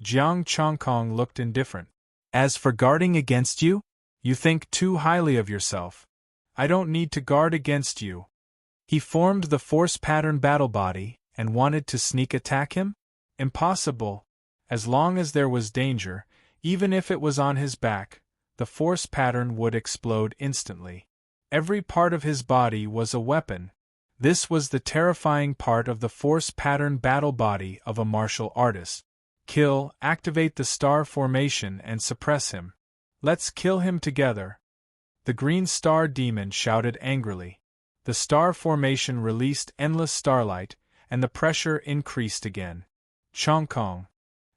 A: Jiang Changkong looked indifferent. As for guarding against you? You think too highly of yourself. I don't need to guard against you. He formed the force pattern battle body and wanted to sneak attack him? Impossible. As long as there was danger, even if it was on his back, the force pattern would explode instantly. Every part of his body was a weapon. This was the terrifying part of the force pattern battle body of a martial artist. Kill, activate the star formation and suppress him. Let's kill him together. The green star demon shouted angrily. The star formation released endless starlight, and the pressure increased again. Changkong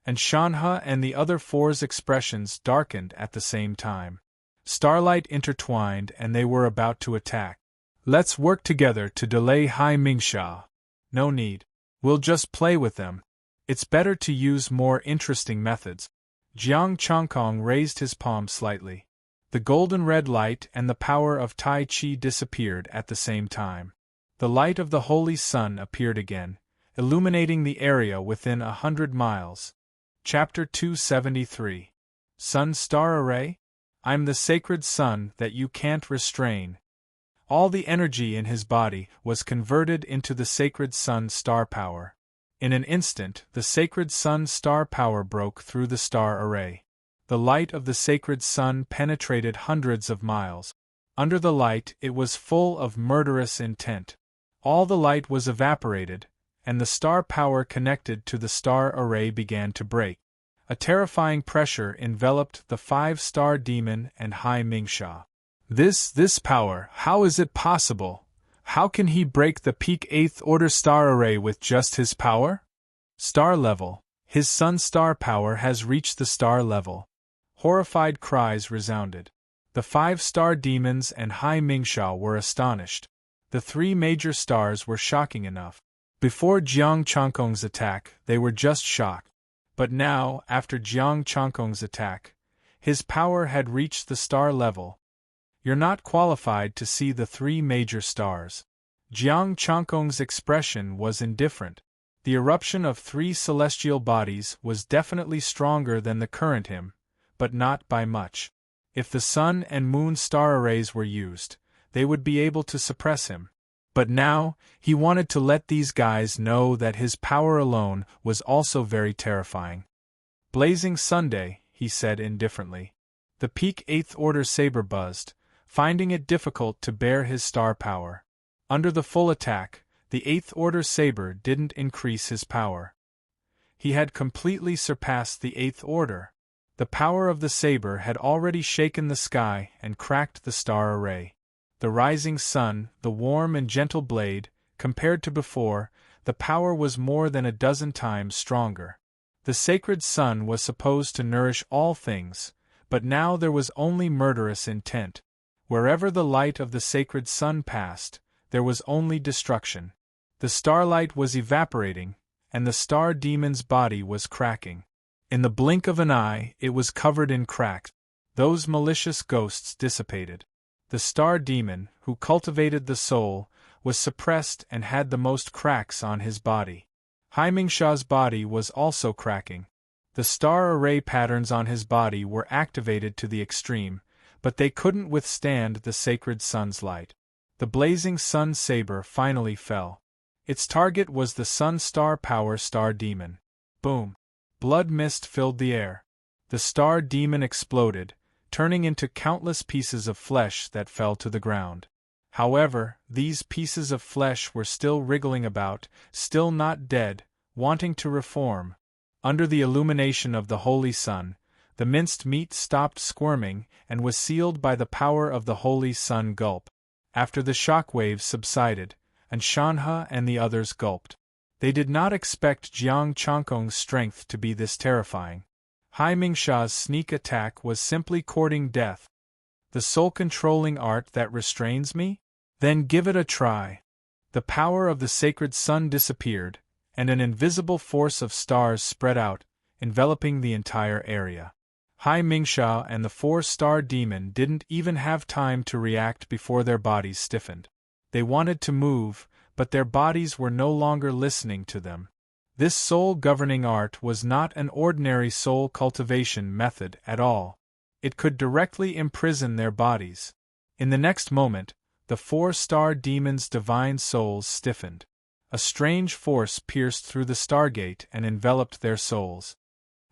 A: and Shanha and the other 4's expressions darkened at the same time. Starlight intertwined and they were about to attack. Let's work together to delay Hai Mingsha. No need. We'll just play with them. It's better to use more interesting methods. Jiang Changkong raised his palm slightly. The golden red light and the power of Tai Chi disappeared at the same time. The light of the holy sun appeared again, illuminating the area within 100 miles. Chapter 273. Sun-Star Array? I'm the sacred sun that you can't restrain. All the energy in his body was converted into the sacred sun star power. In an instant, the sacred sun star power broke through the star array. The light of the sacred sun penetrated hundreds of miles. Under the light, it was full of murderous intent. All the light was evaporated, and the star power connected to the star array began to break. A terrifying pressure enveloped the 5-star demon and Hai Mingsha. This power, how is it possible? How can he break the peak 8th order star array with just his power? Star level. His sun's star power has reached the star level. Horrified cries resounded. The 5-star demons and Hai Mingsha were astonished. The 3 major stars were shocking enough. Before Jiang Changkong's attack, they were just shocked. But now, after Jiang Changkong's attack, his power had reached the star level. You're not qualified to see the 3 major stars. Jiang Changkong's expression was indifferent. The eruption of 3 celestial bodies was definitely stronger than the current him, but not by much. If the sun and moon star arrays were used, they would be able to suppress him. But now, he wanted to let these guys know that his power alone was also very terrifying. Blazing Sunday, he said indifferently. The peak 8th order saber buzzed, finding it difficult to bear his star power. Under the full attack, the 8th order saber didn't increase his power. He had completely surpassed the 8th order. The power of the saber had already shaken the sky and cracked the star array. The rising sun, the warm and gentle blade, compared to before, the power was more than a dozen times stronger. The sacred sun was supposed to nourish all things, but now there was only murderous intent. Wherever the light of the sacred sun passed, there was only destruction. The starlight was evaporating, and the star demon's body was cracking. In the blink of an eye, it was covered in cracks. Those malicious ghosts dissipated. The star demon, who cultivated the soul, was suppressed and had the most cracks on his body. Hai Mingsha's body was also cracking. The star array patterns on his body were activated to the extreme, but they couldn't withstand the sacred sun's light. The blazing sun saber finally fell. Its target was the sun star power star demon. Boom! Blood mist filled the air. The star demon exploded, turning into countless pieces of flesh that fell to the ground. However, these pieces of flesh were still wriggling about, still not dead, wanting to reform. Under the illumination of the holy sun, the minced meat stopped squirming and was sealed by the power of the holy sun gulp. After the shockwaves subsided, and Shanha and the others gulped. They did not expect Jiang Changkong's strength to be this terrifying. Hai Mingsha's sneak attack was simply courting death. The soul-controlling art that restrains me? Then give it a try. The power of the sacred sun disappeared, and an invisible force of stars spread out, enveloping the entire area. Hai Mingsha and the 4-star demon didn't even have time to react before their bodies stiffened. They wanted to move, but their bodies were no longer listening to them. This soul-governing art was not an ordinary soul cultivation method at all. It could directly imprison their bodies. In the next moment, the 4-star demon's divine souls stiffened. A strange force pierced through the stargate and enveloped their souls.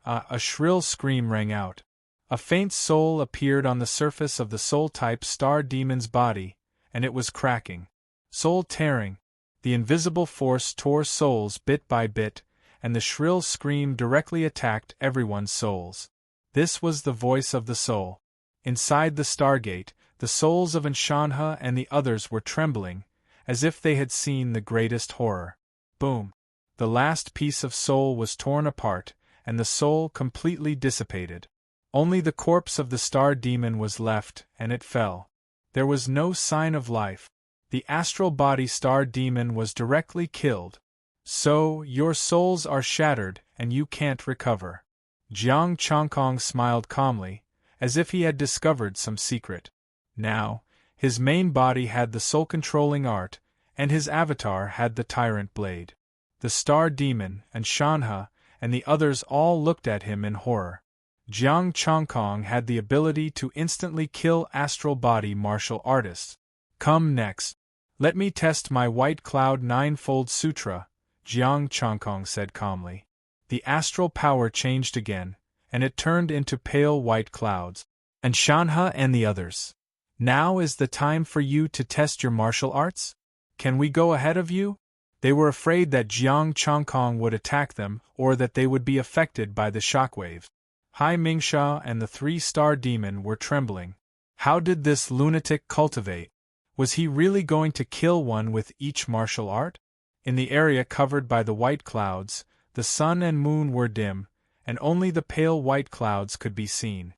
A: A shrill scream rang out. A faint soul appeared on the surface of the soul-type star demon's body, and it was cracking. Soul tearing. The invisible force tore souls bit by bit, and the shrill scream directly attacked everyone's souls. This was the voice of the soul. Inside the stargate, the souls of Anshanha and the others were trembling, as if they had seen the greatest horror. Boom! The last piece of soul was torn apart, and the soul completely dissipated. Only the corpse of the star demon was left, and it fell. There was no sign of life. The astral body star demon was directly killed. So, your souls are shattered, and you can't recover. Jiang Changkong smiled calmly, as if he had discovered some secret. Now, his main body had the soul-controlling art, and his avatar had the tyrant blade. The star demon, and Shanha, and the others all looked at him in horror. Jiang Changkong had the ability to instantly kill astral body martial artists. Come next. Let me test my White Cloud Ninefold Sutra, Jiang Changkong said calmly. The astral power changed again, and it turned into pale white clouds. And Shanha and the others. Now is the time for you to test your martial arts? Can we go ahead of you? They were afraid that Jiang Changkong would attack them, or that they would be affected by the shockwaves. Hai Mingsha and the 3-star demon were trembling. How did this lunatic cultivate? Was he really going to kill one with each martial art? In the area covered by the white clouds, The sun and moon were dim, and only the pale white clouds could be seen.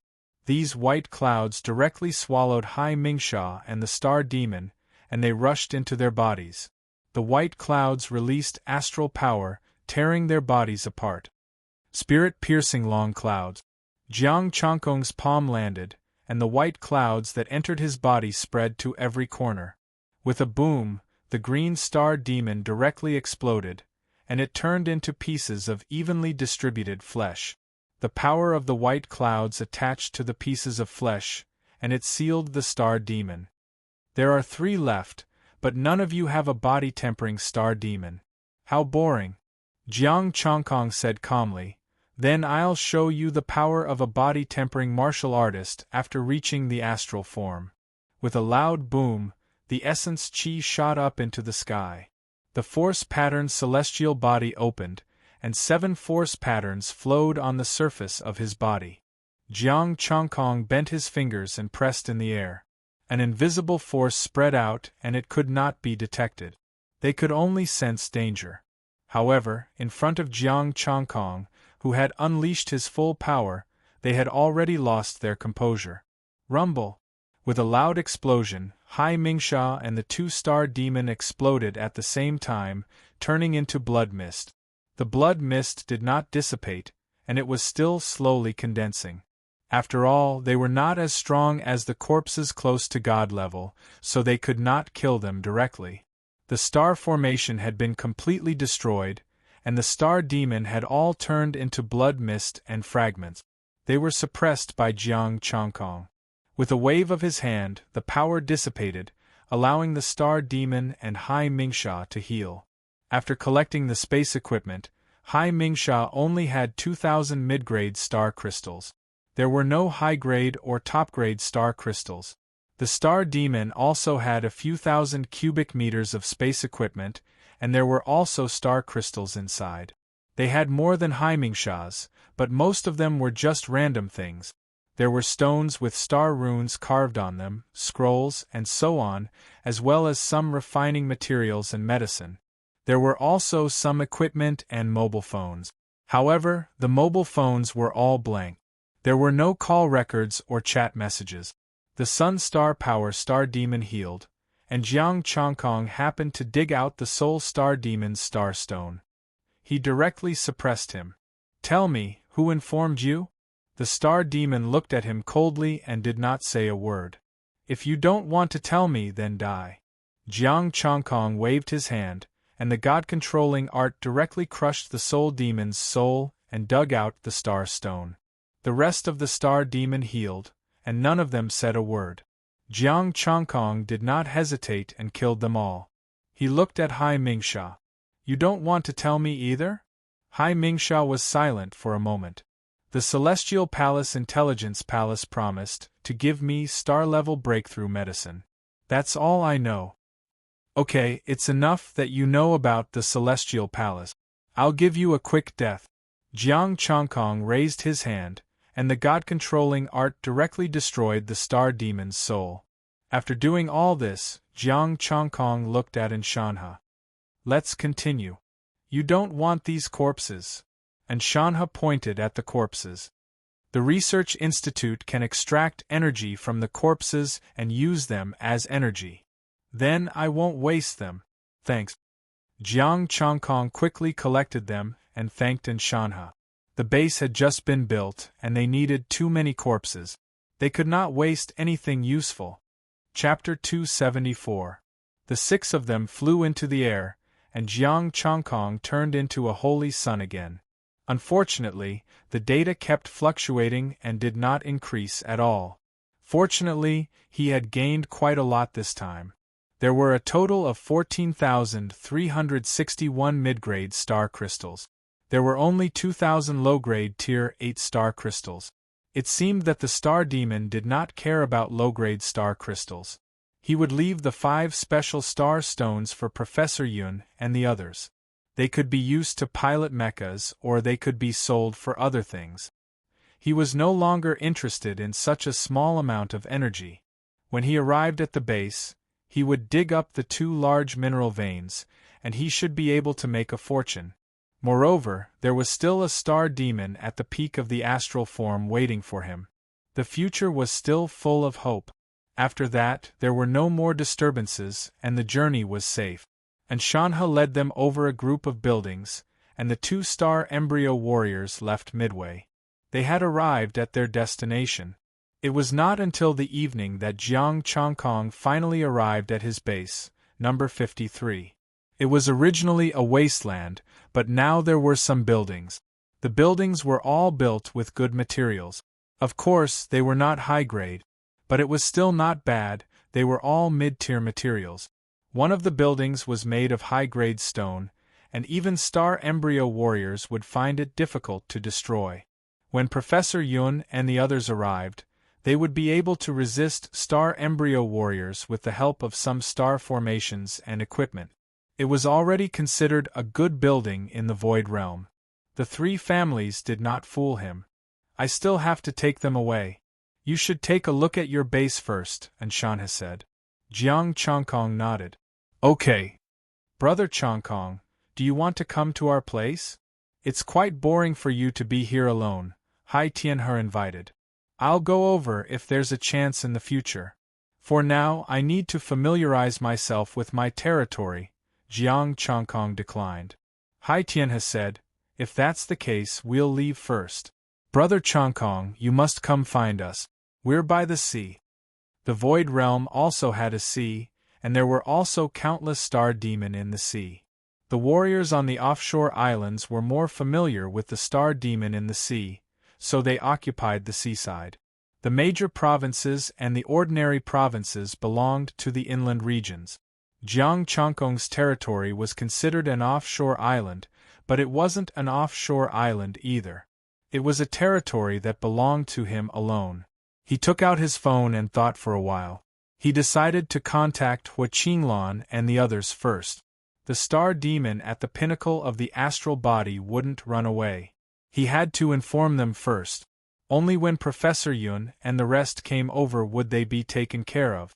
A: These white clouds directly swallowed Hai Mingsha and the star demon, and they rushed into their bodies. The white clouds released astral power, tearing their bodies apart. Spirit-piercing long clouds. Jiang Changkong's palm landed, and the white clouds that entered his body spread to every corner. With a boom, the green star demon directly exploded, and it turned into pieces of evenly distributed flesh. The power of the white clouds attached to the pieces of flesh, and it sealed the star demon. There are 3 left, but none of you have a body-tempering star demon. How boring. Jiang Changkong said calmly. Then I'll show you the power of a body-tempering martial artist after reaching the astral form. With a loud boom, the essence chi shot up into the sky. The force-patterned celestial body opened, and 7 force patterns flowed on the surface of his body. Jiang Changkong bent his fingers and pressed in the air. An invisible force spread out and it could not be detected. They could only sense danger. However, in front of Jiang Changkong, who had unleashed his full power, they had already lost their composure. Rumble! With a loud explosion, Hai Mingsha and the 2-star demon exploded at the same time, turning into blood mist. The blood mist did not dissipate, and it was still slowly condensing. After all, they were not as strong as the corpses close to God level, so they could not kill them directly. The star formation had been completely destroyed, and the star demon had all turned into blood mist and fragments. They were suppressed by Jiang Changkong. With a wave of his hand, the power dissipated, allowing the star demon and Hai Mingsha to heal. After collecting the space equipment, Hai Mingsha only had 2,000 mid-grade star crystals. There were no high-grade or top-grade star crystals. The star demon also had a few thousand cubic meters of space equipment, and there were also star crystals inside. They had more than Hai Mingsha's, but most of them were just random things. There were stones with star runes carved on them, scrolls, and so on, as well as some refining materials and medicine. There were also some equipment and mobile phones. However, the mobile phones were all blank. There were no call records or chat messages. The Sun Star Power Star Demon healed, and Jiang Changkong happened to dig out the Soul Star Demon's star stone. He directly suppressed him. "Tell me, who informed you?" The star demon looked at him coldly and did not say a word. "If you don't want to tell me, then die." Jiang Changkong waved his hand, and the God-controlling art directly crushed the soul demon's soul and dug out the star stone. The rest of the star demon healed, and none of them said a word. Jiang Changkong did not hesitate and killed them all. He looked at Hai Mingsha. "You don't want to tell me either?" Hai Mingsha was silent for a moment. "The Celestial Palace Intelligence Palace promised to give me star-level breakthrough medicine. That's all I know." "Okay, it's enough that you know about the Celestial Palace. I'll give you a quick death." Jiang Changkong raised his hand, and the God-controlling art directly destroyed the star demon's soul. After doing all this, Jiang Changkong looked at Shanha. "Let's continue. You don't want these corpses." And Shanha pointed at the corpses. "The Research Institute can extract energy from the corpses and use them as energy. Then I won't waste them. Thanks." Jiang Changkong quickly collected them and thanked Shanha. The base had just been built, and they needed too many corpses. They could not waste anything useful. Chapter 274. The 6 of them flew into the air, and Jiang Changkong turned into a holy sun again. Unfortunately, the data kept fluctuating and did not increase at all. Fortunately, he had gained quite a lot this time. There were a total of 14,361 mid-grade star crystals. There were only 2,000 low-grade Tier 8 star crystals. It seemed that the star demon did not care about low-grade star crystals. He would leave the 5 special star stones for Professor Yun and the others. They could be used to pilot mechas or they could be sold for other things. He was no longer interested in such a small amount of energy. When he arrived at the base, he would dig up the 2 large mineral veins, and he should be able to make a fortune. Moreover, there was still a star demon at the peak of the astral form waiting for him. The future was still full of hope. After that, there were no more disturbances, and the journey was safe. And Shanha led them over a group of buildings, and the two-star embryo warriors left midway. They had arrived at their destination. It was not until the evening that Jiang Chongkong finally arrived at his base, number 53. It was originally a wasteland, but now there were some buildings. The buildings were all built with good materials. Of course, they were not high-grade, but it was still not bad. They were all mid-tier materials. One of the buildings was made of high-grade stone, and even star embryo warriors would find it difficult to destroy. When Professor Yun and the others arrived, they would be able to resist star embryo warriors with the help of some star formations and equipment. It was already considered a good building in the Void Realm. The three families did not fool him. I still have to take them away. You should take a look at your base first, and Shanha said. Jiang Chongkong nodded. Okay. Brother Chongkong, do you want to come to our place? It's quite boring for you to be here alone, Hai Tianhe invited. I'll go over if there's a chance in the future. For now, I need to familiarize myself with my territory, Jiang Chongkong declined. Hai Tianhe said, if that's the case, we'll leave first. Brother Chongkong, you must come find us. We're by the sea. The Void Realm also had a sea, and there were also countless star demon in the sea. The warriors on the offshore islands were more familiar with the star demon in the sea, so they occupied the seaside. The major provinces and the ordinary provinces belonged to the inland regions. Jiang Chongkong's territory was considered an offshore island, but it wasn't an offshore island either. It was a territory that belonged to him alone. He took out his phone and thought for a while. He decided to contact Hua Qinglan and the others first. The star demon at the pinnacle of the astral body wouldn't run away. He had to inform them first. Only when Professor Yun and the rest came over would they be taken care of.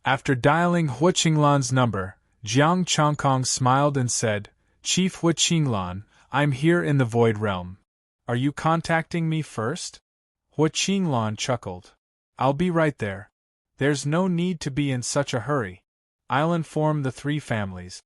A: After dialing Hua Qinglan's number, Jiang Chongkong smiled and said, Chief Hua Qinglan, I'm here in the Void Realm. Are you contacting me first? Hua Qinglan chuckled. I'll be right there. There's no need to be in such a hurry. I'll inform the three families.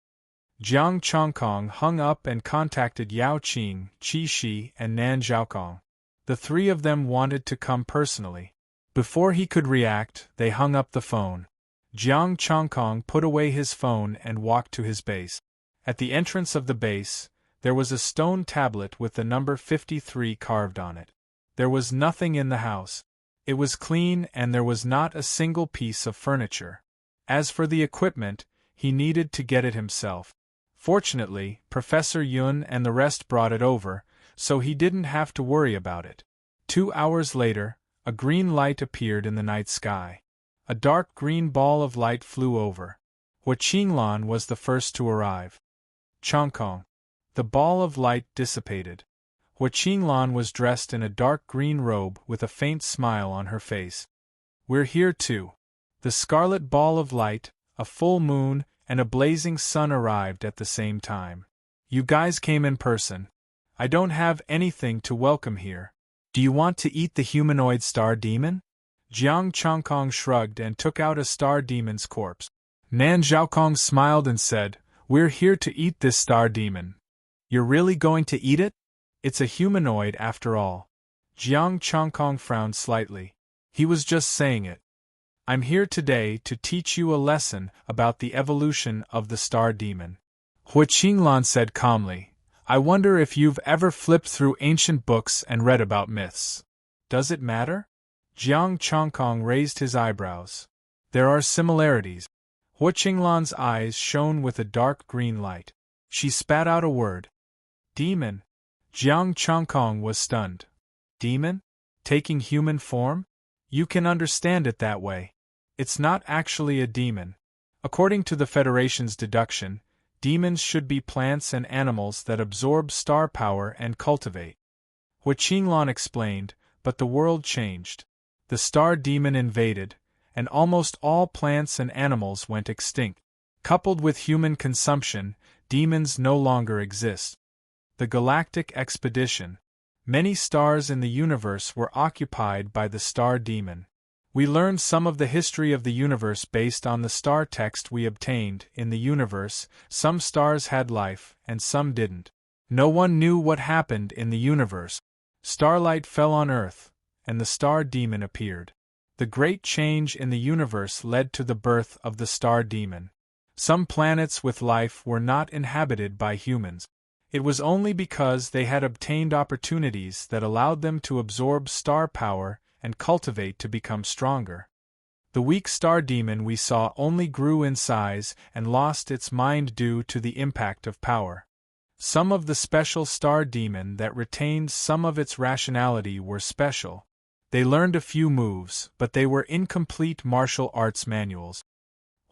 A: Jiang Chongkong hung up and contacted Yao Qing, Qi Shi, and Nan Zhaokong. The three of them wanted to come personally. Before he could react, they hung up the phone. Jiang Chongkong put away his phone and walked to his base. At the entrance of the base, there was a stone tablet with the number 53 carved on it. There was nothing in the house. It was clean and there was not a single piece of furniture. As for the equipment, he needed to get it himself. Fortunately, Professor Yun and the rest brought it over, so he didn't have to worry about it. 2 hours later, a green light appeared in the night sky. A dark green ball of light flew over. Hua Qinglan was the first to arrive. Chongkong. The ball of light dissipated. Hua Qinglan was dressed in a dark green robe with a faint smile on her face. We're here too. The scarlet ball of light, a full moon, and a blazing sun arrived at the same time. You guys came in person. I don't have anything to welcome here. Do you want to eat the humanoid star demon? Jiang Chongkong shrugged and took out a star demon's corpse. Nan Zhaokong smiled and said, We're here to eat this star demon. You're really going to eat it? It's a humanoid after all. Jiang Chongkong frowned slightly. He was just saying it. I'm here today to teach you a lesson about the evolution of the star demon. Hua Qinglan said calmly, I wonder if you've ever flipped through ancient books and read about myths. Does it matter? Jiang Chongkong raised his eyebrows. There are similarities. Hua Qinglan's eyes shone with a dark green light. She spat out a word. Demon. Jiang Chongkong was stunned. Demon? Taking human form? You can understand it that way. It's not actually a demon. According to the Federation's deduction, demons should be plants and animals that absorb star power and cultivate. Hua Qinglan explained, but the world changed. The star demon invaded, and almost all plants and animals went extinct. Coupled with human consumption, demons no longer exist. The galactic expedition. Many stars in the universe were occupied by the star demon. We learned some of the history of the universe based on the star text we obtained. In the universe, some stars had life, and some didn't. No one knew what happened in the universe. Starlight fell on Earth, and the star demon appeared. The great change in the universe led to the birth of the star demon. Some planets with life were not inhabited by humans. It was only because they had obtained opportunities that allowed them to absorb star power and cultivate to become stronger. The weak star demon we saw only grew in size and lost its mind due to the impact of power. Some of the special star demon that retained some of its rationality were special. They learned a few moves, but they were incomplete martial arts manuals.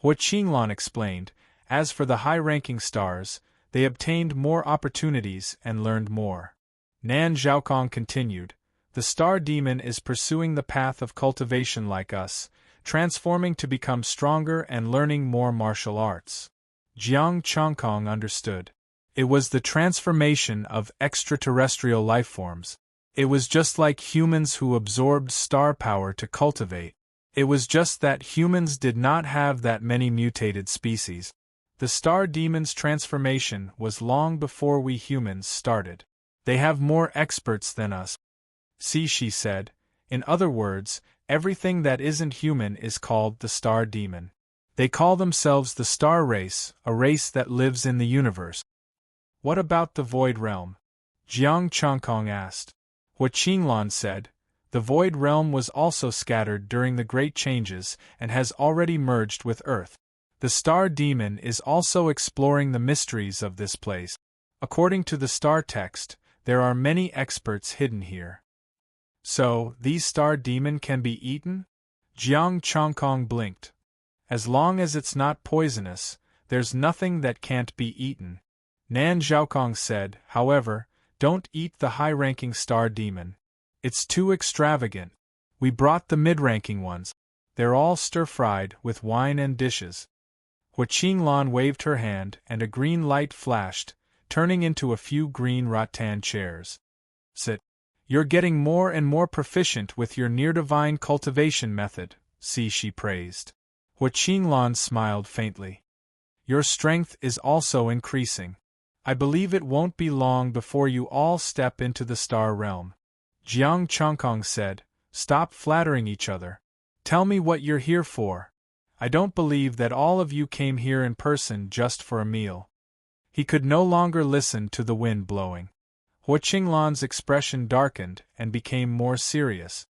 A: Hua Qinglan explained. As for the high-ranking stars, they obtained more opportunities and learned more. Nan Zhaokong continued. The star demon is pursuing the path of cultivation like us, transforming to become stronger and learning more martial arts. Jiang Chongkong understood. It was the transformation of extraterrestrial lifeforms. It was just like humans who absorbed star power to cultivate. It was just that humans did not have that many mutated species. The star demon's transformation was long before we humans started. They have more experts than us. See, she said. In other words, everything that isn't human is called the star demon. They call themselves the star race, a race that lives in the universe. What about the void realm? Jiang Chongkong asked. Hua Qinglan said. The void realm was also scattered during the Great Changes and has already merged with Earth. The star demon is also exploring the mysteries of this place. According to the star text, there are many experts hidden here. So, these star demon can be eaten? Jiang Chongkong blinked. As long as it's not poisonous, there's nothing that can't be eaten. Nan Zhaokong said, however, don't eat the high-ranking star demon. It's too extravagant. We brought the mid-ranking ones. They're all stir-fried with wine and dishes. Hua Qinglan waved her hand and a green light flashed, turning into a few green rattan chairs. Sit. You're getting more and more proficient with your near-divine cultivation method, see, she praised. Hua Qinglan smiled faintly. Your strength is also increasing. I believe it won't be long before you all step into the star realm. Jiang Chongkong said, stop flattering each other. Tell me what you're here for. I don't believe that all of you came here in person just for a meal. He could no longer listen to the wind blowing. Hua Qinglan's expression darkened and became more serious.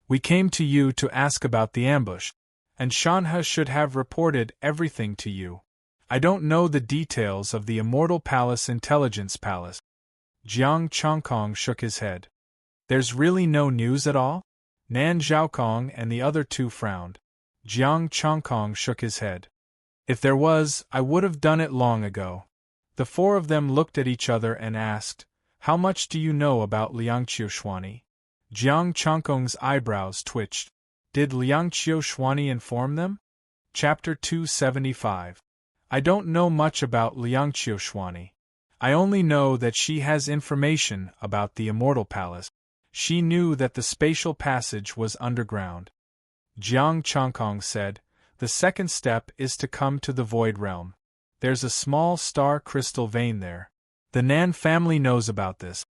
A: We came to you to ask about the ambush, and Shanhe should have reported everything to you. I don't know the details of the Immortal Palace Intelligence Palace. Jiang Chongkong shook his head. There's really no news at all? Nan Zhaokong and the other two frowned. Jiang Chongkong shook his head. If there was, I would have done it long ago. The four of them looked at each other and asked, how much do you know about Liangqiu Xuani? Jiang Chongkong's eyebrows twitched. Did Liangqiu Xuani inform them? Chapter 275. I don't know much about Liangqiu Xuani. I only know that she has information about the Immortal Palace. She knew that the spatial passage was underground. Jiang Chongkong said, the second step is to come to the Void Realm. There's a small star crystal vein there. The Nan family knows about this.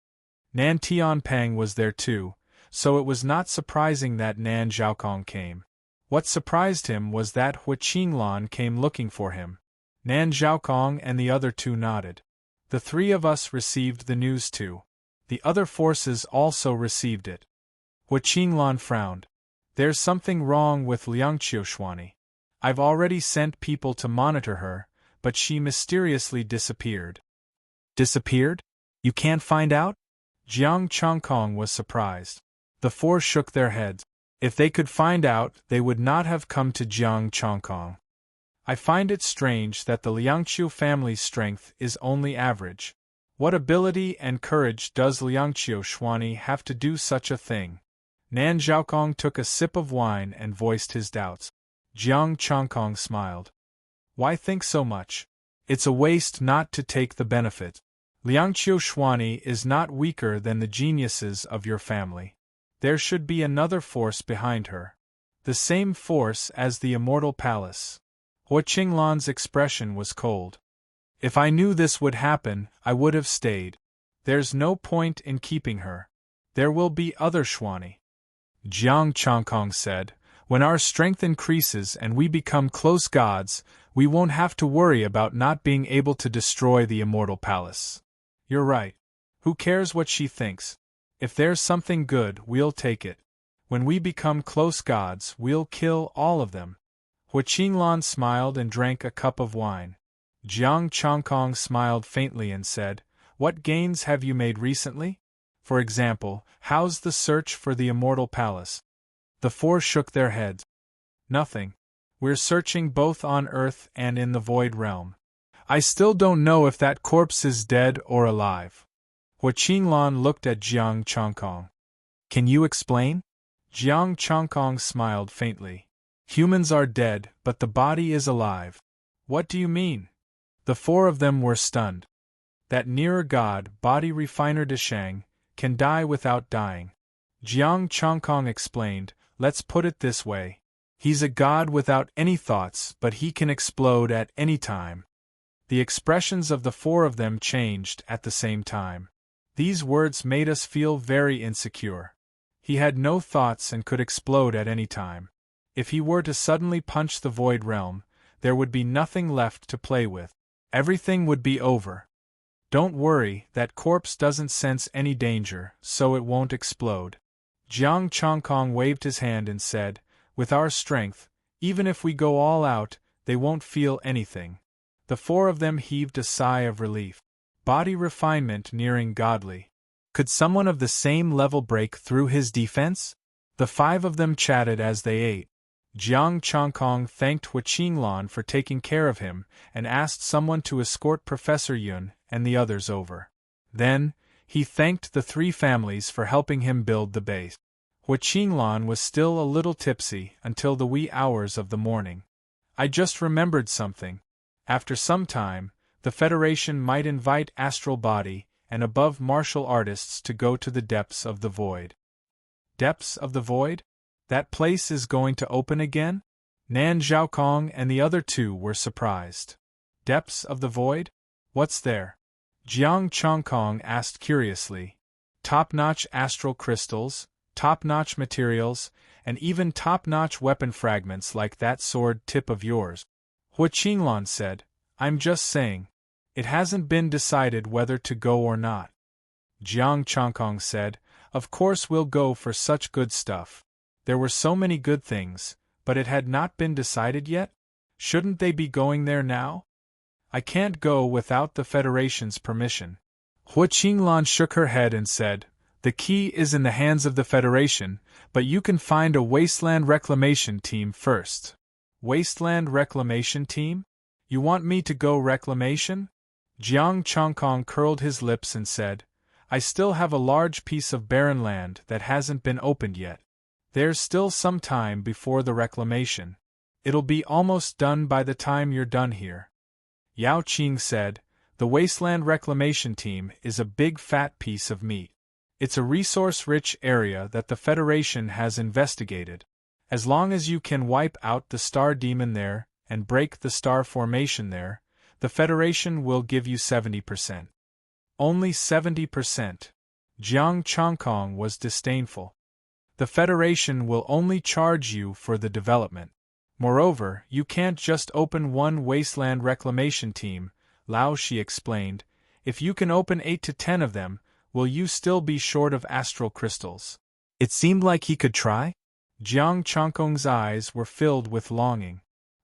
A: Nan Tianpeng was there too, so it was not surprising that Nan Zhaokong came. What surprised him was that Hua Qinglan came looking for him. Nan Zhaokong and the other two nodded. The three of us received the news too. The other forces also received it. Hua Qinglan frowned. There's something wrong with Liangqiu Xuani. I've already sent people to monitor her, but she mysteriously disappeared. Disappeared? You can't find out? Jiang Chongkong was surprised. The four shook their heads. If they could find out, they would not have come to Jiang Chongkong. I find it strange that the Liangqiu family's strength is only average. What ability and courage does Liangqiu Xuani have to do such a thing? Nan Zhaokong took a sip of wine and voiced his doubts. Jiang Chongkong smiled. Why think so much? It's a waste not to take the benefit. Liangqiu Xuani is not weaker than the geniuses of your family. There should be another force behind her. The same force as the immortal palace. Hua Qinglan's expression was cold. If I knew this would happen, I would have stayed. There's no point in keeping her. There will be other Xuani. Jiang Changkong said, when our strength increases and we become close gods, we won't have to worry about not being able to destroy the immortal palace. You're right. Who cares what she thinks? If there's something good, we'll take it. When we become close gods, we'll kill all of them. Hua Qinglan smiled and drank a cup of wine. Jiang Changkong smiled faintly and said, what gains have you made recently? For example, how's the search for the immortal palace? The four shook their heads. Nothing. We're searching both on Earth and in the Void Realm. I still don't know if that corpse is dead or alive. Hua Qinglan looked at Jiang Changkong. Can you explain? Jiang Changkong smiled faintly. Humans are dead, but the body is alive. What do you mean? The four of them were stunned. That nearer god, body refiner Deshang, can die without dying. Jiang Changkong explained, let's put it this way. He's a god without any thoughts, but he can explode at any time. The expressions of the four of them changed at the same time. These words made us feel very insecure. He had no thoughts and could explode at any time. If he were to suddenly punch the Void Realm, there would be nothing left to play with. Everything would be over. Don't worry, that corpse doesn't sense any danger, so it won't explode. Jiang Changkong waved his hand and said, with our strength, even if we go all out, they won't feel anything. The four of them heaved a sigh of relief. Body refinement nearing godly. Could someone of the same level break through his defense? The five of them chatted as they ate. Jiang Changkong thanked Hua Qinglan for taking care of him and asked someone to escort Professor Yun and the others over. Then, he thanked the three families for helping him build the base. Hua Qinglan was still a little tipsy until the wee hours of the morning. I just remembered something. After some time, the Federation might invite astral body and above martial artists to go to the depths of the void. Depths of the void? That place is going to open again? Nan Zhaokong and the other two were surprised. Depths of the void? What's there? Jiang Changkong asked curiously. Top-notch astral crystals, top-notch materials, and even top-notch weapon fragments like that sword tip of yours. Hua Qinglan said, I'm just saying. It hasn't been decided whether to go or not. Jiang Changkong said, of course we'll go for such good stuff. There were so many good things, but it had not been decided yet? Shouldn't they be going there now? I can't go without the Federation's permission. Hua Qinglan shook her head and said, the key is in the hands of the Federation, but you can find a wasteland reclamation team first. Wasteland reclamation team? You want me to go reclamation? Jiang Changkong curled his lips and said, I still have a large piece of barren land that hasn't been opened yet. There's still some time before the reclamation. It'll be almost done by the time you're done here. Yao Qing said, the Wasteland Reclamation Team is a big fat piece of meat. It's a resource-rich area that the Federation has investigated. As long as you can wipe out the Star Demon there and break the Star Formation there, the Federation will give you 70%. Only 70%. Jiang Changkong was disdainful. The Federation will only charge you for the development. Moreover, you can't just open one wasteland reclamation team, Lao Shi explained. If you can open 8 to 10 of them, will you still be short of astral crystals? It seemed like he could try. Jiang Changkong's eyes were filled with longing.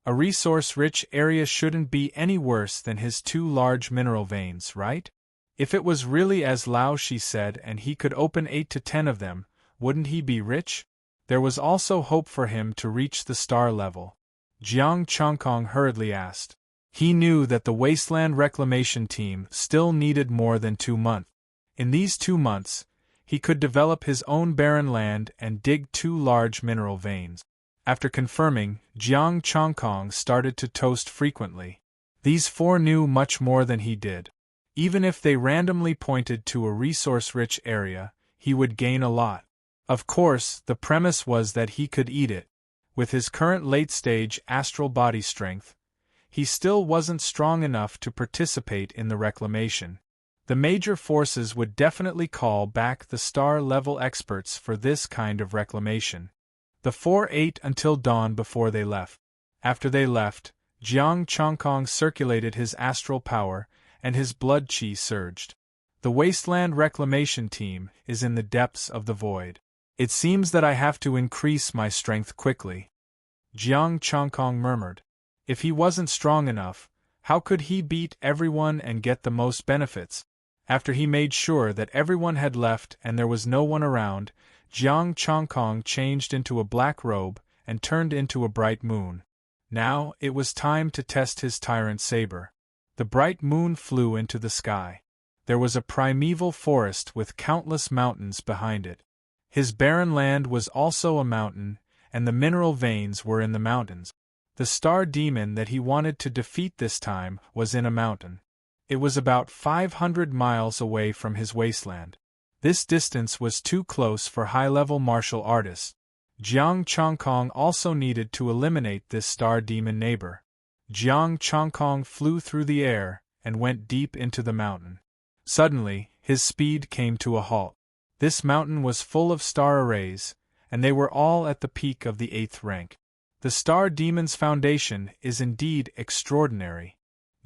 A: A resource-rich area shouldn't be any worse than his 2 large mineral veins, right? If it was really as Lao Shi said and he could open 8 to 10 of them, wouldn't he be rich? There was also hope for him to reach the star level. Jiang Changkong hurriedly asked. He knew that the Wasteland Reclamation Team still needed more than 2 months. In these 2 months, he could develop his own barren land and dig 2 large mineral veins. After confirming, Jiang Changkong started to toast frequently. These 4 knew much more than he did. Even if they randomly pointed to a resource-rich area, he would gain a lot. Of course, the premise was that he could eat it. With his current late-stage astral body strength, he still wasn't strong enough to participate in the reclamation. The major forces would definitely call back the star-level experts for this kind of reclamation. The four ate until dawn before they left. After they left, Jiang Chongkong circulated his astral power, and his blood qi surged. The wasteland reclamation team is in the depths of the void. It seems that I have to increase my strength quickly. Jiang Chongkong murmured. If he wasn't strong enough, how could he beat everyone and get the most benefits? After he made sure that everyone had left and there was no one around, Jiang Chongkong changed into a black robe and turned into a bright moon. Now it was time to test his tyrant saber. The bright moon flew into the sky. There was a primeval forest with countless mountains behind it. His barren land was also a mountain, and the mineral veins were in the mountains. The star demon that he wanted to defeat this time was in a mountain. It was about 500 miles away from his wasteland. This distance was too close for high-level martial artists. Jiang Chongkong also needed to eliminate this star demon neighbor. Jiang Chongkong flew through the air and went deep into the mountain. Suddenly, his speed came to a halt. This mountain was full of star arrays, and they were all at the peak of the 8th rank. The star demon's foundation is indeed extraordinary.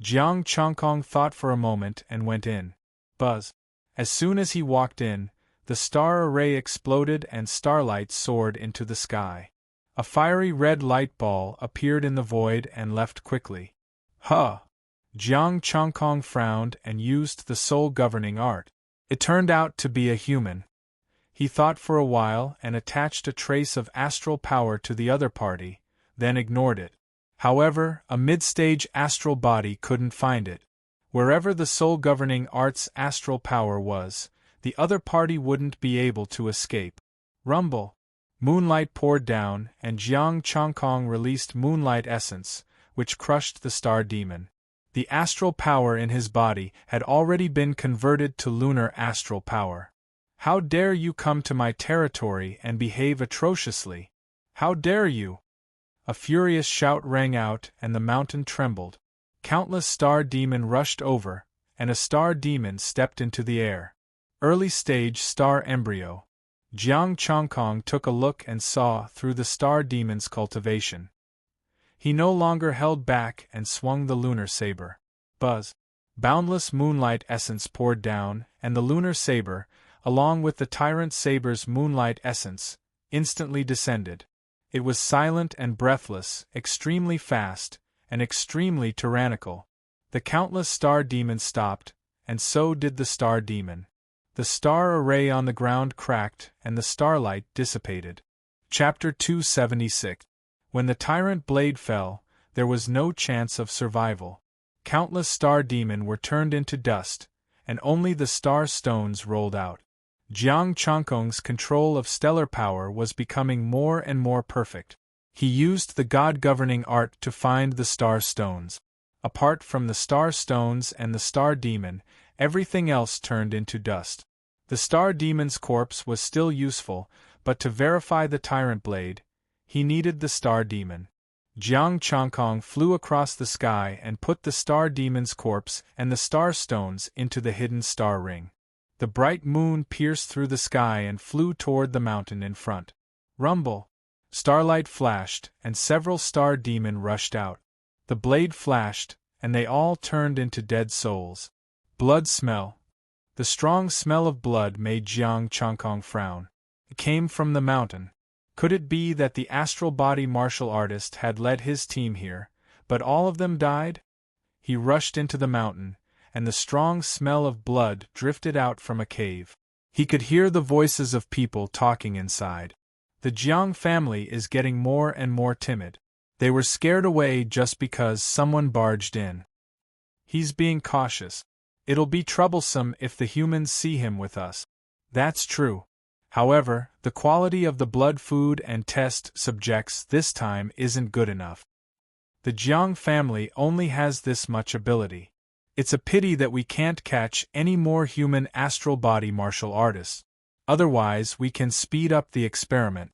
A: Jiang Chongkong thought for a moment and went in. Buzz. As soon as he walked in, the star array exploded and starlight soared into the sky. A fiery red light ball appeared in the void and left quickly. Huh! Jiang Chongkong frowned and used the soul governing art. It turned out to be a human. He thought for a while and attached a trace of astral power to the other party, then ignored it. However, a mid-stage astral body couldn't find it. Wherever the soul governing art's astral power was, the other party wouldn't be able to escape. Rumble. Moonlight poured down, and Jiang Chongkong released moonlight essence, which crushed the star demon. The astral power in his body had already been converted to lunar astral power. How dare you come to my territory and behave atrociously? How dare you? A furious shout rang out and the mountain trembled. Countless star demon rushed over, and a star demon stepped into the air. Early stage star embryo. Jiang Chongkong took a look and saw through the star demon's cultivation. He no longer held back and swung the lunar saber. Buzz. Boundless moonlight essence poured down, and the lunar saber, along with the tyrant saber's moonlight essence, instantly descended. It was silent and breathless, extremely fast, and extremely tyrannical. The countless star demons stopped, and so did the star demon. The star array on the ground cracked and the starlight dissipated. Chapter 276. When the tyrant blade fell, there was no chance of survival. Countless star demon were turned into dust, and only the star stones rolled out. Jiang Chongkong's control of stellar power was becoming more and more perfect. He used the god-governing art to find the star stones. Apart from the star stones and the star demon, everything else turned into dust. The star demon's corpse was still useful, but to verify the tyrant blade, he needed the star demon. Jiang Chongkong flew across the sky and put the star demon's corpse and the star stones into the hidden star ring. The bright moon pierced through the sky and flew toward the mountain in front. Rumble! Starlight flashed, and several star demon rushed out. The blade flashed, and they all turned into dead souls. Blood smell. The strong smell of blood made Jiang Chongkong frown. It came from the mountain. Could it be that the astral body martial artist had led his team here, but all of them died? He rushed into the mountain, and the strong smell of blood drifted out from a cave. He could hear the voices of people talking inside. The Jiang family is getting more and more timid. They were scared away just because someone barged in. He's being cautious. It'll be troublesome if the humans see him with us. That's true. However, the quality of the blood food and test subjects this time isn't good enough. The Jiang family only has this much ability. It's a pity that we can't catch any more human astral body martial artists. Otherwise, we can speed up the experiment.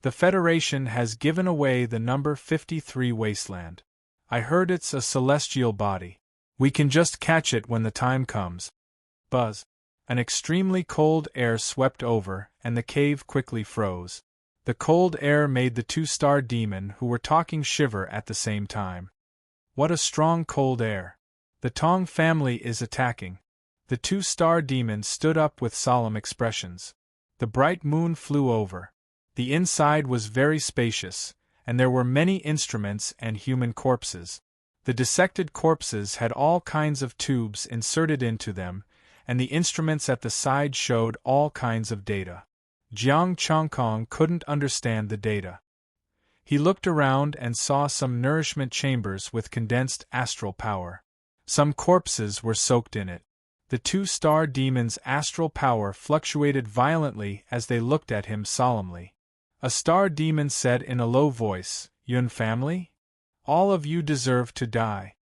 A: The Federation has given away the number 53 wasteland. I heard it's a celestial body. We can just catch it when the time comes. Buzz. An extremely cold air swept over, and the cave quickly froze. The cold air made the two-star demon who were talking shiver at the same time. What a strong cold air. The Tong family is attacking. The two-star demon stood up with solemn expressions. The bright moon flew over. The inside was very spacious, and there were many instruments and human corpses. The dissected corpses had all kinds of tubes inserted into them, and the instruments at the side showed all kinds of data. Jiang Chongkong couldn't understand the data. He looked around and saw some nourishment chambers with condensed astral power. Some corpses were soaked in it. The two-star demon's astral power fluctuated violently as they looked at him solemnly. A star demon said in a low voice, "Yun family? All of you deserve to die."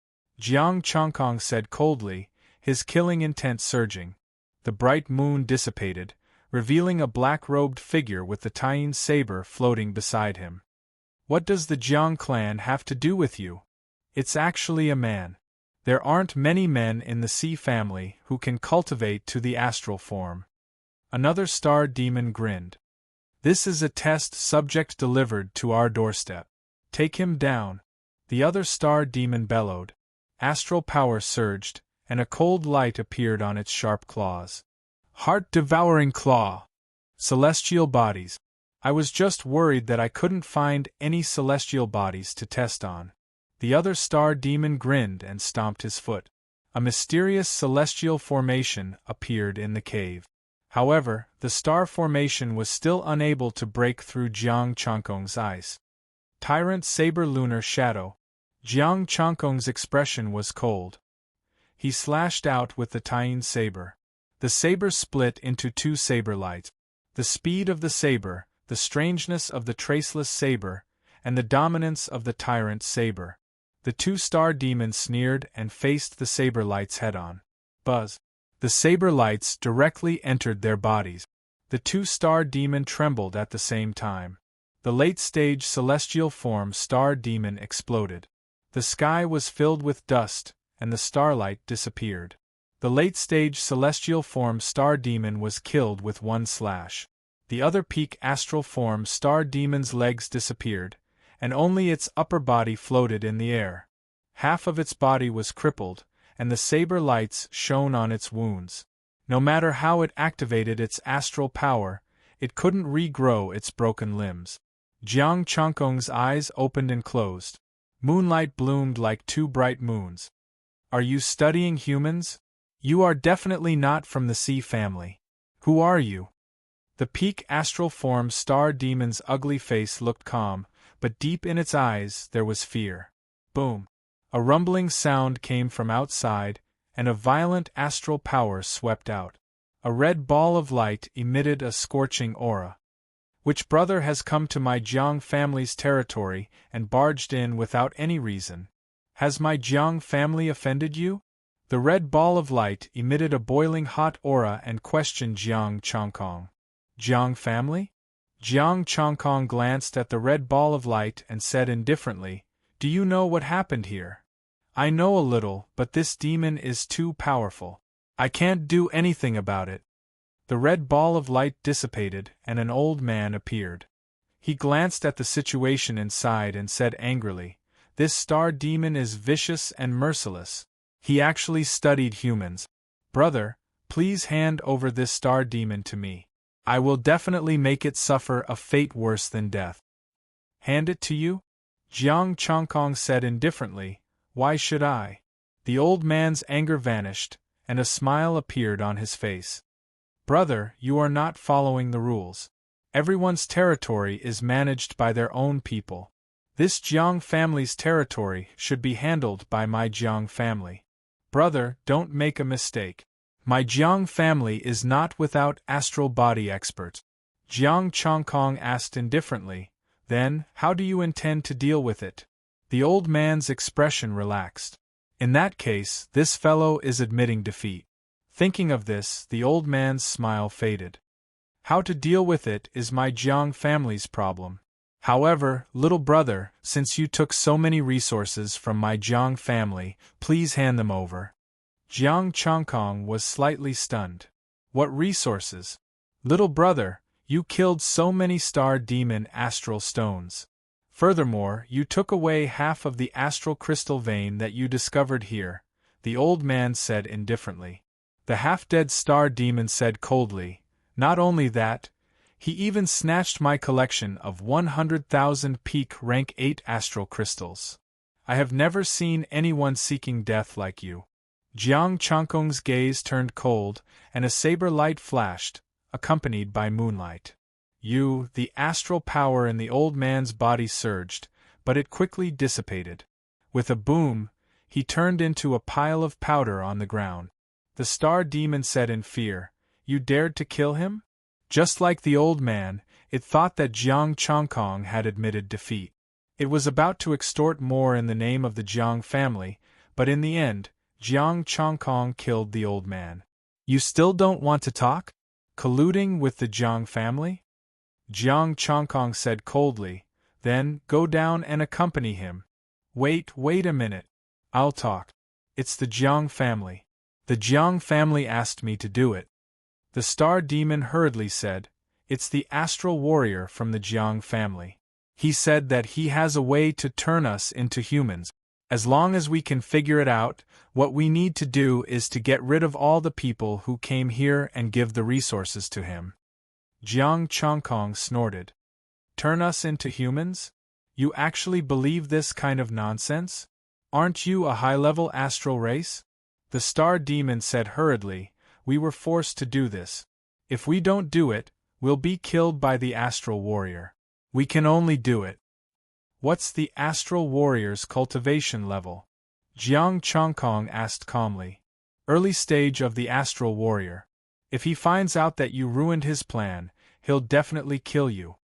A: Jiang Chongkong said coldly, his killing intent surging. The bright moon dissipated, revealing a black-robed figure with the Taiyin saber floating beside him. "What does the Jiang clan have to do with you? It's actually a man. There aren't many men in the Sea family who can cultivate to the astral form." Another star demon grinned. "This is a test subject delivered to our doorstep. Take him down." The other star demon bellowed. Astral power surged, and a cold light appeared on its sharp claws. "Heart-devouring claw! Celestial bodies. I was just worried that I couldn't find any celestial bodies to test on." The other star demon grinned and stomped his foot. A mysterious celestial formation appeared in the cave. However, the star formation was still unable to break through Jiang Chongkong's ice. Tyrant Saber Lunar Shadow. Jiang Chongkong's expression was cold. He slashed out with the Taiyin saber. The saber split into two saber lights. The speed of the saber, the strangeness of the traceless saber, and the dominance of the tyrant saber. The two-star demon sneered and faced the saber lights head-on. Buzz. The saber lights directly entered their bodies. The two-star demon trembled at the same time. The late-stage celestial form star demon exploded. The sky was filled with dust, and the starlight disappeared. The late-stage celestial form star demon was killed with one slash. The other peak astral form star demon's legs disappeared, and only its upper body floated in the air. Half of its body was crippled, and the saber lights shone on its wounds. No matter how it activated its astral power, it couldn't regrow its broken limbs. Jiang Chongkong's eyes opened and closed. Moonlight bloomed like two bright moons. "Are you studying humans? You are definitely not from the Sea family. Who are you?" The peak astral form star demon's ugly face looked calm, but deep in its eyes there was fear. Boom! A rumbling sound came from outside, and a violent astral power swept out. A red ball of light emitted a scorching aura. "Which brother has come to my Jiang family's territory and barged in without any reason? Has my Jiang family offended you?" The red ball of light emitted a boiling hot aura and questioned Jiang Chongkong. "Jiang family?" Jiang Chongkong glanced at the red ball of light and said indifferently, "Do you know what happened here?" "I know a little, but this demon is too powerful. I can't do anything about it." The red ball of light dissipated, and an old man appeared. He glanced at the situation inside and said angrily, "This star demon is vicious and merciless. He actually studied humans. Brother, please hand over this star demon to me. I will definitely make it suffer a fate worse than death." "Hand it to you?" Jiang Chongkong said indifferently, "Why should I?" The old man's anger vanished, and a smile appeared on his face. "Brother, you are not following the rules. Everyone's territory is managed by their own people. This Jiang family's territory should be handled by my Jiang family. Brother, don't make a mistake. My Jiang family is not without astral body experts." Jiang Chongkong asked indifferently, "Then, how do you intend to deal with it?" The old man's expression relaxed. In that case, this fellow is admitting defeat. Thinking of this, the old man's smile faded. How to deal with it is my Jiang family's problem. However, little brother, since you took so many resources from my Jiang family, please hand them over. Jiang Chongkong was slightly stunned. What resources? Little brother, you killed so many star demon astral stones. Furthermore, you took away half of the astral crystal vein that you discovered here, the old man said indifferently. The half-dead star demon said coldly, not only that, he even snatched my collection of 100,000 peak rank 8 astral crystals. I have never seen anyone seeking death like you. Jiang Chongkong's gaze turned cold, and a saber light flashed, accompanied by moonlight. The astral power in the old man's body surged, but it quickly dissipated. With a boom, he turned into a pile of powder on the ground. The star demon said in fear, "You dared to kill him?" Just like the old man, it thought that Jiang Chongkong had admitted defeat. It was about to extort more in the name of the Jiang family, but in the end, Jiang Chongkong killed the old man. You still don't want to talk? Colluding with the Jiang family? Jiang Chongkong said coldly, then go down and accompany him. Wait a minute. I'll talk. It's the Jiang family. The Jiang family asked me to do it. The star demon hurriedly said, it's the astral warrior from the Jiang family. He said that he has a way to turn us into humans. As long as we can figure it out, what we need to do is to get rid of all the people who came here and give the resources to him. Jiang Chongkong snorted. Turn us into humans? You actually believe this kind of nonsense? Aren't you a high-level astral race? The star demon said hurriedly, we were forced to do this. If we don't do it, we'll be killed by the astral warrior. We can only do it. What's the astral warrior's cultivation level? Jiang Chongkong asked calmly. Early stage of the astral warrior. If he finds out that you ruined his plan, he'll definitely kill you.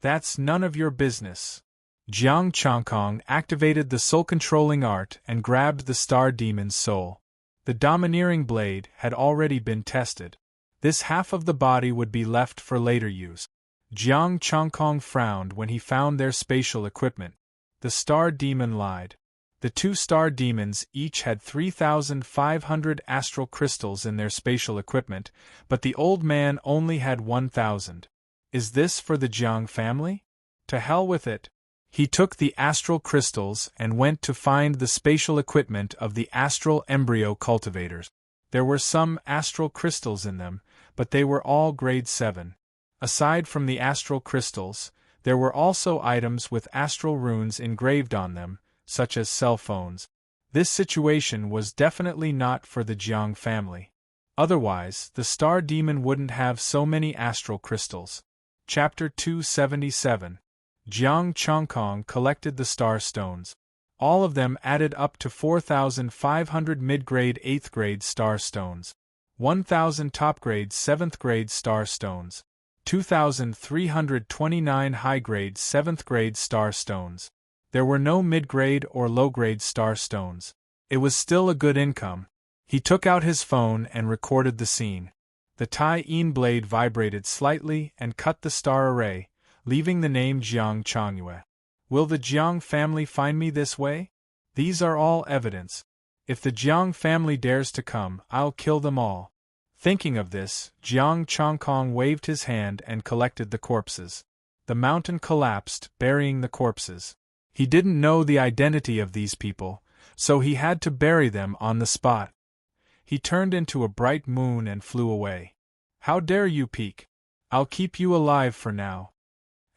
A: That's none of your business. Jiang Chongkong activated the soul-controlling art and grabbed the star demon's soul. The domineering blade had already been tested. This half of the body would be left for later use. Jiang Chongkong frowned when he found their spatial equipment. The star demon lied. The two star demons each had 3,500 astral crystals in their spatial equipment, but the old man only had 1,000. Is this for the Jiang family? To hell with it. He took the astral crystals and went to find the spatial equipment of the astral embryo cultivators. There were some astral crystals in them, but they were all grade 7. Aside from the astral crystals, there were also items with astral runes engraved on them, such as cell phones. This situation was definitely not for the Jiang family. Otherwise, the star demon wouldn't have so many astral crystals. Chapter 277. Jiang Chongkong collected the star stones. All of them added up to 4,500 mid-grade 8th grade star stones, 1,000 top-grade 7th grade star stones, 2,329 high-grade 7th grade star stones. There were no mid-grade or low-grade star stones. It was still a good income. He took out his phone and recorded the scene. The Tai-yin blade vibrated slightly and cut the star array, leaving the name Jiang Chongyue. Will the Jiang family find me this way? These are all evidence. If the Jiang family dares to come, I'll kill them all. Thinking of this, Jiang Chongkong waved his hand and collected the corpses. The mountain collapsed, burying the corpses. He didn't know the identity of these people, so he had to bury them on the spot. He turned into a bright moon and flew away. How dare you peek? I'll keep you alive for now.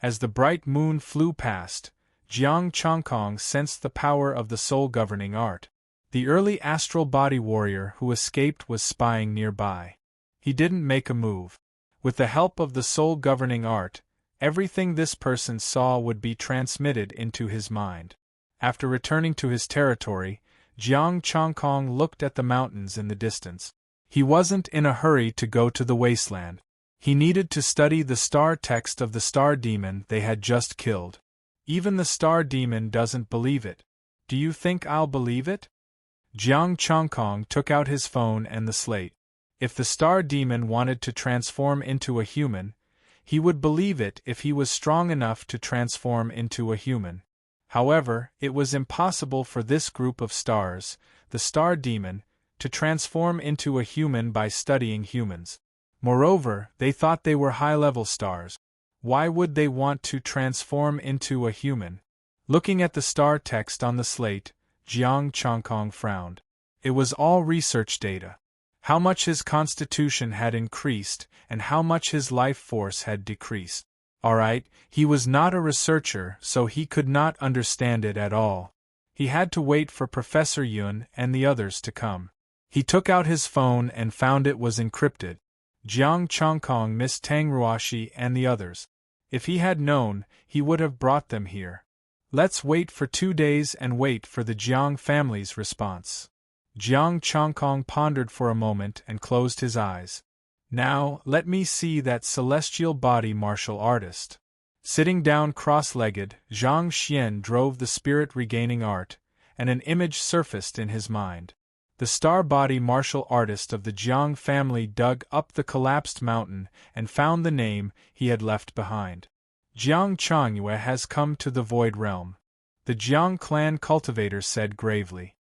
A: As the bright moon flew past, Jiang Chongkong sensed the power of the soul-governing art. The early astral body warrior who escaped was spying nearby. He didn't make a move. With the help of the soul-governing art, everything this person saw would be transmitted into his mind. After returning to his territory, Jiang Chongkong looked at the mountains in the distance. He wasn't in a hurry to go to the wasteland. He needed to study the star text of the star demon they had just killed. Even the star demon doesn't believe it. Do you think I'll believe it? Jiang Chongkong took out his phone and the slate. If the star demon wanted to transform into a human, he would believe it if he was strong enough to transform into a human. However, it was impossible for this group of stars, the star demon, to transform into a human by studying humans. Moreover, they thought they were high-level stars. Why would they want to transform into a human? Looking at the star text on the slate, Jiang Chongkong frowned. It was all research data. How much his constitution had increased and how much his life force had decreased. Alright, he was not a researcher, so he could not understand it at all. He had to wait for Professor Yun and the others to come. He took out his phone and found it was encrypted. Jiang Chongkong missed Tang Ruoshi and the others. If he had known, he would have brought them here. Let's wait for 2 days and wait for the Jiang family's response. Jiang Chongkong pondered for a moment and closed his eyes. Now, let me see that celestial body martial artist. Sitting down cross-legged, Zhang Xian drove the spirit-regaining art, and an image surfaced in his mind. The star body martial artist of the Jiang family dug up the collapsed mountain and found the name he had left behind. Jiang Changyue has come to the Void Realm, the Jiang clan cultivator said gravely.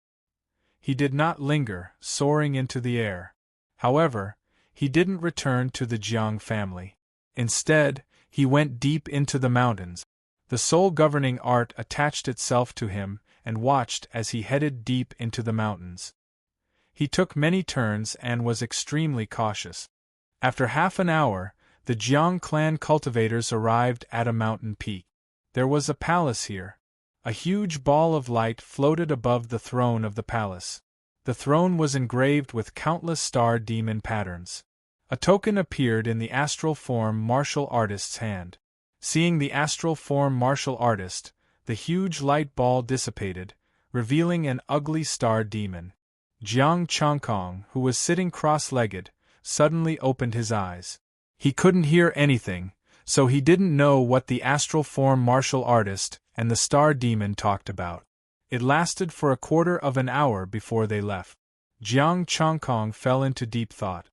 A: He did not linger, soaring into the air. However, he didn't return to the Jiang family. Instead, he went deep into the mountains. The soul governing art attached itself to him and watched as he headed deep into the mountains. He took many turns and was extremely cautious. After half an hour, the Jiang clan cultivators arrived at a mountain peak. There was a palace here. A huge ball of light floated above the throne of the palace. The throne was engraved with countless star demon patterns. A token appeared in the astral form martial artist's hand. Seeing the astral form martial artist, the huge light ball dissipated, revealing an ugly star demon. Jiang Chongkong, who was sitting cross-legged, suddenly opened his eyes. He couldn't hear anything, so he didn't know what the astral form martial artist and the star demon talked about. It lasted for a quarter of an hour before they left. Jiang Chongkong fell into deep thought.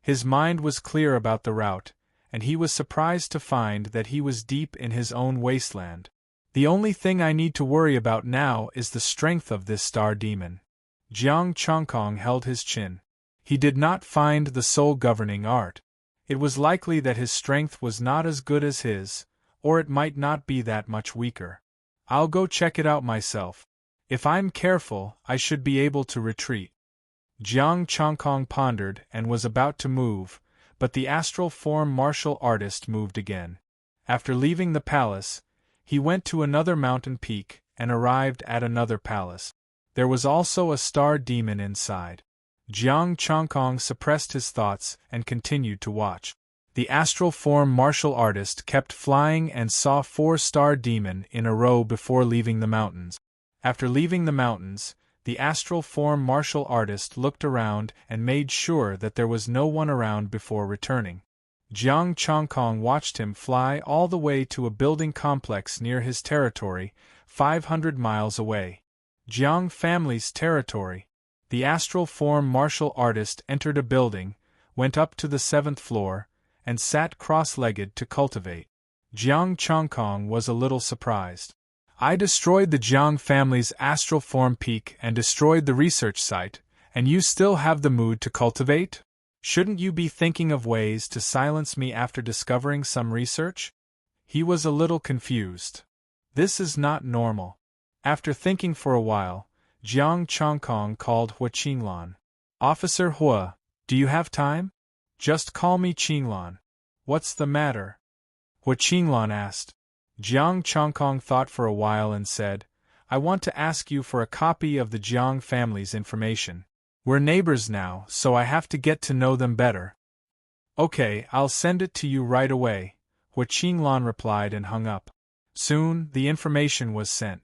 A: His mind was clear about the route, and he was surprised to find that he was deep in his own wasteland. The only thing I need to worry about now is the strength of this star demon. Jiang Chongkong held his chin. He did not find the soul governing art. It was likely that his strength was not as good as his, or it might not be that much weaker. I'll go check it out myself. If I'm careful, I should be able to retreat. Jiang Chongkong pondered and was about to move, but the astral form martial artist moved again. After leaving the palace, he went to another mountain peak and arrived at another palace. There was also a star demon inside. Jiang Chongkong suppressed his thoughts and continued to watch. The astral form martial artist kept flying and saw 4 star demon in a row before leaving the mountains. After leaving the mountains, the astral form martial artist looked around and made sure that there was no one around before returning. Jiang Chongkong watched him fly all the way to a building complex near his territory, 500 miles away. Jiang family's territory. The astral form martial artist entered a building, went up to the 7th floor, and sat cross-legged to cultivate. Jiang Chongkong was a little surprised. I destroyed the Jiang family's astral form peak and destroyed the research site, and you still have the mood to cultivate? Shouldn't you be thinking of ways to silence me after discovering some research? He was a little confused. This is not normal. After thinking for a while, Jiang Chongkong called Hua Qinglan. Officer Hua, do you have time? Just call me Qinglan. What's the matter? Hua Qinglan asked. Jiang Chongkong thought for a while and said, I want to ask you for a copy of the Jiang family's information. We're neighbors now, so I have to get to know them better. Okay, I'll send it to you right away, Hua Qinglan replied and hung up. Soon, the information was sent.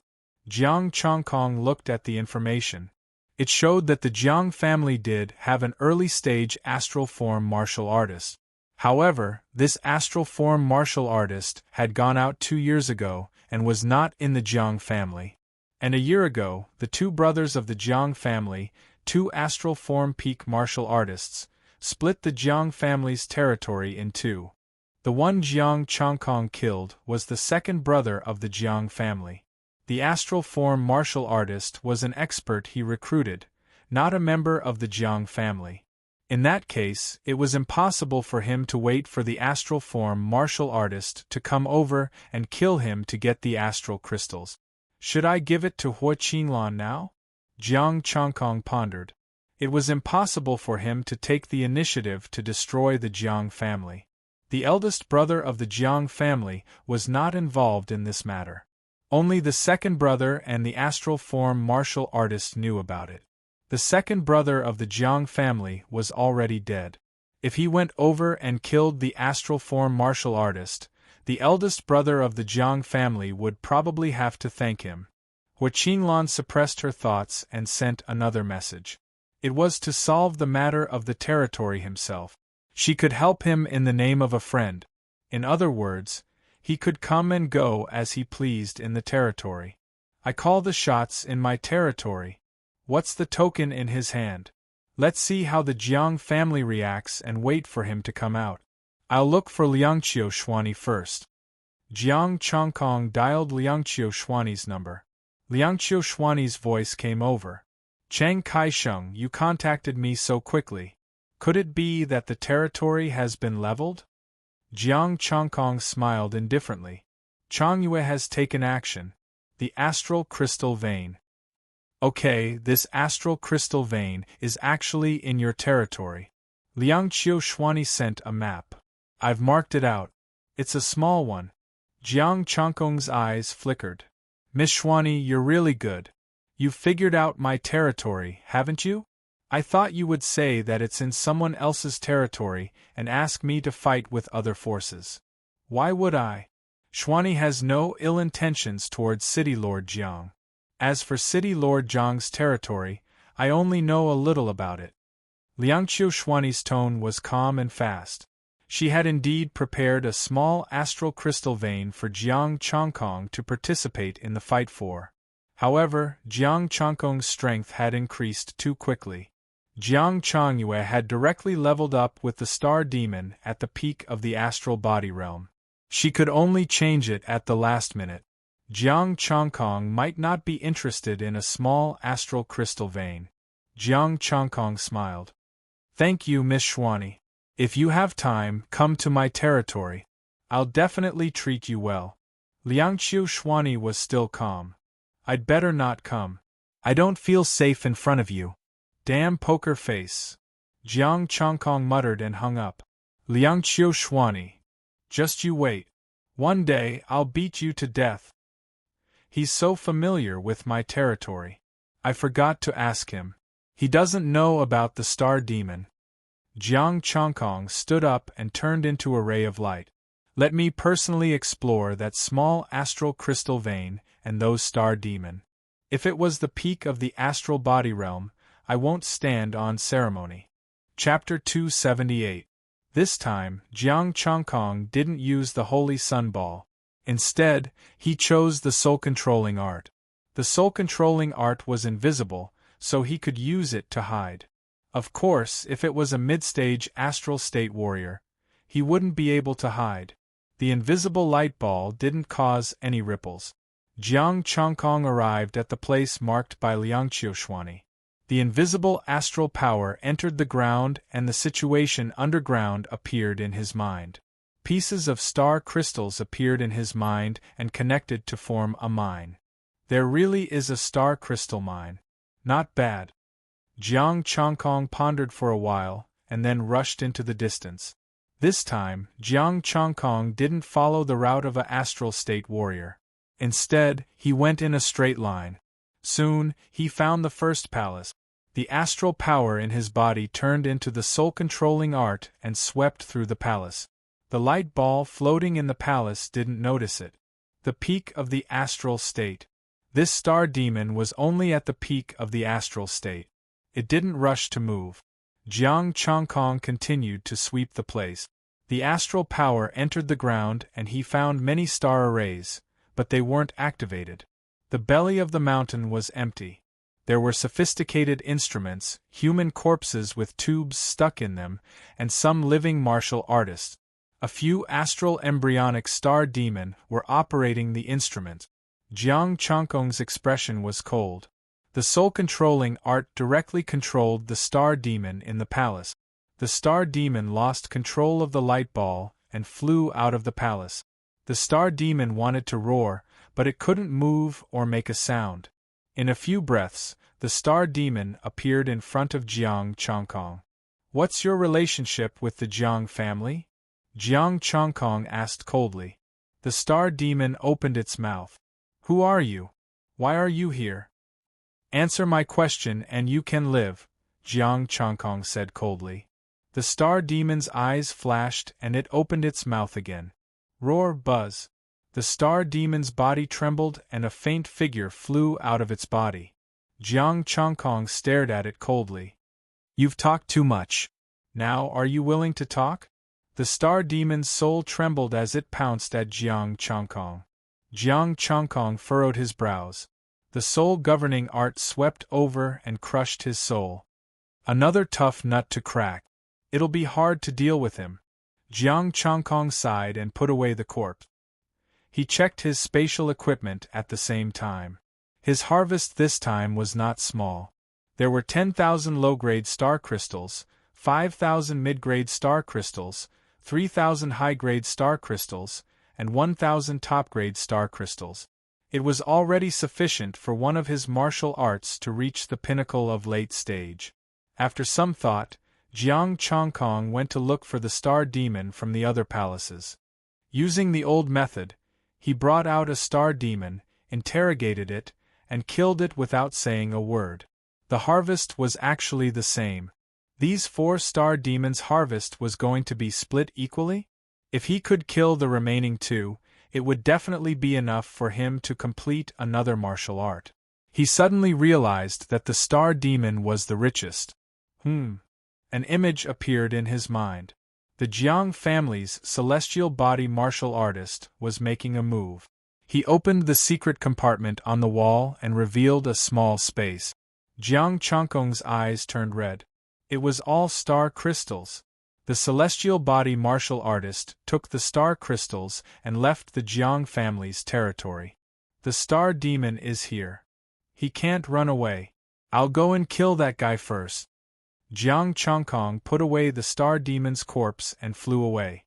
A: Jiang Chongkong looked at the information. It showed that the Jiang family did have an early-stage astral form martial artist. However, this astral form martial artist had gone out 2 years ago and was not in the Jiang family. And a year ago, the two brothers of the Jiang family, two astral form peak martial artists, split the Jiang family's territory in two. The one Jiang Changkong killed was the second brother of the Jiang family. The astral form martial artist was an expert he recruited, not a member of the Jiang family. In that case, it was impossible for him to wait for the astral form martial artist to come over and kill him to get the astral crystals. Should I give it to Hua Qinlan now? Jiang Changkong pondered. It was impossible for him to take the initiative to destroy the Jiang family. The eldest brother of the Jiang family was not involved in this matter. Only the second brother and the astral form martial artist knew about it. The second brother of the Jiang family was already dead. If he went over and killed the astral form martial artist, the eldest brother of the Jiang family would probably have to thank him. Hua Qinlan suppressed her thoughts and sent another message. It was to solve the matter of the territory himself. She could help him in the name of a friend. In other words, he could come and go as he pleased in the territory. I call the shots in my territory. What's the token in his hand? Let's see how the Jiang family reacts and wait for him to come out. I'll look for Liangqiu Xuani first. Jiang Changkong dialed Liangqiu Xuani's number. Liangqiu Xuani's voice came over. Chang Kaisheng, you contacted me so quickly. Could it be that the territory has been leveled? Jiang Changkong smiled indifferently. Changyue has taken action. The astral crystal vein. Okay, this astral crystal vein is actually in your territory. Liangqiu Xuani sent a map. I've marked it out. It's a small one. Jiang Changkong's eyes flickered. Miss Xuani, you're really good. You've figured out my territory, haven't you? I thought you would say that it's in someone else's territory and ask me to fight with other forces. Why would I? Xuani has no ill intentions towards City Lord Jiang. As for City Lord Jiang's territory, I only know a little about it. Liangqiu Xuani's tone was calm and fast. She had indeed prepared a small astral crystal vein for Jiang Changkong to participate in the fight for. However, Jiang Changkong's strength had increased too quickly. Jiang Changyue had directly leveled up with the star demon at the peak of the astral body realm. She could only change it at the last minute. Jiang Changkong might not be interested in a small astral crystal vein. Jiang Changkong smiled. Thank you, Miss Xuani. If you have time, come to my territory. I'll definitely treat you well. Liangqiu Xuani was still calm. I'd better not come. I don't feel safe in front of you. Damn poker face. Jiang Changkong muttered and hung up. Liangqiu Xuani. Just you wait. One day I'll beat you to death. He's so familiar with my territory. I forgot to ask him. He doesn't know about the star demon. Jiang Changkong stood up and turned into a ray of light. Let me personally explore that small astral crystal vein and those star demon. If it was the peak of the astral body realm, I won't stand on ceremony. Chapter 278. This time, Jiang Changkong didn't use the Holy Sun Ball. Instead, he chose the soul-controlling art. The soul-controlling art was invisible, so he could use it to hide. Of course, if it was a mid-stage astral state warrior, he wouldn't be able to hide. The invisible light ball didn't cause any ripples. Jiang Changkong arrived at the place marked by Liangqiu Xuani. The invisible astral power entered the ground and the situation underground appeared in his mind. Pieces of star crystals appeared in his mind and connected to form a mine. There really is a star crystal mine. Not bad. Jiang Changkong pondered for a while, and then rushed into the distance. This time, Jiang Changkong didn't follow the route of an astral state warrior. Instead, he went in a straight line. Soon, he found the first palace. The astral power in his body turned into the soul-controlling art and swept through the palace. The light ball floating in the palace didn't notice it. The peak of the astral state. This star demon was only at the peak of the astral state. It didn't rush to move. Jiang Changkong continued to sweep the place. The astral power entered the ground and he found many star arrays, but they weren't activated. The belly of the mountain was empty. There were sophisticated instruments, human corpses with tubes stuck in them, and some living martial artists. A few astral embryonic star demon were operating the instrument. Jiang Changkong's expression was cold. The soul-controlling art directly controlled the star demon in the palace. The star demon lost control of the light ball and flew out of the palace. The star demon wanted to roar, but it couldn't move or make a sound. In a few breaths, the star demon appeared in front of Jiang Changkong. "What's your relationship with the Jiang family?" Jiang Changkong asked coldly. The star demon opened its mouth. "Who are you? Why are you here?" "Answer my question and you can live," Jiang Changkong said coldly. The star demon's eyes flashed and it opened its mouth again. Roar, buzz. The star demon's body trembled and a faint figure flew out of its body. Jiang Changkong stared at it coldly. "You've talked too much. Now are you willing to talk?" The star demon's soul trembled as it pounced at Jiang Changkong. Jiang Changkong furrowed his brows. The soul-governing art swept over and crushed his soul. Another tough nut to crack. It'll be hard to deal with him. Jiang Changkong sighed and put away the corpse. He checked his spatial equipment at the same time. His harvest this time was not small. There were 10,000 low-grade star crystals, 5,000 mid-grade star crystals, 3,000 high-grade star crystals, and 1,000 top-grade star crystals. It was already sufficient for one of his martial arts to reach the pinnacle of late stage. After some thought, Jiang Changkong went to look for the star demon from the other palaces. Using the old method, he brought out a star demon, interrogated it, and killed it without saying a word. The harvest was actually the same. These 4 star demons' harvest was going to be split equally? If he could kill the remaining 2, it would definitely be enough for him to complete another martial art. He suddenly realized that the star demon was the richest. An image appeared in his mind. The Jiang family's celestial body martial artist was making a move. He opened the secret compartment on the wall and revealed a small space. Jiang Changkong's eyes turned red. It was all star crystals. The celestial body martial artist took the star crystals and left the Jiang family's territory. "The star demon is here. He can't run away. I'll go and kill that guy first." Jiang Changkong put away the star demon's corpse and flew away.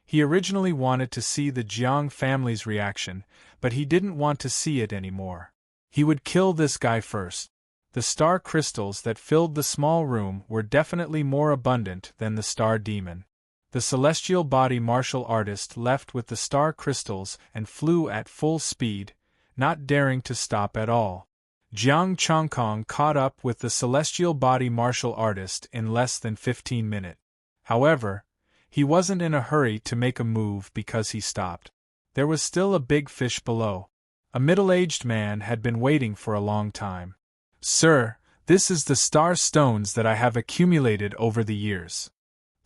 A: He originally wanted to see the Jiang family's reaction, but he didn't want to see it anymore. He would kill this guy first. The star crystals that filled the small room were definitely more abundant than the star demon. The celestial body martial artist left with the star crystals and flew at full speed, not daring to stop at all. Jiang Changkong caught up with the celestial body martial artist in less than 15 minutes. However, he wasn't in a hurry to make a move because he stopped. There was still a big fish below. A middle-aged man had been waiting for a long time. "Sir, this is the star stones that I have accumulated over the years,"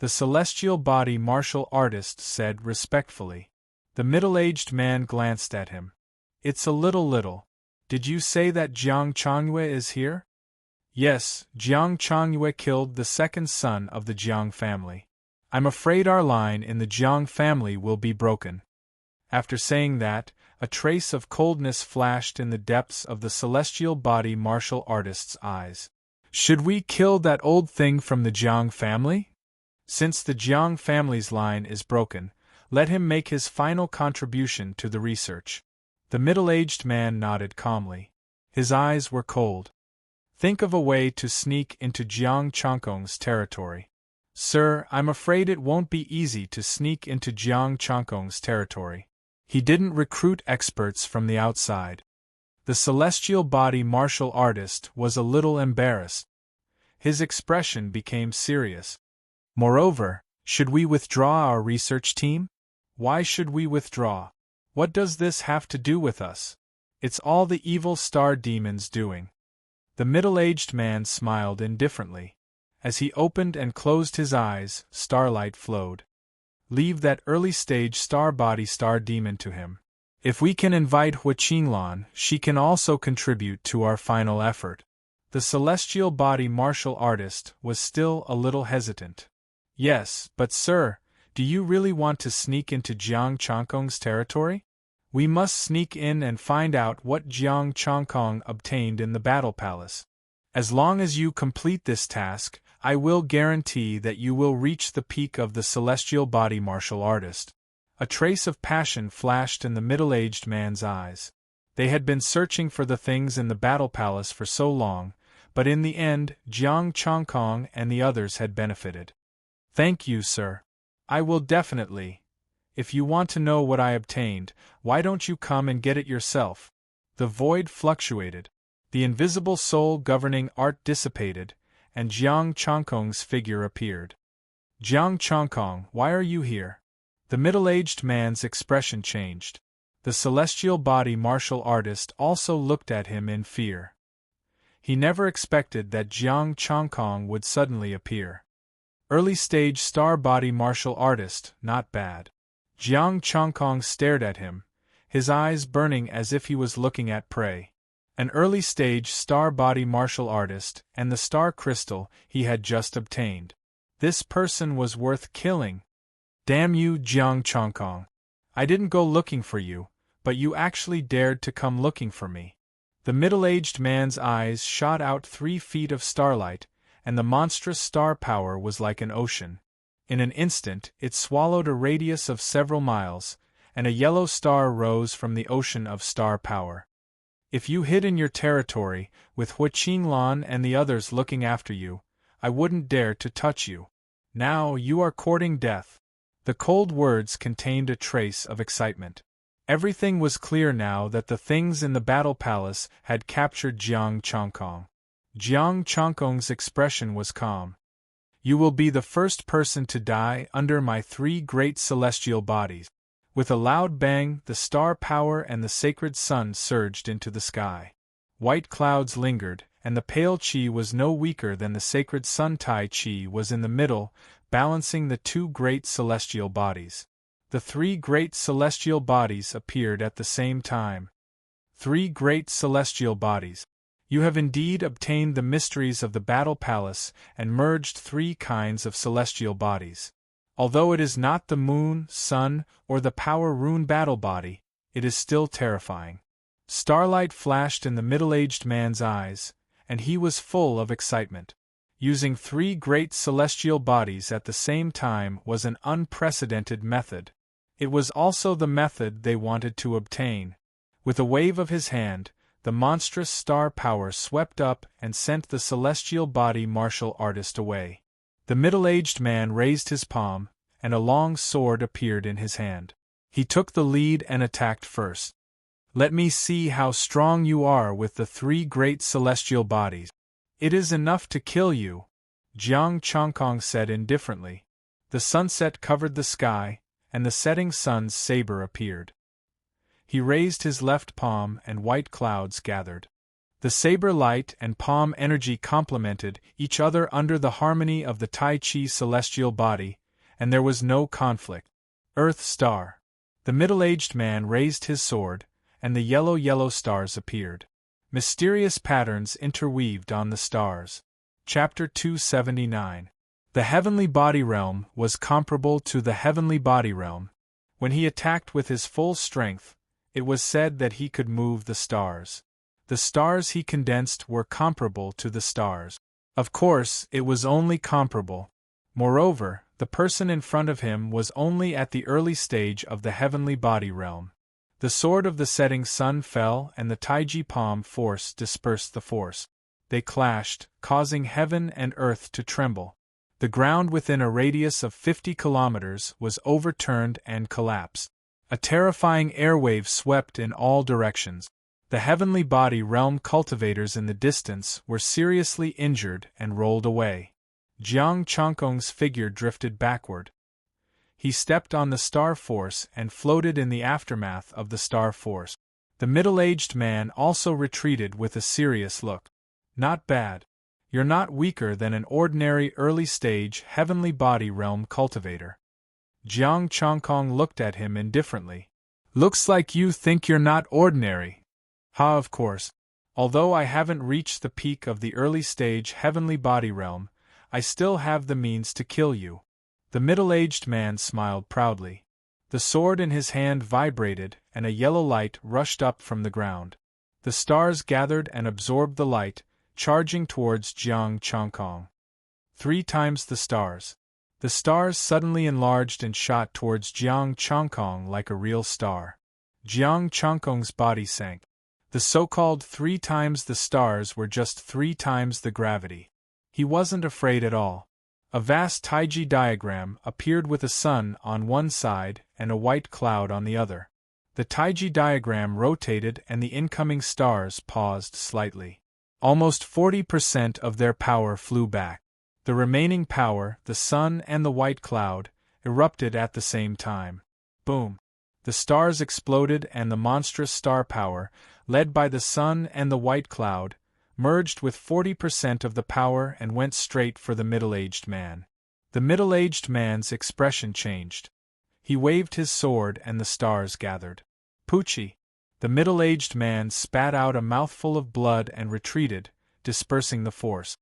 A: the celestial body martial artist said respectfully. The middle-aged man glanced at him. "It's a little. Did you say that Jiang Changyue is here?" "Yes, Jiang Changyue killed the second son of the Jiang family. I'm afraid our line in the Jiang family will be broken." After saying that, a trace of coldness flashed in the depths of the celestial body martial artist's eyes. "Should we kill that old thing from the Jiang family? Since the Jiang family's line is broken, let him make his final contribution to the research." The middle-aged man nodded calmly. His eyes were cold. "Think of a way to sneak into Jiang Changkong's territory." "Sir, I'm afraid it won't be easy to sneak into Jiang Changkong's territory. He didn't recruit experts from the outside." The celestial body martial artist was a little embarrassed. His expression became serious. "Moreover, should we withdraw our research team?" "Why should we withdraw? What does this have to do with us? It's all the evil star demon's doing." The middle-aged man smiled indifferently. As he opened and closed his eyes, starlight flowed. "Leave that early-stage star body star demon to him. If we can invite Huaqinglan, she can also contribute to our final effort. The celestial body martial artist was still a little hesitant. Yes, but sir, do you really want to sneak into Jiang Changkong's territory? We must sneak in and find out what Jiang Changkong obtained in the Battle Palace. As long as you complete this task, I will guarantee that you will reach the peak of the celestial body martial artist. A trace of passion flashed in the middle-aged man's eyes. They had been searching for the things in the Battle Palace for so long, but in the end, Jiang Changkong and the others had benefited. Thank you, sir. I will definitely. If you want to know what I obtained, why don't you come and get it yourself? The void fluctuated. The invisible soul governing art dissipated, and Jiang Changkong's figure appeared. Jiang Changkong, why are you here? The middle-aged man's expression changed. The celestial body martial artist also looked at him in fear. He never expected that Jiang Changkong would suddenly appear. Early-stage star body martial artist, not bad. Jiang Changkong stared at him, his eyes burning as if he was looking at prey. An early-stage star body martial artist and the star crystal he had just obtained. This person was worth killing. Damn you, Jiang Changkong. I didn't go looking for you, but you actually dared to come looking for me. The middle-aged man's eyes shot out 3 feet of starlight, and the monstrous star power was like an ocean. In an instant, it swallowed a radius of several miles, and a yellow star rose from the ocean of star power. If you hid in your territory, with Huaqinglan and the others looking after you, I wouldn't dare to touch you. Now you are courting death. The cold words contained a trace of excitement. Everything was clear now that the things in the Battle Palace had captured Jiang Changkong. Jiang Changkong's expression was calm. You will be the first person to die under my 3 great celestial bodies. With a loud bang, the star power and the sacred sun surged into the sky. White clouds lingered, and the pale chi was no weaker than the sacred sun. Tai chi was in the middle, balancing the 2 great celestial bodies. The 3 great celestial bodies appeared at the same time. 3 great celestial bodies. You have indeed obtained the mysteries of the Battle Palace and merged 3 kinds of celestial bodies. Although it is not the moon, sun, or the power rune battle body, it is still terrifying. Starlight flashed in the middle-aged man's eyes, and he was full of excitement. Using 3 great celestial bodies at the same time was an unprecedented method. It was also the method they wanted to obtain. With a wave of his hand, the monstrous star power swept up and sent the celestial body martial artist away. The middle-aged man raised his palm, and a long sword appeared in his hand. He took the lead and attacked first. Let me see how strong you are with the 3 great celestial bodies. It is enough to kill you, Jiang Changkong said indifferently. The sunset covered the sky, and the setting sun's saber appeared. He raised his left palm and white clouds gathered. The saber light and palm energy complemented each other under the harmony of the Tai Chi celestial body, and there was no conflict. Earth star. The middle-aged man raised his sword, and the yellow stars appeared. Mysterious patterns interweaved on the stars. Chapter 279. The heavenly body realm was comparable to the heavenly body realm. When he attacked with his full strength, it was said that he could move the stars. The stars he condensed were comparable to the stars. Of course, it was only comparable. Moreover, the person in front of him was only at the early stage of the heavenly body realm. The sword of the setting sun fell and the Taiji palm force dispersed the force. They clashed, causing heaven and earth to tremble. The ground within a radius of 50 kilometers was overturned and collapsed. A terrifying airwave swept in all directions. The heavenly body realm cultivators in the distance were seriously injured and rolled away. Jiang Changkong's figure drifted backward. He stepped on the star force and floated in the aftermath of the star force. The middle-aged man also retreated with a serious look. Not bad. You're not weaker than an ordinary early-stage heavenly body realm cultivator. Jiang Changkong looked at him indifferently. Looks like you think you're not ordinary. Ha, of course. Although I haven't reached the peak of the early stage heavenly body realm, I still have the means to kill you. The middle-aged man smiled proudly. The sword in his hand vibrated, and a yellow light rushed up from the ground. The stars gathered and absorbed the light, charging towards Jiang Changkong. 3 times the stars. The stars suddenly enlarged and shot towards Jiang Changkong like a real star. Jiang Changkong's body sank. The so-called 3 times the stars were just 3 times the gravity. He wasn't afraid at all. A vast Taiji diagram appeared with a sun on one side and a white cloud on the other. The Taiji diagram rotated and the incoming stars paused slightly. Almost 40% of their power flew back. The remaining power, the sun and the white cloud, erupted at the same time. Boom! The stars exploded and the monstrous star power, led by the sun and the white cloud, merged with 40% of the power and went straight for the middle-aged man. The middle-aged man's expression changed. He waved his sword and the stars gathered. Poochie! The middle-aged man spat out a mouthful of blood and retreated, dispersing the force.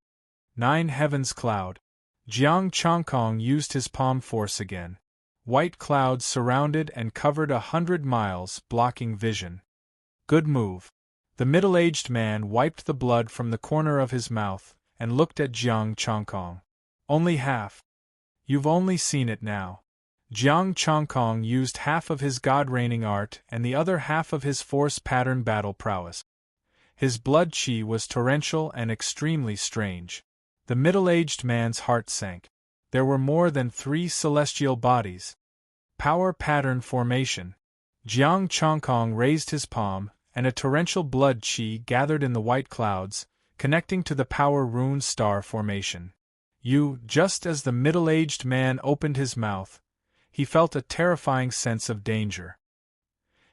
A: 9 heavens cloud. Jiang Changkong used his palm force again. White clouds surrounded and covered 100 miles, blocking vision. Good move. The middle-aged man wiped the blood from the corner of his mouth and looked at Jiang Changkong. Only half. You've only seen it now. Jiang Changkong used half of his god-reigning art and the other half of his force pattern battle prowess. His blood chi was torrential and extremely strange. The middle-aged man's heart sank. There were more than 3 celestial bodies. Power pattern formation. Jiang Changkong raised his palm, and a torrential blood chi gathered in the white clouds, connecting to the power rune star formation. Just as the middle-aged man opened his mouth, he felt a terrifying sense of danger.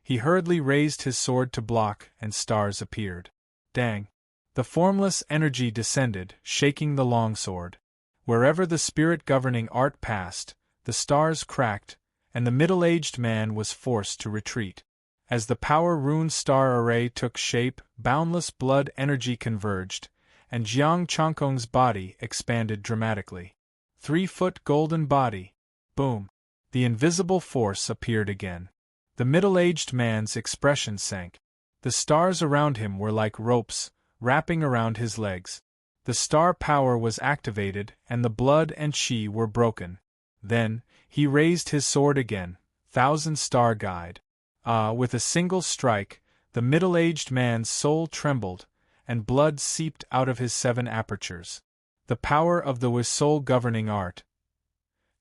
A: He hurriedly raised his sword to block, and stars appeared. Dang! The formless energy descended, shaking the longsword. Wherever the spirit-governing art passed, the stars cracked, and the middle-aged man was forced to retreat. As the power rune star array took shape, boundless blood energy converged, and Jiang Changkong's body expanded dramatically. 3-foot golden body. Boom! The invisible force appeared again. The middle-aged man's expression sank. The stars around him were like ropes, wrapping around his legs. The star power was activated and the blood and chi were broken. Then, he raised his sword again, 1000-star guide. With a single strike, the middle-aged man's soul trembled, and blood seeped out of his 7 apertures. The power of the soul-governing art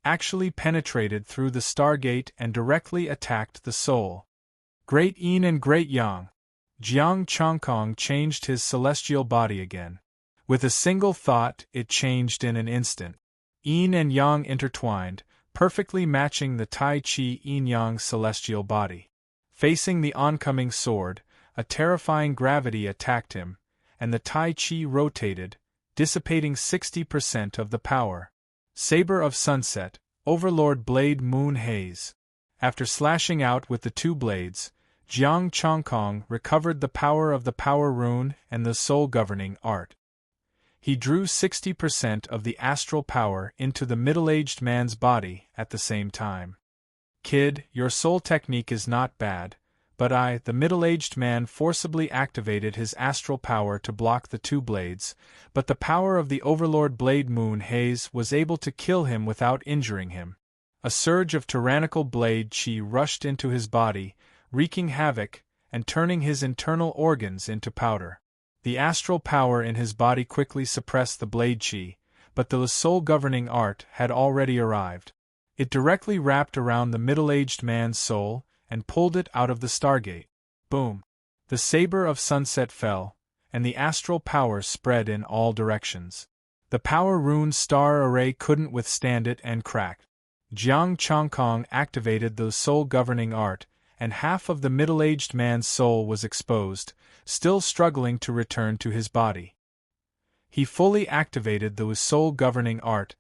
A: actually penetrated through the stargate and directly attacked the soul. Great Yin and Great Yang. Jiang Changkong changed his celestial body again. With a single thought, it changed in an instant. Yin and Yang intertwined, perfectly matching the Tai Chi Yin-Yang celestial body. Facing the oncoming sword, a terrifying gravity attacked him, and the Tai Chi rotated, dissipating 60% of the power. Saber of Sunset, Overlord Blade Moon Haze. After slashing out with the 2 blades, Jiang Changkong recovered the power of the power rune and the soul-governing art. He drew 60% of the astral power into the middle-aged man's body at the same time. Kid, your soul technique is not bad, but the middle-aged man forcibly activated his astral power to block the 2 blades, but the power of the Overlord Blade Moon Haze was able to kill him without injuring him. A surge of tyrannical blade chi rushed into his body, wreaking havoc and turning his internal organs into powder. The astral power in his body quickly suppressed the blade chi, but the soul-governing art had already arrived. It directly wrapped around the middle-aged man's soul and pulled it out of the stargate. Boom! The saber of sunset fell, and the astral power spread in all directions. The power rune star array couldn't withstand it and cracked. Jiang Changkong activated the soul-governing art, and half of the middle-aged man's soul was exposed, still struggling to return to his body. He fully activated the soul-governing art,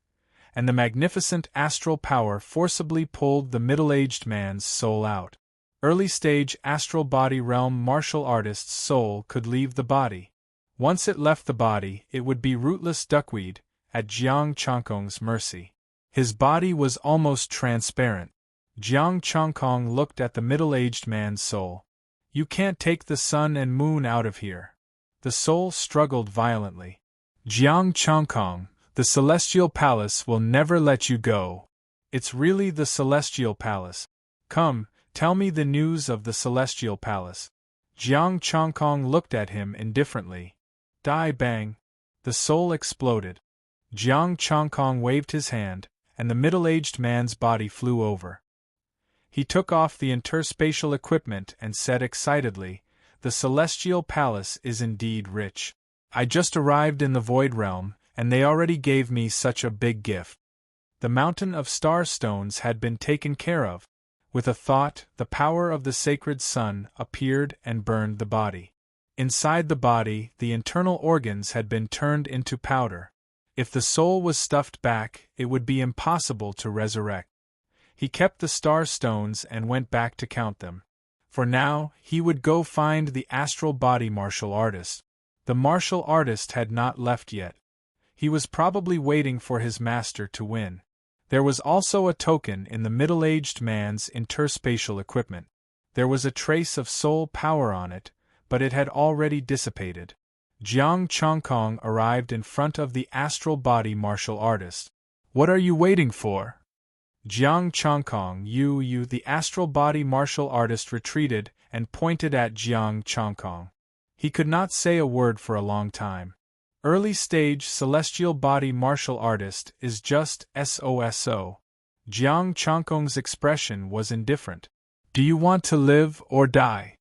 A: and the magnificent astral power forcibly pulled the middle-aged man's soul out. Early-stage astral body realm martial artist's soul could leave the body. Once it left the body, it would be rootless duckweed, at Jiang Changkong's mercy. His body was almost transparent. Jiang Changkong looked at the middle-aged man's soul. "You can't take the sun and moon out of here." The soul struggled violently. "Jiang Changkong, the Celestial Palace will never let you go. It's really the Celestial Palace. Come, tell me the news of the Celestial Palace." Jiang Changkong looked at him indifferently. "Die bang!" The soul exploded. Jiang Changkong waved his hand, and the middle-aged man's body flew over. He took off the interspatial equipment and said excitedly, "The Celestial Palace is indeed rich. I just arrived in the Void Realm, and they already gave me such a big gift." The mountain of star stones had been taken care of. With a thought, the power of the sacred sun appeared and burned the body. Inside the body, the internal organs had been turned into powder. If the soul was stuffed back, it would be impossible to resurrect. He kept the star stones and went back to count them. For now, he would go find the astral body martial artist. The martial artist had not left yet. He was probably waiting for his master to win. There was also a token in the middle-aged man's interspatial equipment. There was a trace of soul power on it, but it had already dissipated. Jiang Changkong arrived in front of the astral body martial artist. "What are you waiting for?" "Jiang Changkong, you." The astral body martial artist retreated and pointed at Jiang Changkong. He could not say a word for a long time. Early-stage celestial body martial artist is just SOSO. Jiang Changkong's expression was indifferent. "Do you want to live or die?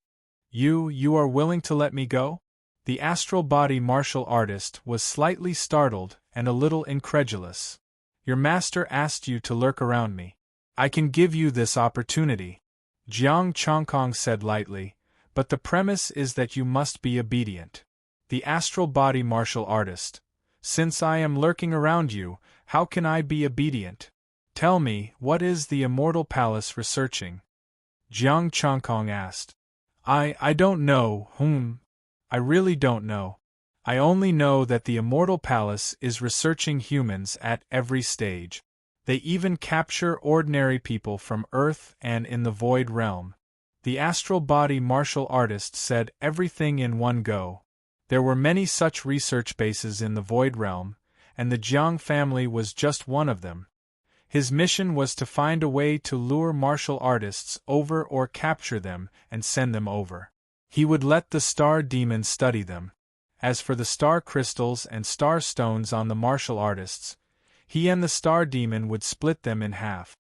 A: You are willing to let me go?" The astral body martial artist was slightly startled and a little incredulous. "Your master asked you to lurk around me. I can give you this opportunity," Jiang Changkong said lightly, "but the premise is that you must be obedient." The astral body martial artist: "Since I am lurking around you, how can I be obedient? Tell me, what is the Immortal Palace researching?" Jiang Changkong asked. I don't know, I really don't know. I only know that the Immortal Palace is researching humans at every stage. They even capture ordinary people from Earth and in the Void Realm." The astral body martial artist said everything in one go. There were many such research bases in the Void Realm, and the Jiang family was just one of them. His mission was to find a way to lure martial artists over or capture them and send them over. He would let the star demon study them. As for the star crystals and star stones on the martial artists, he and the star demon would split them in half.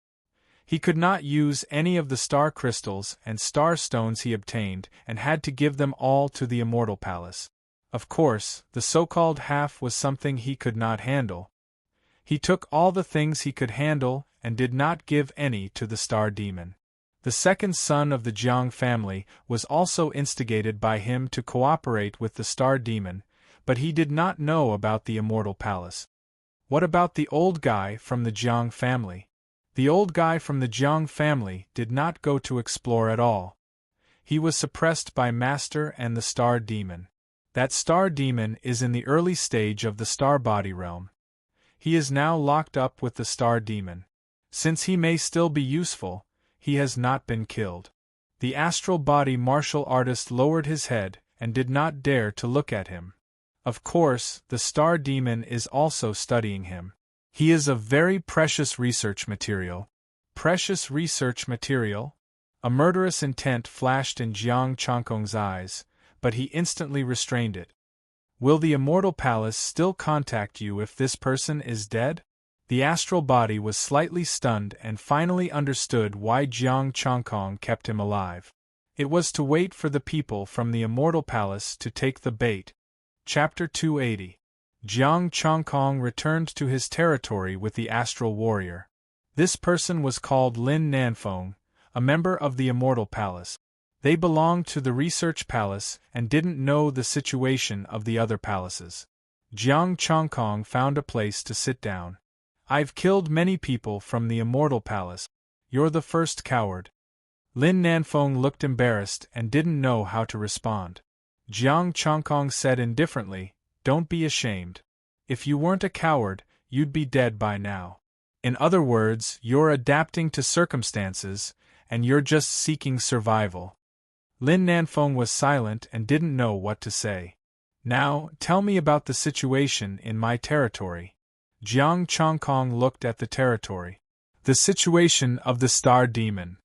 A: He could not use any of the star crystals and star stones he obtained and had to give them all to the Immortal Palace. Of course, the so-called half was something he could not handle. He took all the things he could handle and did not give any to the star demon. The second son of the Jiang family was also instigated by him to cooperate with the star demon, but he did not know about the Immortal Palace. What about the old guy from the Jiang family? The old guy from the Jiang family did not go to explore at all. He was suppressed by Master and the star demon. That star demon is in the early stage of the star body realm. He is now locked up with the star demon. Since he may still be useful, he has not been killed. The astral body martial artist lowered his head and did not dare to look at him. Of course, the star demon is also studying him. He is a very precious research material. Precious research material? A murderous intent flashed in Jiang Changkong's eyes, but he instantly restrained it. "Will the Immortal Palace still contact you if this person is dead?" The astral body was slightly stunned and finally understood why Jiang Changkong kept him alive. It was to wait for the people from the Immortal Palace to take the bait. Chapter 280. Jiang Changkong returned to his territory with the astral warrior. This person was called Lin Nanfeng, a member of the Immortal Palace. They belonged to the Research Palace and didn't know the situation of the other palaces. Jiang Changkong found a place to sit down. "I've killed many people from the Immortal Palace. You're the first coward." Lin Nanfeng looked embarrassed and didn't know how to respond. Jiang Chongkong said indifferently, "Don't be ashamed. If you weren't a coward, you'd be dead by now. In other words, you're adapting to circumstances, and you're just seeking survival." Lin Nanfeng was silent and didn't know what to say. "Now, tell me about the situation in my territory." Jiang Chongkong looked at the territory. The situation of the Star Demon.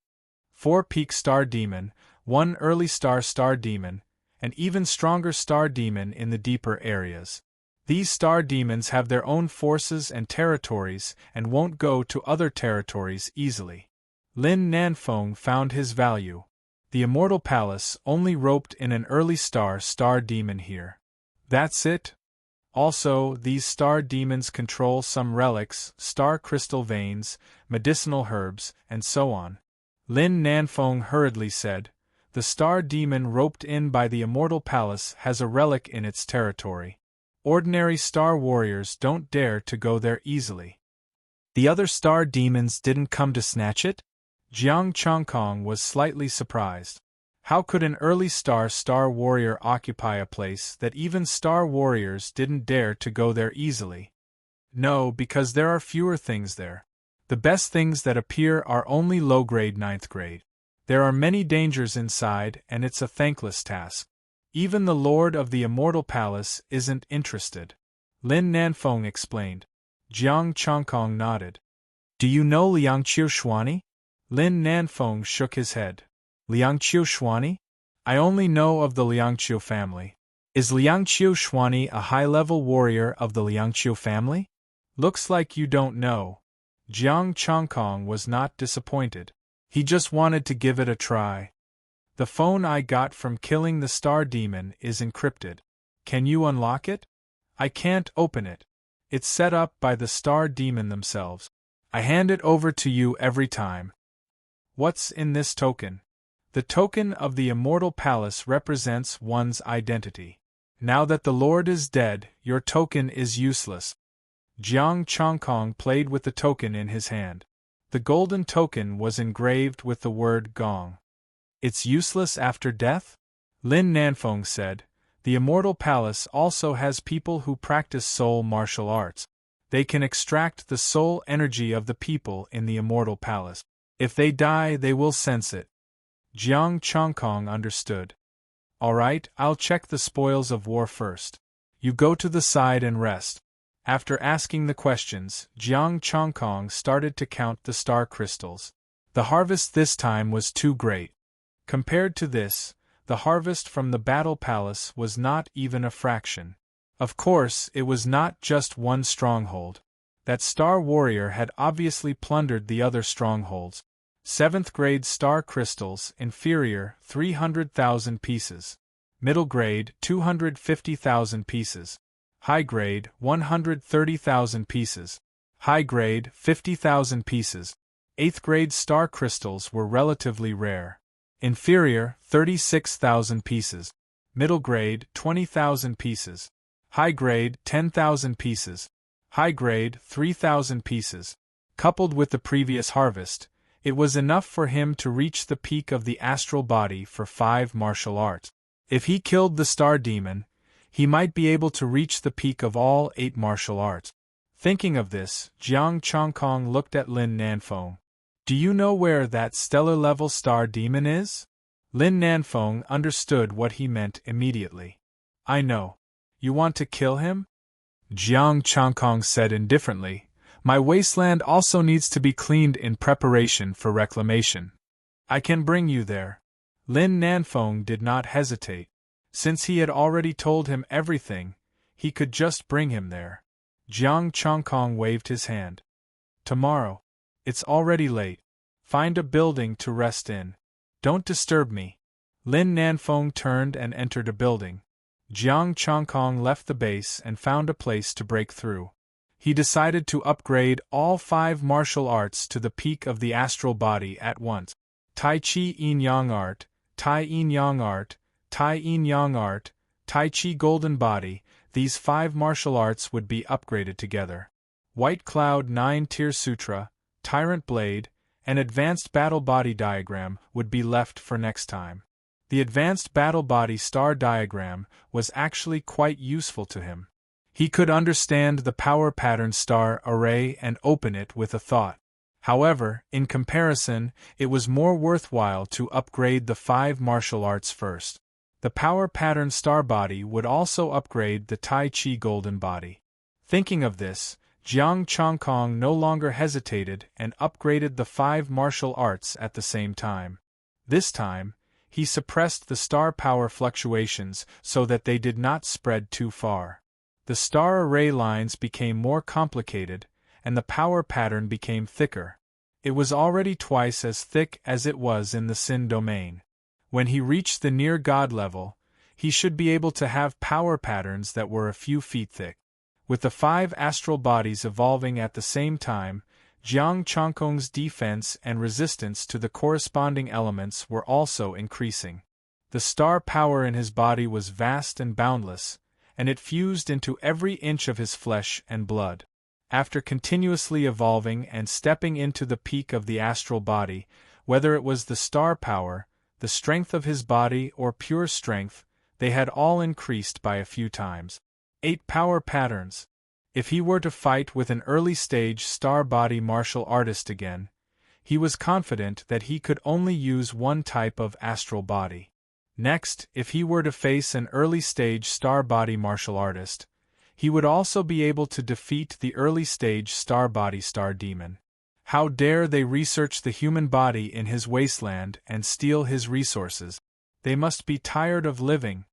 A: 4 peak Star Demon, 1 early Star Demon, an even stronger Star Demon in the deeper areas. These Star Demons have their own forces and territories and won't go to other territories easily. Lin Nanfeng found his value. The Immortal Palace only roped in an early Star Demon here. That's it? Also, these Star Demons control some relics, star crystal veins, medicinal herbs, and so on. Lin Nanfeng hurriedly said, "The Star Demon roped in by the Immortal Palace has a relic in its territory. Ordinary Star Warriors don't dare to go there easily." "The other Star Demons didn't come to snatch it?" Jiang Chongkong was slightly surprised. How could an early Star Warrior occupy a place that even Star Warriors didn't dare to go there easily? "No, because there are fewer things there. The best things that appear are only low-grade 9th grade. There are many dangers inside and it's a thankless task. Even the Lord of the Immortal Palace isn't interested," Lin Nanfeng explained. Jiang Chongkong nodded. "Do you know Liangqiu Xuani?" Lin Nanfeng shook his head. "Liangqiu Xuani? I only know of the Liangqiu family. Is Liangqiu Xuani a high-level warrior of the Liangqiu family?" "Looks like you don't know." Jiang Chongkong was not disappointed. He just wanted to give it a try. "The phone I got from killing the Star Demon is encrypted. Can you unlock it?" "I can't open it. It's set up by the Star Demon themselves. I hand it over to you every time." "What's in this token?" "The token of the Immortal Palace represents one's identity. Now that the Lord is dead, your token is useless." Jiang Chongkong played with the token in his hand. The golden token was engraved with the word Gong. "It's useless after death?" Lin Nanfeng said. "The Immortal Palace also has people who practice soul martial arts. They can extract the soul energy of the people in the Immortal Palace. If they die, they will sense it." Jiang Chongkong understood. "All right, I'll check the spoils of war first. You go to the side and rest." After asking the questions, Jiang Chongkong started to count the star crystals. The harvest this time was too great. Compared to this, the harvest from the Battle Palace was not even a fraction. Of course, it was not just one stronghold. That Star Warrior had obviously plundered the other strongholds. 7th grade star crystals, inferior, 300,000 pieces. Middle grade, 250,000 pieces. High grade, 130,000 pieces. High grade, 50,000 pieces. 8th grade star crystals were relatively rare. Inferior, 36,000 pieces. Middle grade, 20,000 pieces. High grade, 10,000 pieces. High grade, 3,000 pieces. Coupled with the previous harvest, it was enough for him to reach the peak of the astral body for 5 martial arts. If he killed the Star Demon, he might be able to reach the peak of all 8 martial arts. Thinking of this, Jiang Chongkong looked at Lin Nanfeng. "Do you know where that stellar-level Star Demon is?" Lin Nanfeng understood what he meant immediately. "I know. You want to kill him?" Jiang Chongkong said indifferently, "My wasteland also needs to be cleaned in preparation for reclamation. I can bring you there." Lin Nanfeng did not hesitate. Since he had already told him everything, he could just bring him there. Jiang Chongkong waved his hand. "Tomorrow. It's already late. Find a building to rest in. Don't disturb me." Lin Nanfeng turned and entered a building. Jiang Chongkong left the base and found a place to break through. He decided to upgrade all 5 martial arts to the peak of the astral body at once. Tai Chi Yin Yang Art, Tai Yin Yang Art, Tai Yin Yang Art, Tai Chi Golden Body, these 5 martial arts would be upgraded together. White Cloud 9-Tier Sutra, Tyrant Blade, An advanced battle body diagram would be left for next time. The advanced battle body star diagram was actually quite useful to him. He could understand the power pattern star array and open it with a thought. However, in comparison, it was more worthwhile to upgrade the 5 martial arts first. The power pattern star body would also upgrade the Tai Chi golden body. Thinking of this, Jiang Chongkong no longer hesitated and upgraded the 5 martial arts at the same time. This time, he suppressed the star power fluctuations so that they did not spread too far. The star array lines became more complicated, and the power pattern became thicker. It was already twice as thick as it was in the Sin domain. When he reached the near God level, he should be able to have power patterns that were a few feet thick. With the 5 astral bodies evolving at the same time, Jiang Chongkong's defense and resistance to the corresponding elements were also increasing. The star power in his body was vast and boundless, and it fused into every inch of his flesh and blood. After continuously evolving and stepping into the peak of the astral body, whether it was the star power, the strength of his body, or pure strength, they had all increased by a few times. 8 power patterns. If he were to fight with an early-stage star body martial artist again, he was confident that he could only use one type of astral body. Next, if he were to face an early-stage star body martial artist, he would also be able to defeat the early-stage star body star demon. How dare they research the human body in his wasteland and steal his resources? They must be tired of living.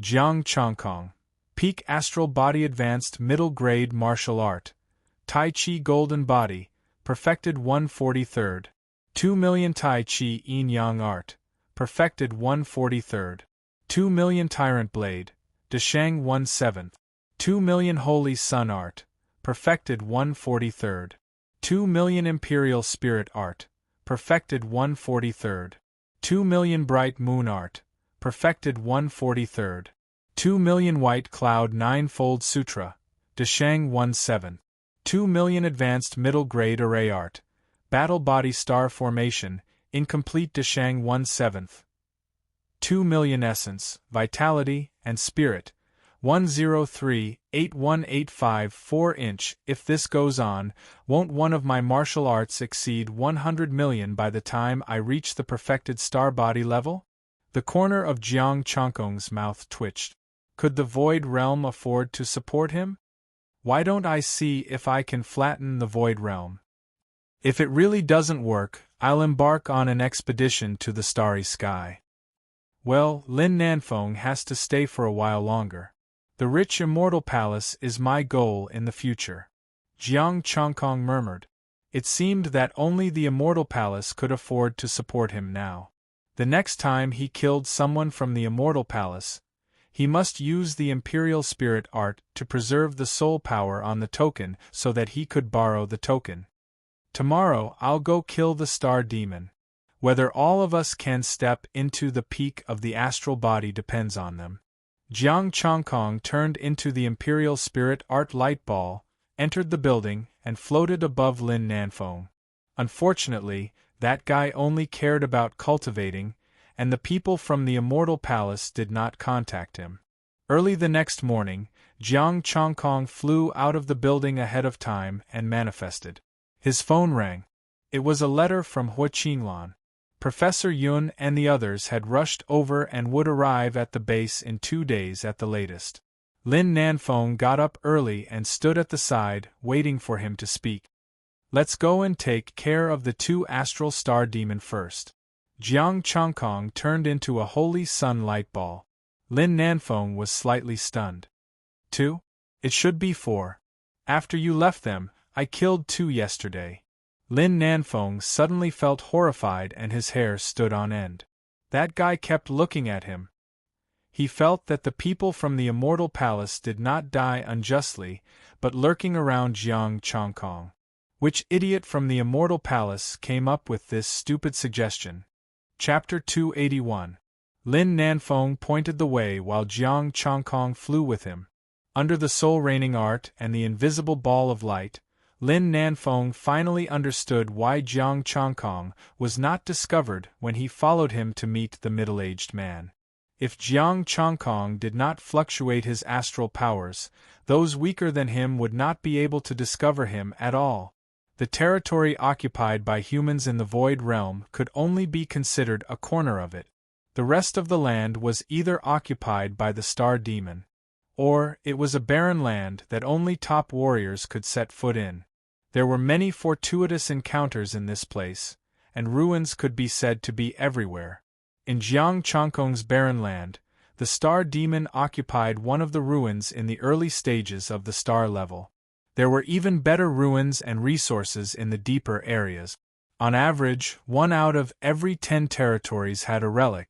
A: Jiang Chongkong. Peak Astral Body Advanced Middle Grade Martial Art. Tai Chi Golden Body, perfected 143rd. 2 million Tai Chi Yin Yang Art, perfected 143rd. 2 million Tyrant Blade, Deshang 1/7. 2 million Holy Sun Art, perfected 143rd. 2 million Imperial Spirit Art, perfected 143rd. 2 million Bright Moon Art, perfected 143rd. 2 million White Cloud Ninefold Sutra, Deshang 1/7. 2 million Advanced Middle Grade Array Art, Battle Body Star Formation, Incomplete Deshang 1/7. 2 million Essence, Vitality, and Spirit, 103.81854 4-inch. If this goes on, won't one of my martial arts exceed 100 million by the time I reach the perfected star body level? The corner of Jiang Chongkong's mouth twitched. Could the Void Realm afford to support him? Why don't I see if I can flatten the Void Realm? If it really doesn't work, I'll embark on an expedition to the starry sky. Well, Lin Nanfeng has to stay for a while longer. The rich immortal palace is my goal in the future. Jiang Chongkong murmured. It seemed that only the immortal palace could afford to support him now. The next time he killed someone from the immortal palace, he must use the Imperial Spirit Art to preserve the soul power on the token so that he could borrow the token. Tomorrow I'll go kill the star demon. Whether all of us can step into the peak of the astral body depends on them. Jiang Chongkong turned into the Imperial Spirit Art light ball, entered the building, and floated above Lin Nanfeng. Unfortunately, that guy only cared about cultivating, and the people from the Immortal Palace did not contact him. Early the next morning, Jiang Chongkong flew out of the building ahead of time and manifested. His phone rang. It was a letter from Hua Qinglan. Professor Yun and the others had rushed over and would arrive at the base in 2 days at the latest. Lin Nanfeng got up early and stood at the side, waiting for him to speak. Let's go and take care of the 2 astral star demon first. Jiang Chongkong turned into a holy sun light ball. Lin Nanfeng was slightly stunned. 2? It should be 4. After you left them, I killed 2 yesterday. Lin Nanfeng suddenly felt horrified and his hair stood on end. That guy kept looking at him. He felt that the people from the Immortal Palace did not die unjustly, but lurking around Jiang Chongkong. Which idiot from the Immortal Palace came up with this stupid suggestion? Chapter 281. Lin Nanfeng pointed the way while Jiang Chongkong flew with him. Under the soul raining art and the invisible ball of light, Lin Nanfeng finally understood why Jiang Changkong was not discovered when he followed him to meet the middle-aged man. If Jiang Changkong did not fluctuate his astral powers, those weaker than him would not be able to discover him at all. The territory occupied by humans in the Void Realm could only be considered a corner of it. The rest of the land was either occupied by the Star Demon, or it was a barren land that only top warriors could set foot in. There were many fortuitous encounters in this place, and ruins could be said to be everywhere. In Jiang Changkong's barren land, the Star Demon occupied one of the ruins in the early stages of the star level. There were even better ruins and resources in the deeper areas. On average, 1 out of every 10 territories had a relic.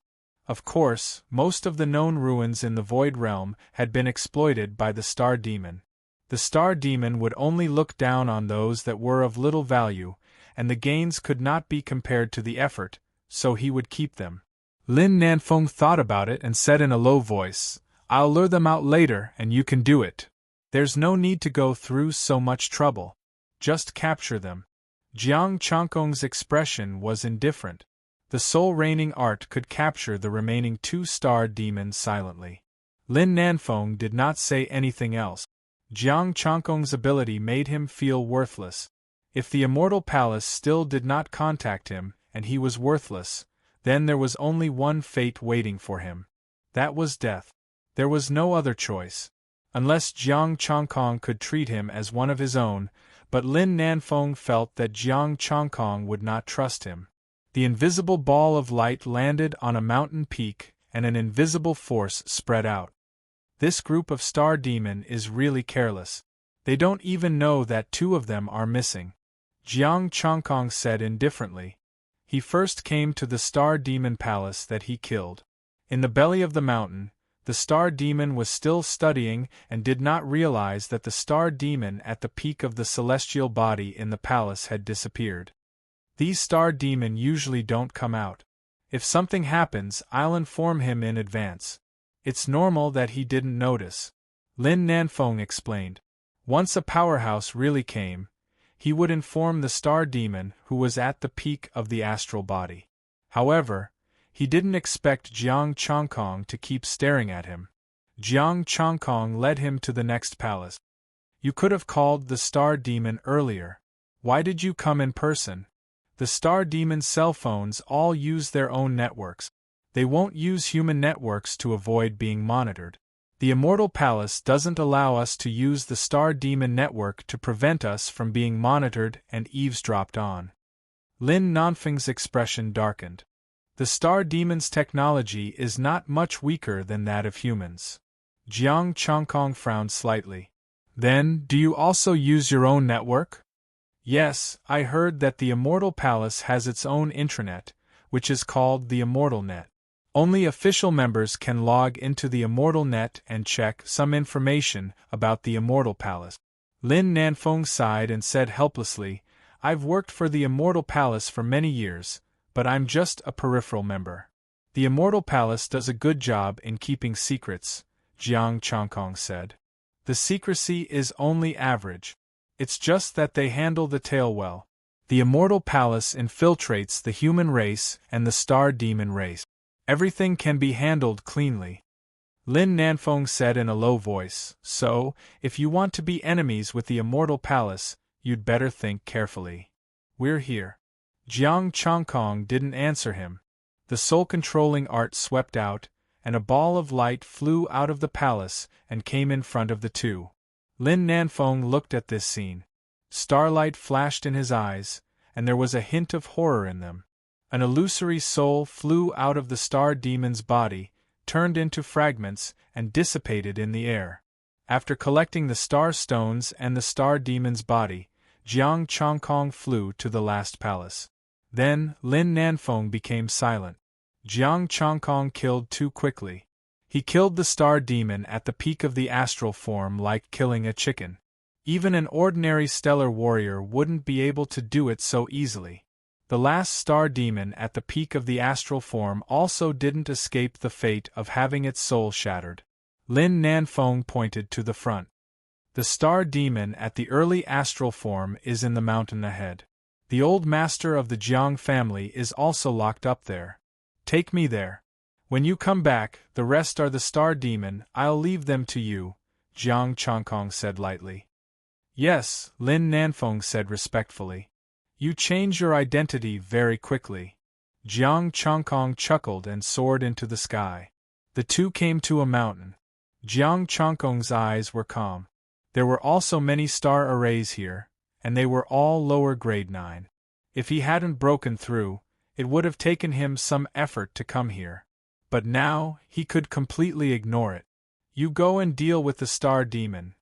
A: Of course, most of the known ruins in the Void Realm had been exploited by the Star Demon. The Star Demon would only look down on those that were of little value, and the gains could not be compared to the effort, so he would keep them. Lin Nanfeng thought about it and said in a low voice, "I'll lure them out later and you can do it. There's no need to go through so much trouble. Just capture them." Jiang Changkong's expression was indifferent. The sole reigning art could capture the remaining 2 star demons silently. Lin Nanfeng did not say anything else. Jiang Changkong's ability made him feel worthless. If the Immortal Palace still did not contact him, and he was worthless, then there was only one fate waiting for him. That was death. There was no other choice. Unless Jiang Changkong could treat him as one of his own, but Lin Nanfeng felt that Jiang Changkong would not trust him. The invisible ball of light landed on a mountain peak, and an invisible force spread out. This group of Star Demon is really careless. They don't even know that 2 of them are missing. Jiang Changkong said indifferently. He first came to the Star Demon Palace that he killed. In the belly of the mountain, the Star Demon was still studying and did not realize that the Star Demon at the peak of the celestial body in the palace had disappeared. These Star Demon usually don't come out. If something happens, I'll inform him in advance. It's normal that he didn't notice. Lin Nanfeng explained. Once a powerhouse really came, he would inform the Star Demon who was at the peak of the astral body. However, he didn't expect Jiang Changkong to keep staring at him. Jiang Changkong led him to the next palace. "You could have called the Star Demon earlier. Why did you come in person?" The Star Demon's cell phones all use their own networks. They won't use human networks to avoid being monitored. The Immortal Palace doesn't allow us to use the Star Demon network to prevent us from being monitored and eavesdropped on. Lin Nanfeng's expression darkened. The Star Demon's technology is not much weaker than that of humans. Jiang Changkong frowned slightly. "Then, do you also use your own network?" "Yes, I heard that the Immortal Palace has its own intranet, which is called the Immortal Net. Only official members can log into the Immortal Net and check some information about the Immortal Palace." Lin Nanfeng sighed and said helplessly, "I've worked for the Immortal Palace for many years, but I'm just a peripheral member." "The Immortal Palace does a good job in keeping secrets," Jiang Changkong said. "The secrecy is only average. It's just that they handle the tale well. The Immortal Palace infiltrates the human race and the Star Demon race. Everything can be handled cleanly." Lin Nanfeng said in a low voice, "So, if you want to be enemies with the Immortal Palace, you'd better think carefully. We're here." Jiang Changkong didn't answer him. The soul-controlling art swept out, and a ball of light flew out of the palace and came in front of the 2. Lin Nanfeng looked at this scene. Starlight flashed in his eyes, and there was a hint of horror in them. An illusory soul flew out of the Star Demon's body, turned into fragments, and dissipated in the air. After collecting the Star Stones and the Star Demon's body, Jiang Changkong flew to the last palace. Then, Lin Nanfeng became silent. Jiang Changkong killed too quickly. He killed the Star Demon at the peak of the astral form like killing a chicken. Even an ordinary stellar warrior wouldn't be able to do it so easily. The last Star Demon at the peak of the astral form also didn't escape the fate of having its soul shattered. Lin Nanfeng pointed to the front. The star demon at the early astral form is in the mountain ahead. The old master of the Jiang family is also locked up there. Take me there. When you come back, the rest are the star demon. I'll leave them to you, Jiang Changkong said lightly. Yes, Lin Nanfeng said respectfully. You change your identity very quickly. Jiang Changkong chuckled and soared into the sky. The two came to a mountain. Jiang Changkong's eyes were calm. There were also many star arrays here, and they were all lower grade 9. If he hadn't broken through, it would have taken him some effort to come here. But now, he could completely ignore it. You go and deal with the star demon.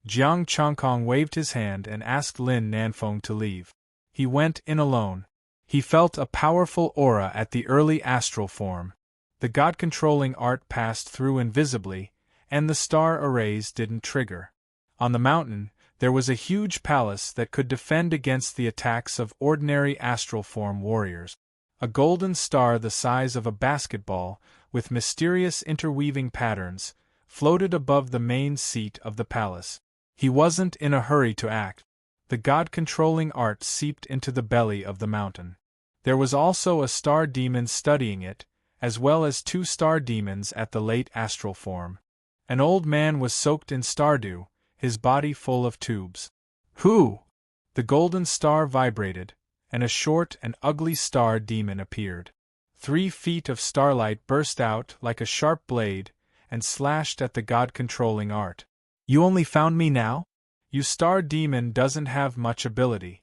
A: Jiang Changkong waved his hand and asked Lin Nanfeng to leave. He went in alone. He felt a powerful aura at the early astral form. The God-controlling art passed through invisibly, and the star arrays didn't trigger. On the mountain, there was a huge palace that could defend against the attacks of ordinary astral form warriors. A golden star the size of a basketball, with mysterious interweaving patterns, floated above the main seat of the palace. He wasn't in a hurry to act. The God-controlling art seeped into the belly of the mountain. There was also a star demon studying it, as well as 2 star demons at the late astral form. An old man was soaked in stardew, his body full of tubes. Who? The golden star vibrated, and a short and ugly star demon appeared. 3 feet of starlight burst out like a sharp blade, and slashed at the God-controlling art. You only found me now? You star demon doesn't have much ability.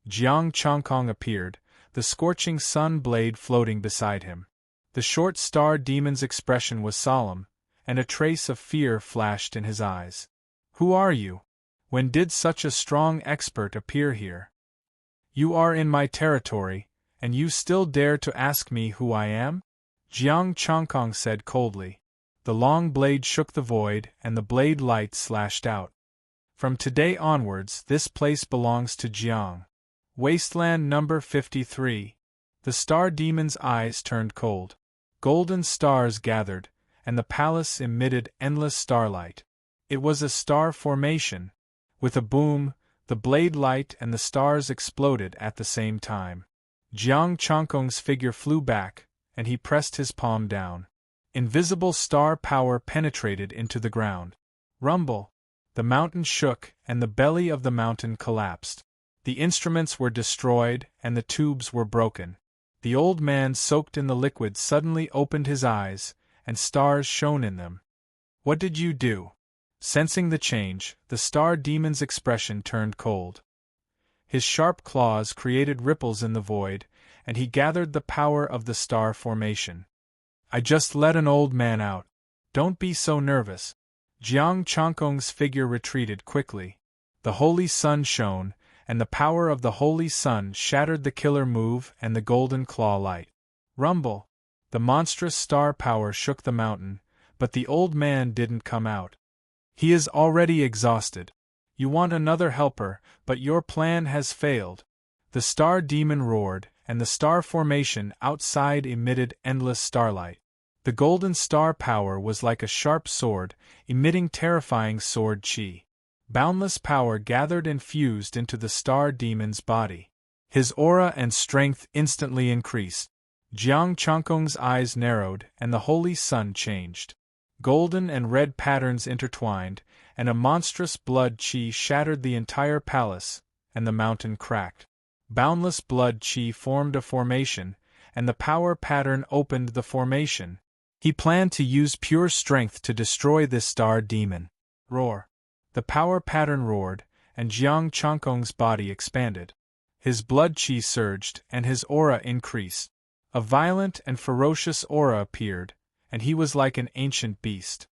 A: Jiang Changkong appeared, the scorching sun blade floating beside him. The short star demon's expression was solemn, and a trace of fear flashed in his eyes. Who are you? When did such a strong expert appear here? You are in my territory, and you still dare to ask me who I am? Jiang Changkong said coldly. The long blade shook the void, and the blade light slashed out. From today onwards, this place belongs to Jiang. Wasteland number 53. The star demon's eyes turned cold. Golden stars gathered, and the palace emitted endless starlight. It was a star formation. With a boom, the blade light and the stars exploded at the same time. Jiang Changkong's figure flew back, and he pressed his palm down. Invisible star power penetrated into the ground. Rumble! The mountain shook, and the belly of the mountain collapsed. The instruments were destroyed, and the tubes were broken. The old man soaked in the liquid suddenly opened his eyes, and stars shone in them. What did you do? Sensing the change, the star demon's expression turned cold. His sharp claws created ripples in the void, and he gathered the power of the star formation. I just let an old man out. Don't be so nervous. Jiang Changkong's figure retreated quickly. The holy sun shone, and the power of the holy sun shattered the killer move and the golden claw light. Rumble! The monstrous star power shook the mountain, but the old man didn't come out. He is already exhausted. You want another helper, but your plan has failed. The star demon roared, and the star formation outside emitted endless starlight. The golden star power was like a sharp sword, emitting terrifying sword chi. Boundless power gathered and fused into the star demon's body. His aura and strength instantly increased. Jiang Changkong's eyes narrowed, and the holy sun changed. Golden and red patterns intertwined, and a monstrous blood chi shattered the entire palace, and the mountain cracked. Boundless blood chi formed a formation, and the power pattern opened the formation. He planned to use pure strength to destroy this star demon. Roar! The power pattern roared, and Jiang Changkong's body expanded. His blood chi surged, and his aura increased. A violent and ferocious aura appeared, and he was like an ancient beast.